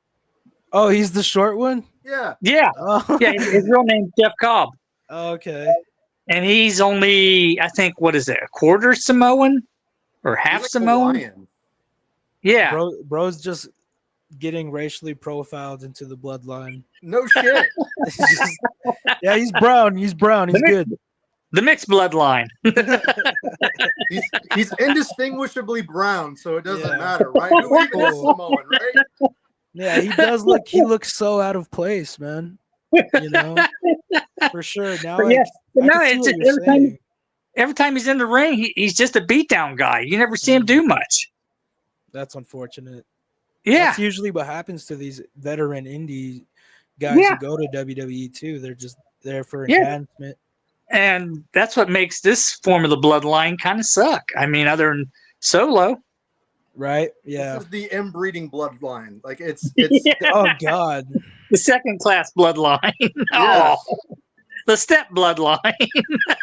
Oh, he's the short one. Yeah, Yeah. Oh, Yeah. His real name's Jeff Cobb. Okay. And he's only, I think, what is it, a quarter Samoan or half he's like Samoan? Hawaiian. Yeah. Bro's just getting racially profiled into the bloodline. No shit. Yeah, he's brown. He's brown. He's good. The mixed bloodline. he's indistinguishably brown, so it doesn't Yeah. matter, right? Who even is Samoan, right? Yeah, he does look. He looks so out of place, man. For sure. Now, But yeah, but I no, can see it's what just you're saying. every time he's in the ring, he's just a beatdown guy. You never see him do much. That's unfortunate. Yeah. That's usually what happens to these veteran indie guys Yeah. who go to WWE too. They're just there for Yeah. enhancement. And that's what makes this form of the bloodline kind of suck. I mean, other than Solo. Right? Yeah. This is the inbreeding bloodline. Like it's Yeah, Oh God. the second class bloodline. Oh, the step bloodline.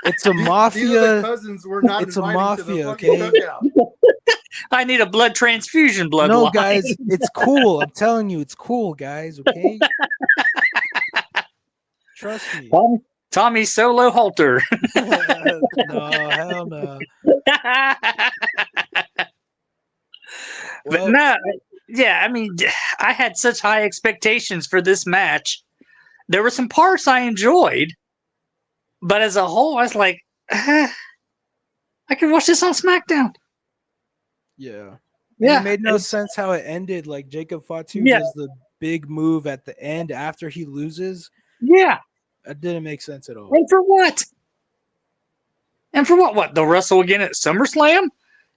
It's a these are the mafia. cousins we're not It's a inviting to the mafia, fucking okay? cookout. I need a blood transfusion bloodline. No, guys, it's cool. I'm telling you, it's cool, guys. Okay. Trust me. Tommy Solo Halter. No, hell no. But Well, no, yeah, I mean, I had such high expectations for this match. There were some parts I enjoyed, but as a whole, I was like, I could watch this on SmackDown. yeah. Yeah, It made no sense how it ended. Like Jacob Fatu Yeah. does the big move at the end after he loses. yeah. That didn't make sense at all. And for what? And for what? What? They'll wrestle again at SummerSlam?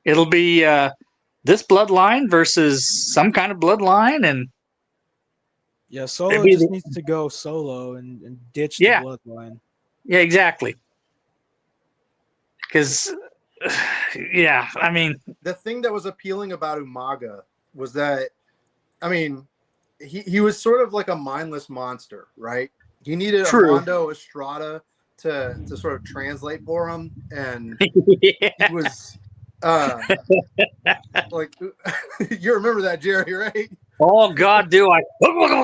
It'll be this bloodline versus some kind of bloodline, and Yeah, Solo Maybe just the- needs to go solo and ditch Yeah. the bloodline. yeah, exactly. Because, yeah, I mean, The thing that was appealing about Umaga was that, I mean, he was sort of like a mindless monster, right? He needed True. Armando Estrada to sort of translate for him, and yeah, he was like, you remember that, Jerry, right? oh God, do I? What the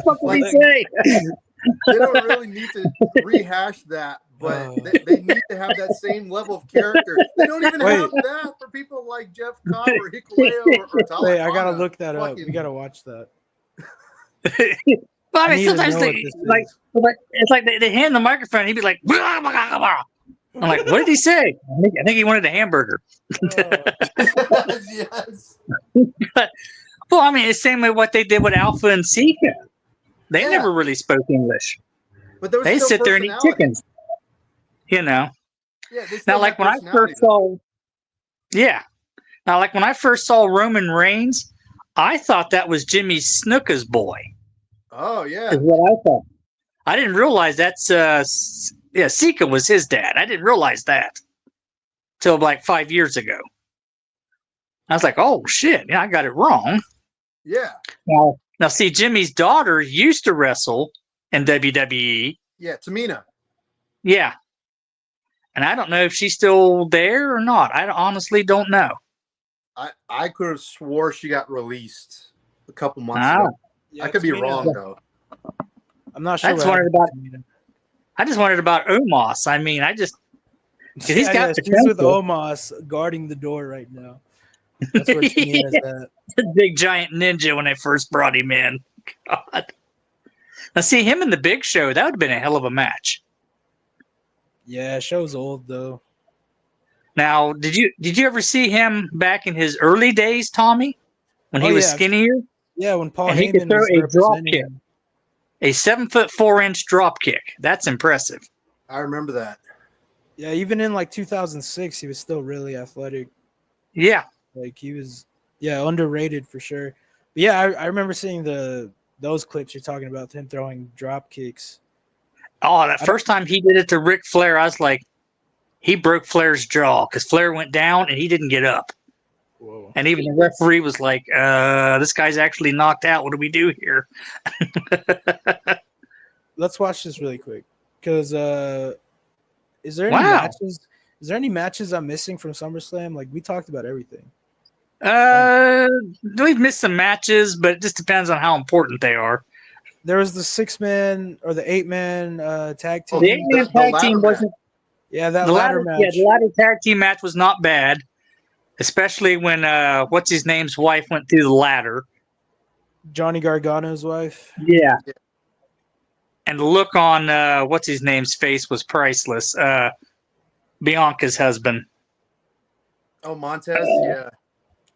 fuck did he say? They don't really need to rehash that, but they need to have that same level of character. They don't even Wait. have that for people like Jeff Cobb or Hikuleo or Talatanga. Wait, I gotta look that up. Fucking- We gotta watch that. Well, I I mean, need to sometimes know they, what this like, is. it's like they hand the microphone, and he'd be like, I'm like, what did he say? I think he wanted a hamburger. Yes. Well, I mean, it's the same way what they did with Alpha and Sika. They Yeah. never really spoke English. But there was They still sit there and eat personality. chickens. You know. Yeah, they Now, still like have when I personality, first though. saw, yeah. Now, like when I first saw Roman Reigns, I thought that was Jimmy Snuka's boy. Oh yeah. Is what I thought. I didn't realize that's Sika was his dad. I didn't realize that till like 5 years ago. I was like, oh shit, yeah, I got it wrong. Yeah. Now, see, Jimmy's daughter used to wrestle in WWE. Yeah. Tamina. Yeah. And I don't know if she's still there or not. I honestly don't know. I could have swore she got released a couple months Ah. ago. I could be Tamina. wrong though. I'm not sure. I just what wondered happened to Tamina. I just wondered about Omos. I mean, he's got she's with potential. Omos guarding the door right now. That's where Tamina's at. The big giant ninja when they first brought him in. God. Now, see him in the Big Show. That would have been a hell of a match. Yeah, show's old though. Now, did you ever see him back in his early days, Tommy, when he was skinnier? Yeah, when Paul and he could Heyman throw was a drop representing kick, him. a 7'4" drop kick. That's impressive. I remember that. Yeah, even in like 2006, he was still really athletic. Yeah. Like he was, underrated for sure. But yeah, I remember seeing those clips you're talking about, him throwing drop kicks. Oh, that first time he did it to Ric Flair, I was like, he broke Flair's jaw because Flair went down and he didn't get up. Whoa. And even the referee was like, this guy's actually knocked out. What do we do here? Let's watch this really quick. Because is there any Wow. matches? Is there any matches I'm missing from SummerSlam? Like we talked about everything. We've missed some matches, but it just depends on how important they are. There was the 6-man or the 8-man tag team. The 8-man tag team wasn't. Yeah, that The ladder match. Yeah, the ladder tag team match was not bad, especially when what's his name's wife went through the ladder. Johnny Gargano's wife. Yeah. And the look on what's his name's face was priceless. Bianca's husband. Oh, Montez. Yeah.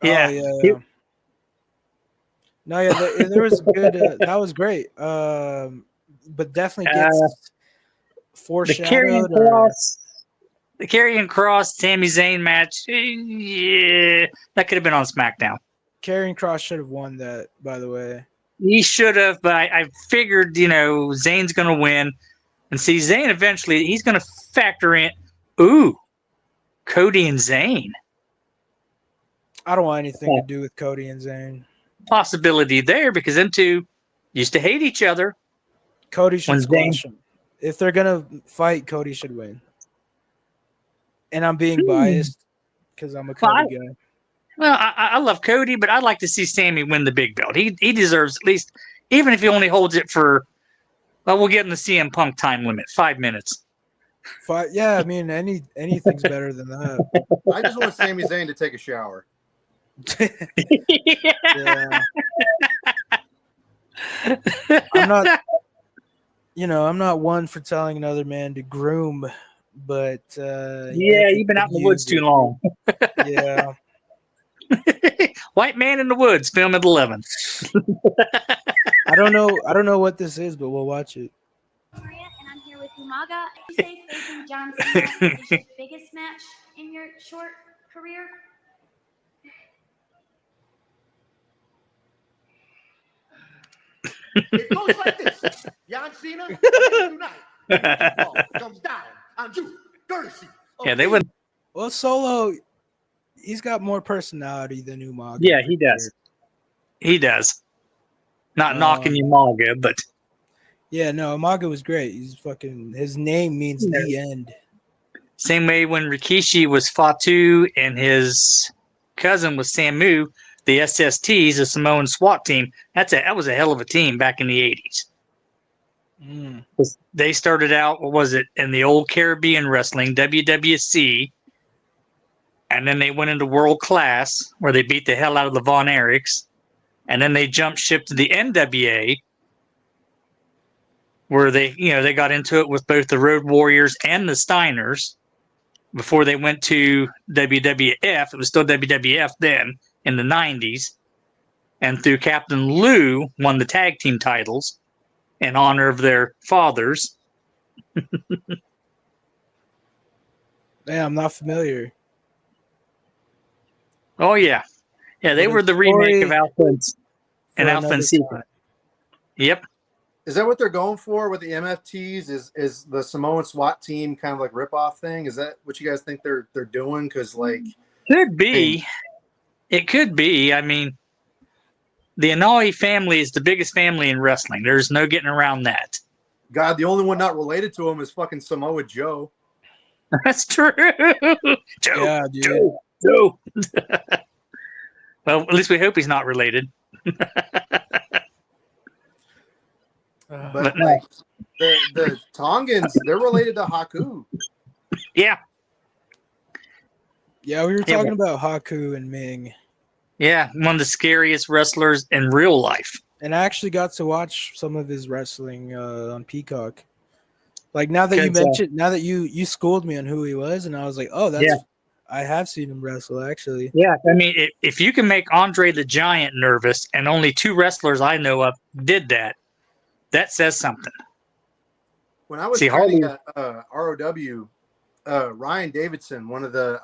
Yeah. Oh, yeah. No, yeah, there was a good. That was great. But definitely gets foreshadowed. The Karrion Kross, Sami Zayn match. Yeah, that could have been on SmackDown. Karrion Kross should have won that, by the way. He should have, but I figured, Zayn's going to win. And see, Zayn eventually, he's going to factor in, Cody and Zayn. I don't want anything to do with Cody and Zayn. Possibility there because them two used to hate each other. Cody should squash him. If they're going to fight, Cody should win. And I'm being biased because I'm a Cody guy. Well, I love Cody, but I'd like to see Sammy win the big belt. He deserves at least, even if he only holds it for, we'll get in the CM Punk time limit, 5 minutes. Yeah, I mean, anything's better than that. I just want Sami Zayn to take a shower. Yeah. I'm not one for telling another man to groom, but you've been out in the woods too long. Yeah. White Man in the Woods, film at 11. I don't know what this is, but we'll watch it. And I'm here with Umaga. You say facing John Cena is your biggest match in your short career? It goes like this. John Cena tonight comes down on you. Courtesy. Yeah, they would. Well, Solo, he's got more personality than Umaga. Yeah, he does. He does. Not knocking Umaga, but yeah, no, Umaga was great. His name means the end. Same way when Rikishi was Fatu and his cousin was Samu, the SSTs, the Samoan SWAT team. That was a hell of a team back in the 80s. They started out, what was it, in the old Caribbean wrestling, WWC, and then they went into World Class, where they beat the hell out of the Von Erichs, and then they jumped ship to the NWA, where they got into it with both the Road Warriors and the Steiners before they went to WWF. It was still WWF then in the 90s, and through Captain Lou won the tag team titles in honor of their fathers. Man, I'm not familiar. Oh yeah, they were the remake of Alpha and Alpha and Secret. Yep. Is that what they're going for with the MFTs? Is the Samoan SWAT team kind of like rip-off thing? Is that what you guys think they're doing? Because could be, it could be. I mean, the Anoa'i family is the biggest family in wrestling. There's no getting around that. God, the only one not related to him is fucking Samoa Joe. That's true. Joe. Yeah, dude. Joe. Well, at least we hope he's not related. But like the Tongans, they're related to Haku. Yeah. Yeah, we were talking about Haku and Ming. Yeah, one of the scariest wrestlers in real life. And I actually got to watch some of his wrestling on Peacock. Like now that you 'Cause, mentioned, now that you schooled me on who he was, and I was like, oh, that's I have seen him wrestle actually. Yeah, I mean, if you can make Andre the Giant nervous, and only 2 wrestlers I know of did that, that says something. When I was See, training Harley, at ROW, Ryan Davidson, one of the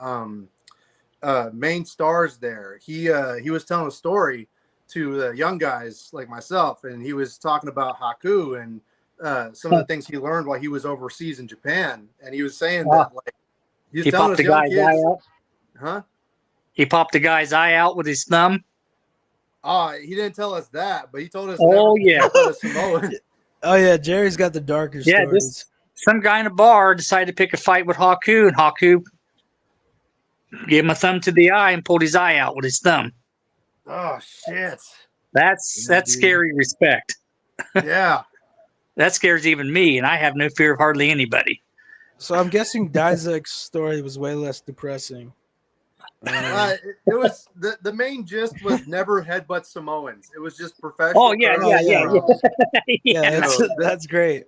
main stars there, he was telling a story to the young guys like myself, and he was talking about Haku and some of the things he learned while he was overseas in Japan, and he was saying that like he's he telling popped us the young guy's kids, eye out. huh? He popped the guy's eye out with his thumb. He didn't tell us that, but he told us Oh, never yeah. let us Samoan. Oh yeah, Jerry's got the darker Yeah, stories. just some guy in a bar decided to pick a fight with Haku, and Haku gave him a thumb to the eye and pulled his eye out with his thumb. Oh shit! That's Yeah, dude. scary respect. Yeah. That scares even me, and I have no fear of hardly anybody. So I'm guessing Dizek's story was way less depressing. It was the main gist was never headbutt Samoans. It was just professional. Oh, yeah. Yeah, that's great.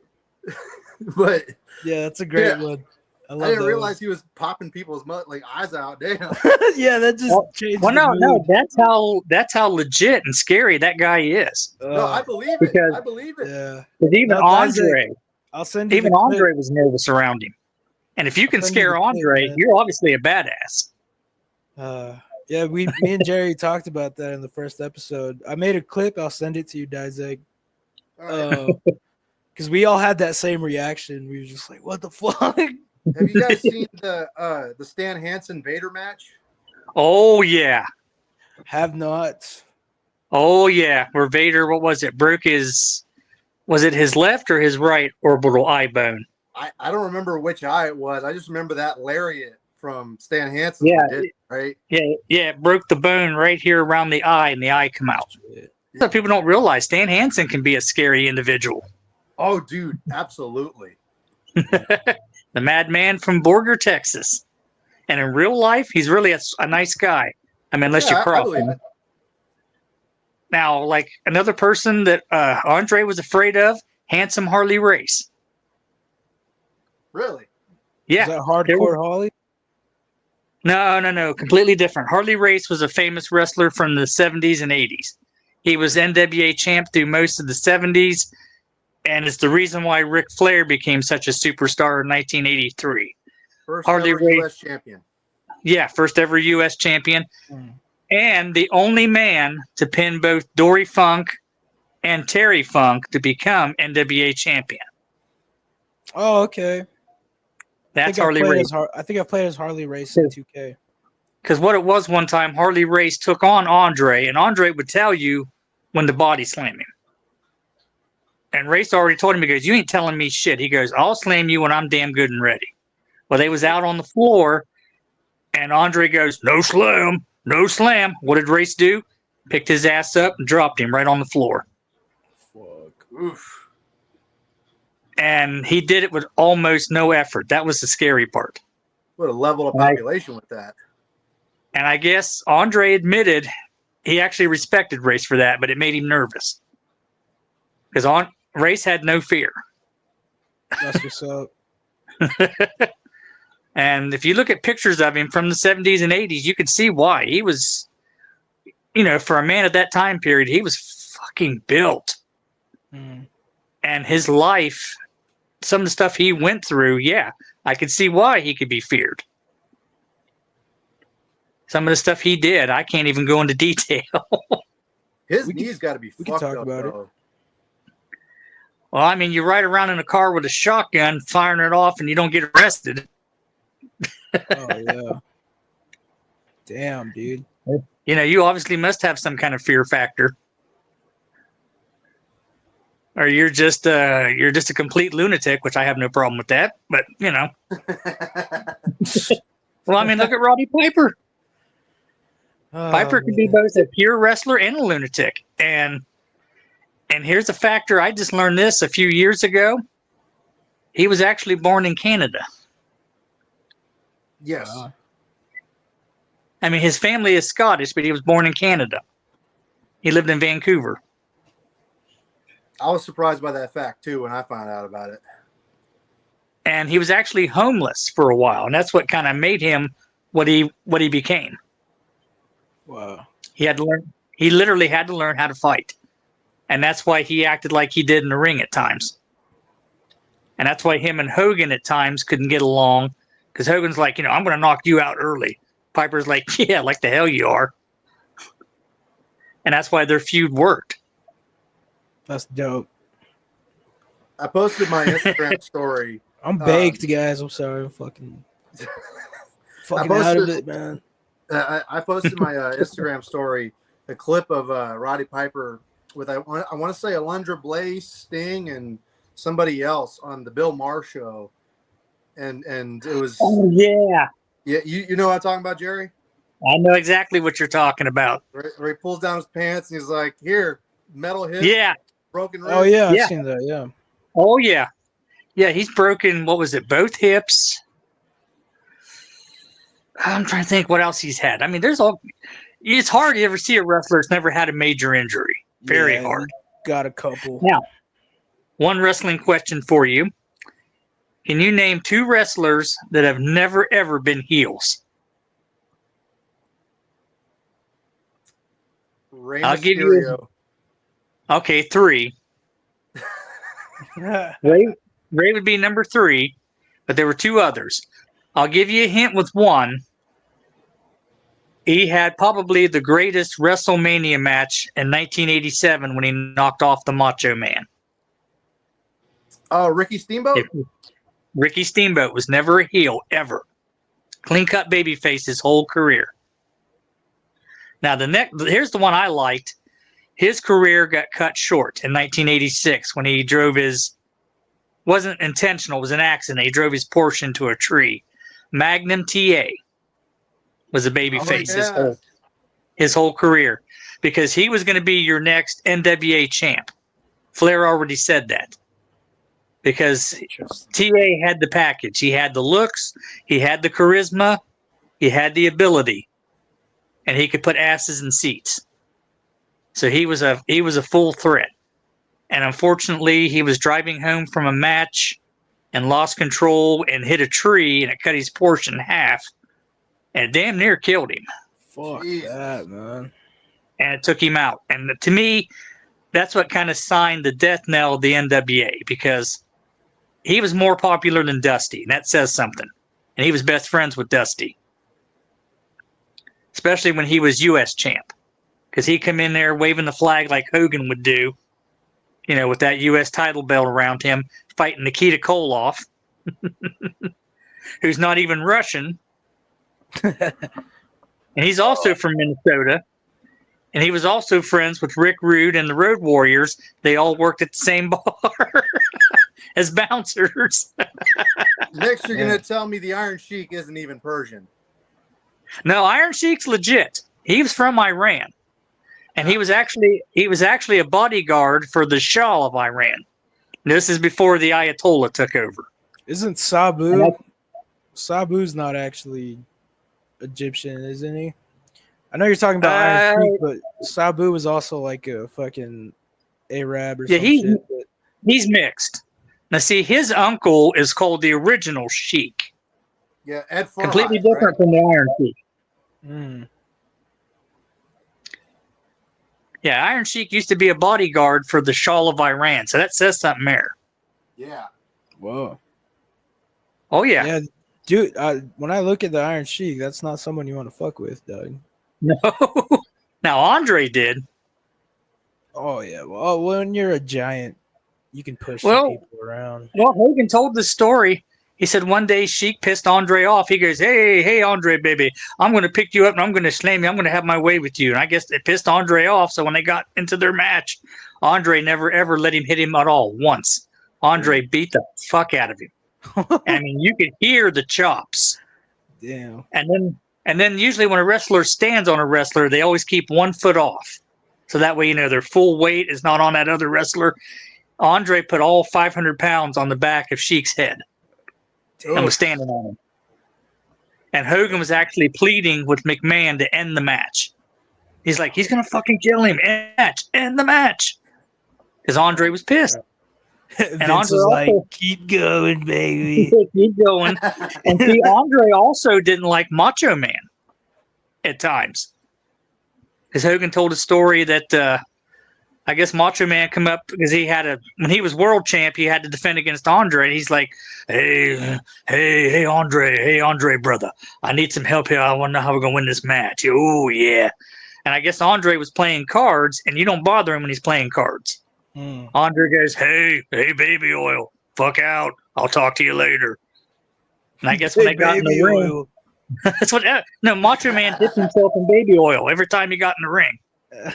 But Yeah, that's a great Yeah. one. I I love didn't that realize he was popping people's eyes out. Damn. one. Yeah, that just changed. Well, the no, mood. that's how legit and scary that guy is. No, I believe it. Because- I believe it. Yeah, Because even No, Dizek, Andre, I'll send you even the clip. Andre was nervous around him. And if you can send you scare the clip, Andre, man. you're obviously a badass. Yeah, me and Jerry talked about that in the first episode. I made a clip. I'll send it to you, Dizek. All right. Because we all had that same reaction. We were just like, "What the fuck?" Have you guys seen the Stan Hansen Vader match? Oh, yeah. Have not. Oh, yeah. Where Vader, what was it? Broke his, was it his left or his right orbital eye bone? I don't remember which eye it was. I just remember that lariat from Stan Hansen. Yeah. Right. Yeah, it broke the bone right here around the eye, and the eye come out. So people don't realize Stan Hansen can be a scary individual. Oh, dude, absolutely. The madman from Borger, Texas. And in real life, he's really a nice guy. I mean, unless you I cross believe him. it. Now, like another person that Andre was afraid of, Handsome Harley Race. Really? Yeah. Is that hardcore Holly? No. Completely different. Harley Race was a famous wrestler from the 70s and 80s. He was NWA champ through most of the 70s, and it's the reason why Ric Flair became such a superstar in 1983. First Harley ever Race. U.S. champion. Yeah, first ever U.S. champion. Mm. And the only man to pin both Dory Funk and Terry Funk to become NWA champion. Oh, okay. That's Harley Race. I think I played as Harley Race in 2K. Because what it was one time, Harley Race took on Andre, and Andre would tell you when to body slam him. And Race already told him, he goes, "You ain't telling me shit." He goes, "I'll slam you when I'm damn good and ready." Well, they was out on the floor, and Andre goes, "No slam, no slam." What did Race do? Picked his ass up and dropped him right on the floor. Fuck. Oof. And he did it with almost no effort. That was the scary part. What a level of Right. population with that. And I guess Andre admitted he actually respected Race for that, but it made him nervous. Because Race had no fear. That's what's up. And if you look at pictures of him from the 70s and 80s, you can see why. He was, for a man at that time period, he was fucking built. Mm. And his life, some of the stuff he went through, yeah, I could see why he could be feared. Some of the stuff he did, I can't even go into detail. His We can- knees got to be we can fucked talk up, about it. though. Well, I mean, you ride around in a car with a shotgun, firing it off, and you don't get arrested. Oh yeah. Damn, dude. You obviously must have some kind of fear factor. Or you're just a complete lunatic, which I have no problem with that. But well, I mean, look at Roddy Piper. Oh, Piper can be man. both a pure wrestler and a lunatic. And here's a factor. I just learned this a few years ago. He was actually born in Canada. Yes. I mean, his family is Scottish, but he was born in Canada. He lived in Vancouver. I was surprised by that fact, too, when I found out about it. and he was actually homeless for a while, and that's what kind of made him what he became. Wow. He had to learn. He literally had to learn how to fight, and that's why he acted like he did in the ring at times. And that's why him and Hogan at times couldn't get along, because Hogan's like, I'm going to knock you out early. Piper's like, yeah, like the hell you are. And that's why their feud worked. That's dope. I posted my Instagram story. I'm baked, guys. I'm sorry. I'm fucking out of it, man. I posted my Instagram story, a clip of Roddy Piper with, I want to say, Alundra Blaze, Sting, and somebody else on the Bill Maher show. And it was... Oh, yeah. Yeah, you know what I'm talking about, Jerry? I know exactly what you're talking about. Where he pulls down his pants and he's like, here, metal hip. Yeah. Broken ribs. Oh, yeah. Yeah. I've seen that, yeah. Oh, yeah. Yeah, he's broken, what was it, both hips? I'm trying to think what else he's had. I mean, it's hard to ever see a wrestler that's never had a major injury. Very hard. Got a couple. Now, one wrestling question for you. Can you name 2 wrestlers that have never, ever been heels? Rey I'll Mysterio. give you... Okay, 3. Ray would be number 3, but there were 2 others. I'll give you a hint with one. He had probably the greatest WrestleMania match in 1987 when he knocked off the Macho Man. Oh, Ricky Steamboat? Ricky Steamboat was never a heel, ever. Clean-cut babyface his whole career. Now, here's the one I liked. His career got cut short in 1986 when he drove wasn't intentional, it was an accident. He drove his Porsche into a tree. Magnum TA was a babyface his whole career, because he was going to be your next NWA champ. Flair already said that, because TA had the package. He had the looks, he had the charisma, he had the ability, and he could put asses in seats. So he was a full threat. And unfortunately, he was driving home from a match and lost control and hit a tree, and it cut his Porsche in half, and it damn near killed him. Fuck that, man. And it took him out. And to me, that's what kind of signed the death knell of the NWA, because he was more popular than Dusty, and that says something. And he was best friends with Dusty, especially when he was U.S. champ, because he'd come in there waving the flag like Hogan would do, with that U.S. title belt around him, fighting Nikita Koloff, who's not even Russian. And he's also from Minnesota. And he was also friends with Rick Rude and the Road Warriors. They all worked at the same bar as bouncers. Next, you're going to tell me the Iron Sheik isn't even Persian. No, Iron Sheik's legit. He was from Iran. And he was actually a bodyguard for the Shah of Iran. This is before the Ayatollah took over. Isn't Sabu? Sabu's not actually Egyptian, isn't he? I know you're talking about Iron Sheik, but Sabu was also like a fucking Arab or something. Yeah, he's mixed. Now, see, his uncle is called the original Sheik. Yeah, Ed Farhat, completely different from the Iron Sheik. Mm. Yeah, Iron Sheik used to be a bodyguard for the Shah of Iran, so that says something there. Yeah. Whoa. Oh, yeah. Yeah, dude, when I look at the Iron Sheik, that's not someone you want to fuck with, Doug. No. Now, Andre did. Oh, yeah. Well, when you're a giant, you can push some people around. Well, Hogan told the story. He said one day Sheik pissed Andre off. He goes, hey, Andre, baby, I'm going to pick you up and I'm going to slam you. I'm going to have my way with you. And I guess it pissed Andre off. So when they got into their match, Andre never, ever let him hit him at all once. Andre beat the fuck out of him. I mean, you could hear the chops. Damn. And then usually when a wrestler stands on a wrestler, they always keep 1 foot off. So that way, their full weight is not on that other wrestler. Andre put all 500 pounds on the back of Sheik's head. And was standing on him. And Hogan was actually pleading with McMahon to end the match. He's like, he's going to fucking kill him. End the match. Because Andre was pissed. Vince Andre was like, also- keep going, baby. Keep going. And see, Andre also didn't like Macho Man at times. Because Hogan told a story that I guess Macho Man come up because when he was world champ, he had to defend against Andre. And he's like, hey, Andre, brother, I need some help here. I want to know how we're going to win this match. Oh, yeah. And I guess Andre was playing cards, and you don't bother him when he's playing cards. Andre goes, hey, baby oil, fuck out. I'll talk to you later. And I guess when they got in the ring, that's what. No, Macho Man dipped himself in baby oil every time he got in the ring.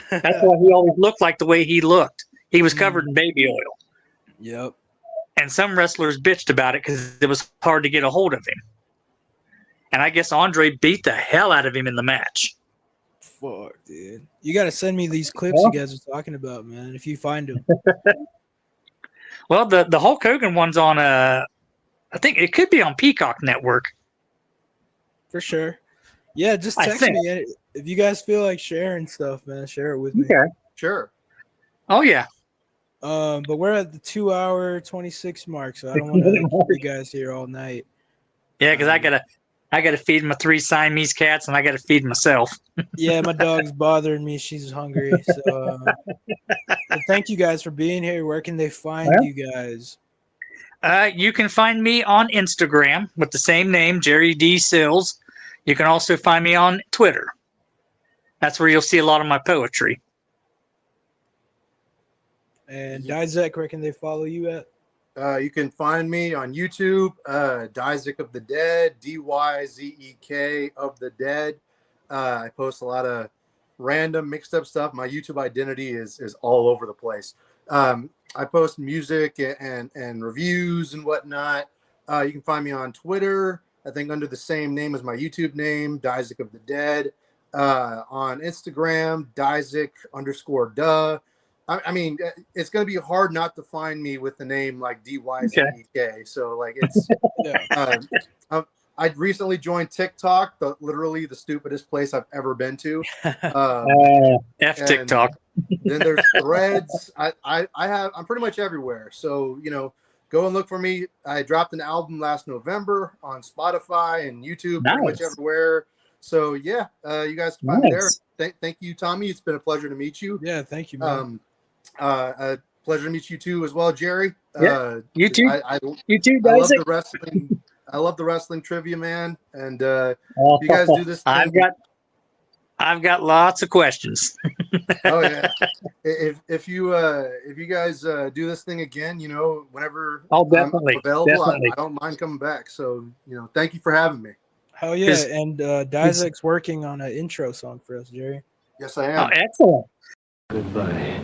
That's why he always looked like the way he looked. He was covered in baby oil. Yep. And some wrestlers bitched about it because it was hard to get a hold of him. And I guess Andre beat the hell out of him in the match. Fuck, dude. You got to send me these clips you guys are talking about, man, if you find them. Well, the Hulk Hogan one's on, I think it could be on Peacock Network. For sure. Yeah, just text me. If you guys feel like sharing stuff, man, share it with me. Okay. Sure. Oh, yeah. But we're at the 2-hour 26 mark, so I don't want to keep you guys here all night. Yeah, because I gotta feed my 3 Siamese cats, and I gotta feed myself. Yeah, my dog's bothering me. She's hungry. So but thank you guys for being here. Where can they find you guys? You can find me on Instagram with the same name, Jerry D. Sills. You can also find me on Twitter. That's where you'll see a lot of my poetry. And Dizek, where can they follow you at? You can find me on YouTube, Dizek of the Dead, DYZEK of the Dead. I post a lot of random mixed up stuff. My YouTube identity is all over the place. I post music and reviews and whatnot. You can find me on Twitter, I think under the same name as my YouTube name, Dizek of the Dead. On Instagram, Dizek_duh. I mean, it's going to be hard not to find me with the name like DYZEK. Okay. So like it's, I recently joined TikTok, literally the stupidest place I've ever been to. TikTok. Then there's Threads. I'm pretty much everywhere. So, go and look for me. I dropped an album last November on Spotify and YouTube, pretty much everywhere. So yeah, you guys can find me there. Thank you, Tommy. It's been a pleasure to meet you. Yeah, thank you, man. Pleasure to meet you too as well, Jerry. You too. You too, I love the wrestling. I love the wrestling trivia, man. And you guys do this thing. I've got lots of questions. Oh yeah. If you guys do this thing again, whenever I'm available, I don't mind coming back. So thank you for having me. Hell yeah. And Dizek's working on an intro song for us, Jerry. Yes, I am. Oh, excellent. Goodbye.